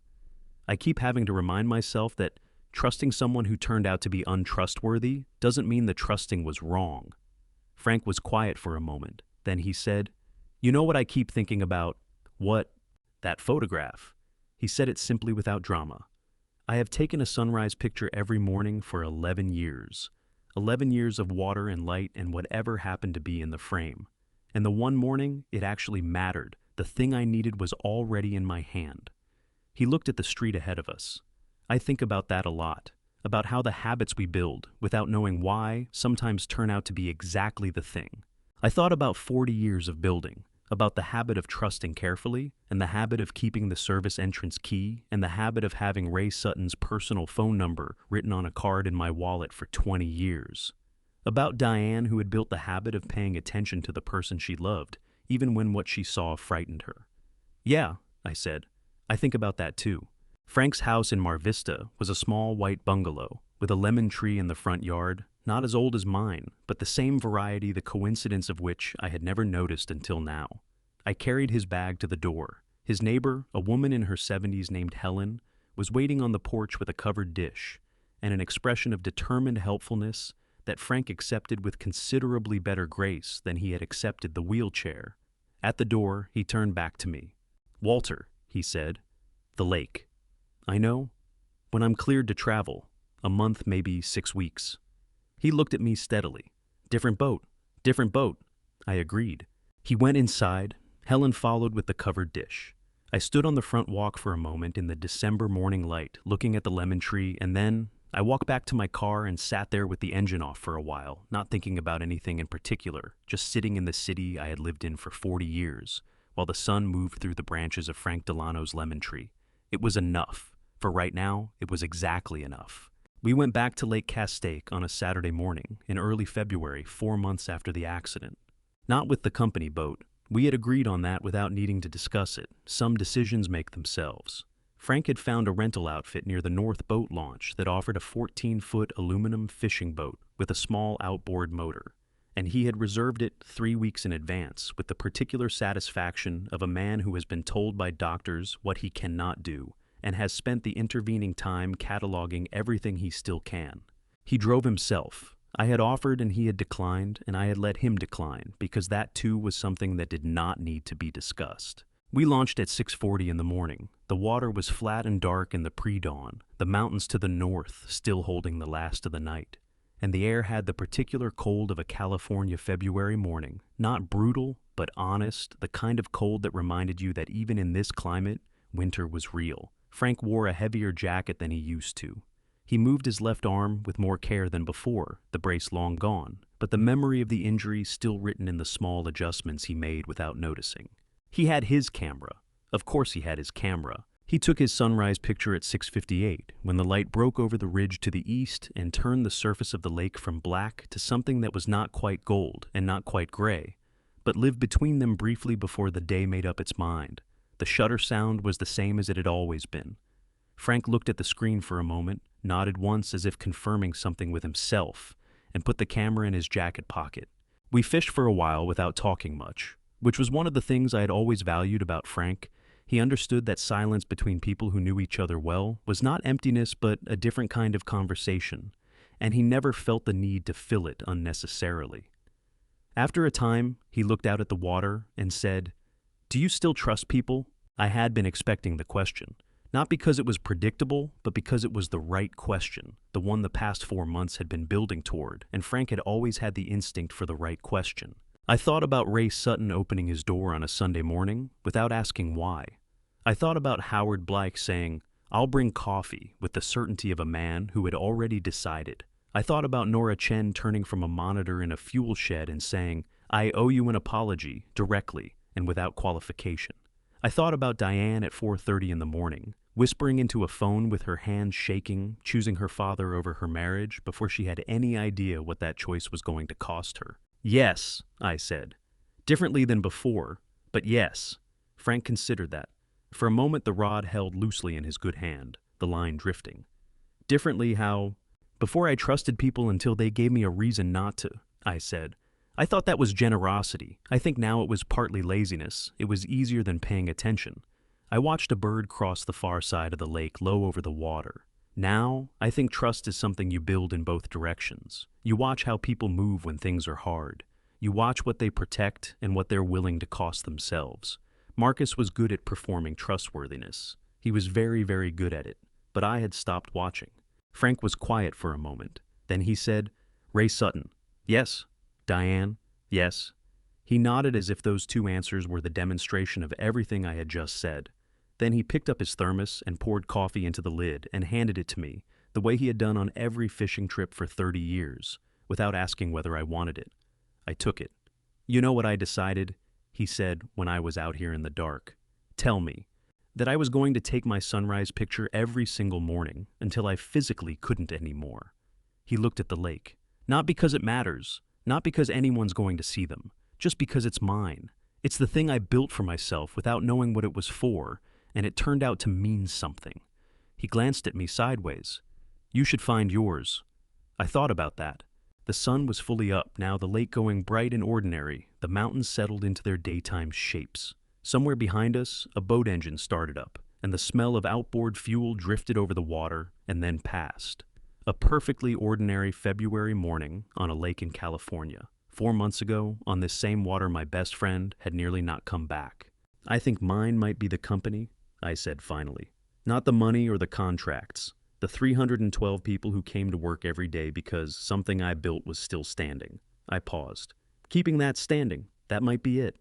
I keep having to remind myself that trusting someone who turned out to be untrustworthy doesn't mean the trusting was wrong. Frank was quiet for a moment. Then he said, "You know what I keep thinking about?" "What?" "That photograph." He said it simply without drama. "I have taken a sunrise picture every morning for 11 years. 11 years of water and light and whatever happened to be in the frame. And the one morning, it actually mattered. The thing I needed was already in my hand." He looked at the street ahead of us. I think about that a lot, about how the habits we build, without knowing why, sometimes turn out to be exactly the thing. I thought about 40 years of building, about the habit of trusting carefully, and the habit of keeping the service entrance key, and the habit of having Ray Sutton's personal phone number written on a card in my wallet for 20 years. About Diane, who had built the habit of paying attention to the person she loved, even when what she saw frightened her. "Yeah," I said, "I think about that too." Frank's house in Mar Vista was a small white bungalow with a lemon tree in the front yard, not as old as mine, but the same variety, the coincidence of which I had never noticed until now. I carried his bag to the door. His neighbor, a woman in her 70s named Helen, was waiting on the porch with a covered dish and an expression of determined helpfulness that Frank accepted with considerably better grace than he had accepted the wheelchair. At the door, he turned back to me. "Walter," he said, "the lake. I know. When I'm cleared to travel, a month, maybe 6 weeks." He looked at me steadily. Different boat, I agreed. He went inside. Helen followed with the covered dish. I stood on the front walk for a moment in the December morning light, looking at the lemon tree, and then I walked back to my car and sat there with the engine off for a while, not thinking about anything in particular, just sitting in the city I had lived in for 40 years, while the sun moved through the branches of Frank Delano's lemon tree. It was enough. For right now, it was exactly enough. We went back to Lake Castaic on a Saturday morning in early February, 4 months after the accident. Not with the company boat. We had agreed on that without needing to discuss it. Some decisions make themselves. Frank had found a rental outfit near the North Boat Launch that offered a 14-foot aluminum fishing boat with a small outboard motor, and he had reserved it 3 weeks in advance with the particular satisfaction of a man who has been told by doctors what he cannot do and has spent the intervening time cataloging everything he still can. He drove himself. I had offered and he had declined, and I had let him decline because that too was something that did not need to be discussed. We launched at 6:40 in the morning. The water was flat and dark in the pre-dawn, the mountains to the north still holding the last of the night, and the air had the particular cold of a California February morning, not brutal, but honest, the kind of cold that reminded you that even in this climate, winter was real. Frank wore a heavier jacket than he used to. He moved his left arm with more care than before, the brace long gone, but the memory of the injury still written in the small adjustments he made without noticing. He had his camera. Of course he had his camera. He took his sunrise picture at 6:58, when the light broke over the ridge to the east and turned the surface of the lake from black to something that was not quite gold and not quite gray, but lived between them briefly before the day made up its mind. The shutter sound was the same as it had always been. Frank looked at the screen for a moment, nodded once as if confirming something with himself, and put the camera in his jacket pocket. We fished for a while without talking much, which was one of the things I had always valued about Frank. He understood that silence between people who knew each other well was not emptiness but a different kind of conversation, and he never felt the need to fill it unnecessarily. After a time, he looked out at the water and said, "Do you still trust people?" I had been expecting the question. Not because it was predictable, but because it was the right question, the one the past 4 months had been building toward, and Frank had always had the instinct for the right question. I thought about Ray Sutton opening his door on a Sunday morning without asking why. I thought about Howard Blyke saying, "I'll bring coffee," with the certainty of a man who had already decided. I thought about Nora Chen turning from a monitor in a fuel shed and saying, "I owe you an apology," directly and without qualification. I thought about Diane at 4:30 in the morning, whispering into a phone with her hands shaking, choosing her father over her marriage before she had any idea what that choice was going to cost her. "Yes," I said. Differently than before, but yes. Frank considered that. For a moment the rod held loosely in his good hand, the line drifting. Differently how? Before I trusted people until they gave me a reason not to, I said. I thought that was generosity. I think now it was partly laziness. It was easier than paying attention. I watched a bird cross the far side of the lake low over the water. Now, I think trust is something you build in both directions. You watch how people move when things are hard. You watch what they protect and what they're willing to cost themselves. Marcus was good at performing trustworthiness. He was very, very good at it, but I had stopped watching. Frank was quiet for a moment. Then he said, "Ray Sutton." "Yes." "Diane." "Yes." He nodded as if those two answers were the demonstration of everything I had just said. Then he picked up his thermos and poured coffee into the lid and handed it to me, the way he had done on every fishing trip for 30 years, without asking whether I wanted it. I took it. "You know what I decided?" he said when I was out here in the dark. "Tell me." "That I was going to take my sunrise picture every single morning until I physically couldn't anymore." He looked at the lake. "Not because it matters. Not because anyone's going to see them, just because it's mine. It's the thing I built for myself without knowing what it was for, and it turned out to mean something." He glanced at me sideways. "You should find yours." I thought about that. The sun was fully up, now the lake going bright and ordinary. The mountains settled into their daytime shapes. Somewhere behind us, a boat engine started up, and the smell of outboard fuel drifted over the water and then passed. A perfectly ordinary February morning on a lake in California. 4 months ago, on this same water, my best friend had nearly not come back. "I think mine might be the company," I said finally. "Not the money or the contracts. The 312 people who came to work every day because something I built was still standing." I paused. "Keeping that standing, that might be it."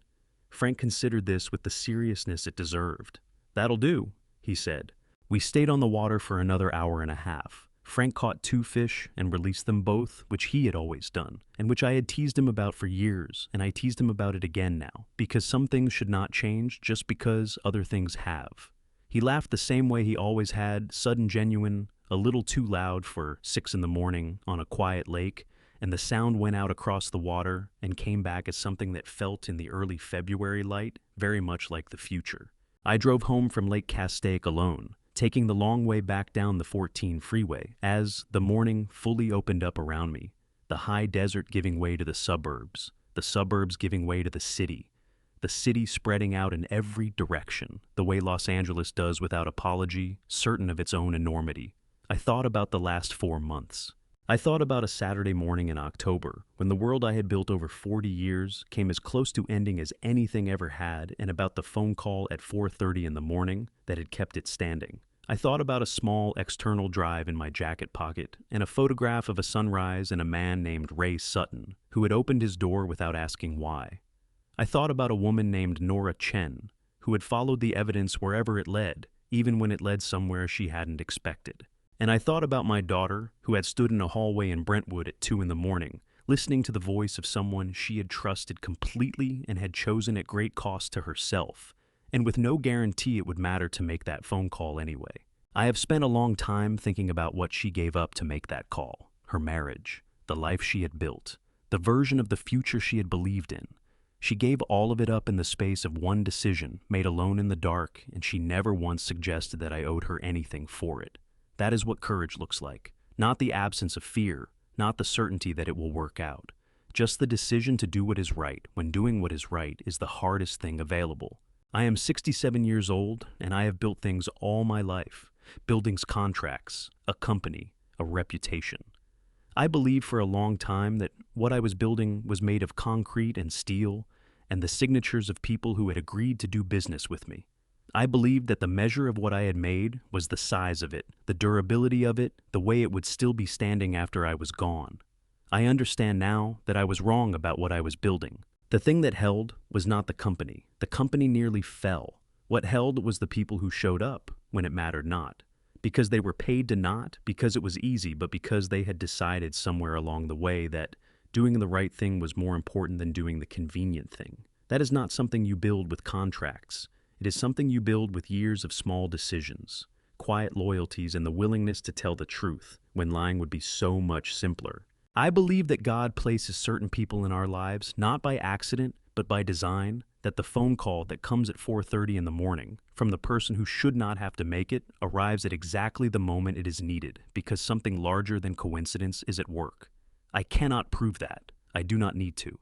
Frank considered this with the seriousness it deserved. "That'll do," he said. We stayed on the water for another hour and a half. Frank caught 2 fish and released them both, which he had always done, and which I had teased him about for years, and I teased him about it again now, because some things should not change just because other things have. He laughed the same way he always had, sudden, genuine, a little too loud for 6 in the morning on a quiet lake, and the sound went out across the water and came back as something that felt in the early February light, very much like the future. I drove home from Lake Castaic alone, taking the long way back down the 14 freeway, as the morning fully opened up around me, the high desert giving way to the suburbs giving way to the city spreading out in every direction, the way Los Angeles does without apology, certain of its own enormity. I thought about the last 4 months. I thought about a Saturday morning in October, when the world I had built over 40 years came as close to ending as anything ever had, and about the phone call at 4:30 in the morning that had kept it standing. I thought about a small external drive in my jacket pocket and a photograph of a sunrise and a man named Ray Sutton, who had opened his door without asking why. I thought about a woman named Nora Chen, who had followed the evidence wherever it led, even when it led somewhere she hadn't expected. And I thought about my daughter, who had stood in a hallway in Brentwood at 2 in the morning, listening to the voice of someone she had trusted completely and had chosen at great cost to herself, and with no guarantee it would matter to make that phone call anyway. I have spent a long time thinking about what she gave up to make that call: her marriage, the life she had built, the version of the future she had believed in. She gave all of it up in the space of one decision, made alone in the dark, and she never once suggested that I owed her anything for it. That is what courage looks like. Not the absence of fear, not the certainty that it will work out. Just the decision to do what is right, when doing what is right is the hardest thing available. I am 67 years old, and I have built things all my life. Buildings, contracts, a company, a reputation. I believed for a long time that what I was building was made of concrete and steel, and the signatures of people who had agreed to do business with me. I believed that the measure of what I had made was the size of it, the durability of it, the way it would still be standing after I was gone. I understand now that I was wrong about what I was building. The thing that held was not the company. The company nearly fell. What held was the people who showed up when it mattered not. Because they were paid to not, because it was easy, but because they had decided somewhere along the way that doing the right thing was more important than doing the convenient thing. That is not something you build with contracts. It is something you build with years of small decisions, quiet loyalties, and the willingness to tell the truth when lying would be so much simpler. I believe that God places certain people in our lives, not by accident, but by design, that the phone call that comes at 4:30 in the morning from the person who should not have to make it arrives at exactly the moment it is needed, because something larger than coincidence is at work. I cannot prove that. I do not need to.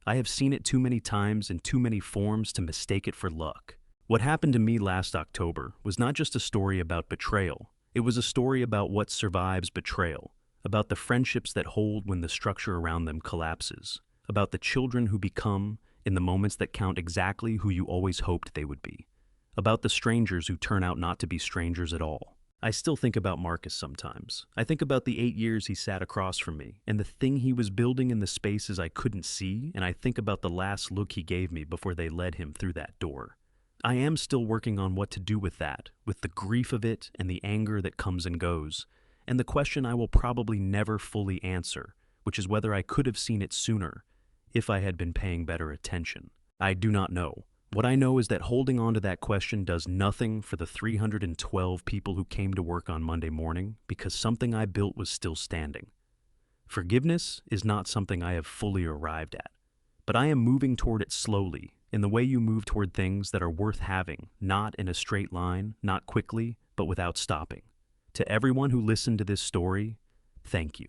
I have seen it too many times in too many forms to mistake it for luck. What happened to me last October was not just a story about betrayal. It was a story about what survives betrayal, about the friendships that hold when the structure around them collapses, about the children who become, in the moments that count, exactly who you always hoped they would be, about the strangers who turn out not to be strangers at all. I still think about Marcus sometimes. I think about the 8 years he sat across from me, and the thing he was building in the spaces I couldn't see, and I think about the last look he gave me before they led him through that door. I am still working on what to do with that, with the grief of it and the anger that comes and goes, and the question I will probably never fully answer, which is whether I could have seen it sooner if I had been paying better attention. I do not know. What I know is that holding on to that question does nothing for the 312 people who came to work on Monday morning because something I built was still standing. Forgiveness is not something I have fully arrived at, but I am moving toward it slowly, in the way you move toward things that are worth having, not in a straight line, not quickly, but without stopping. To everyone who listened to this story, thank you.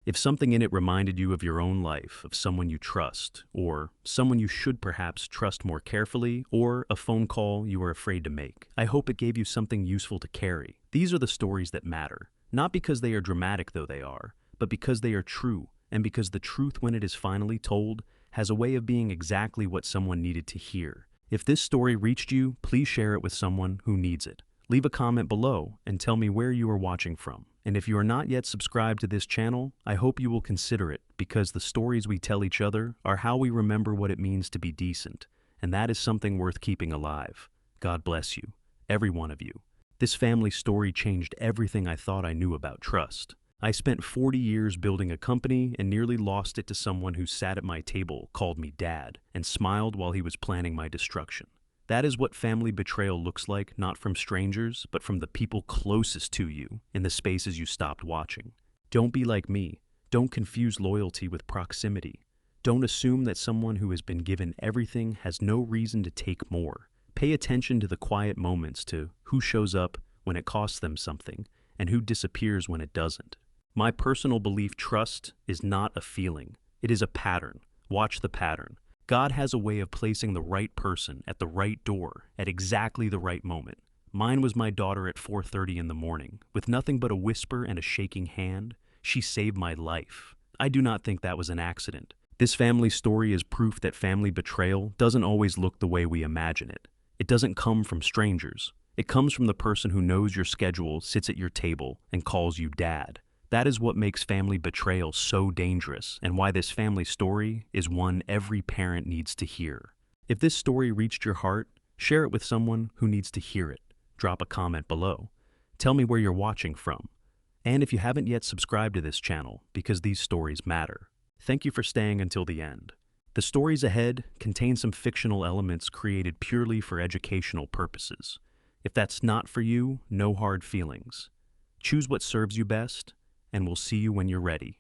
If something in it reminded you of your own life, of someone you trust, or someone you should perhaps trust more carefully, or a phone call you were afraid to make, I hope it gave you something useful to carry. These are the stories that matter, not because they are dramatic though they are, but because they are true, and because the truth when it is finally told has a way of being exactly what someone needed to hear. If this story reached you, please share it with someone who needs it. Leave a comment below and tell me where you are watching from. And if you are not yet subscribed to this channel, I hope you will consider it, because the stories we tell each other are how we remember what it means to be decent, and that is something worth keeping alive. God bless you, every one of you. This family story changed everything I thought I knew about trust. I spent 40 years building a company and nearly lost it to someone who sat at my table, called me Dad, and smiled while he was planning my destruction. That is what family betrayal looks like, not from strangers, but from the people closest to you in the spaces you stopped watching. Don't be like me. Don't confuse loyalty with proximity. Don't assume that someone who has been given everything has no reason to take more. Pay attention to the quiet moments, to who shows up when it costs them something and who disappears when it doesn't. My personal belief: trust is not a feeling. It is a pattern. Watch the pattern. God has a way of placing the right person at the right door at exactly the right moment. Mine was my daughter at 4:30 in the morning. With nothing but a whisper and a shaking hand, she saved my life. I do not think that was an accident. This family story is proof that family betrayal doesn't always look the way we imagine it. It doesn't come from strangers. It comes from the person who knows your schedule, sits at your table, and calls you Dad. That is what makes family betrayal so dangerous, and why this family story is one every parent needs to hear. If this story reached your heart, share it with someone who needs to hear it. Drop a comment below. Tell me where you're watching from. And if you haven't yet subscribed to this channel, because these stories matter. Thank you for staying until the end. The stories ahead contain some fictional elements created purely for educational purposes. If that's not for you, no hard feelings. Choose what serves you best, and we'll see you when you're ready.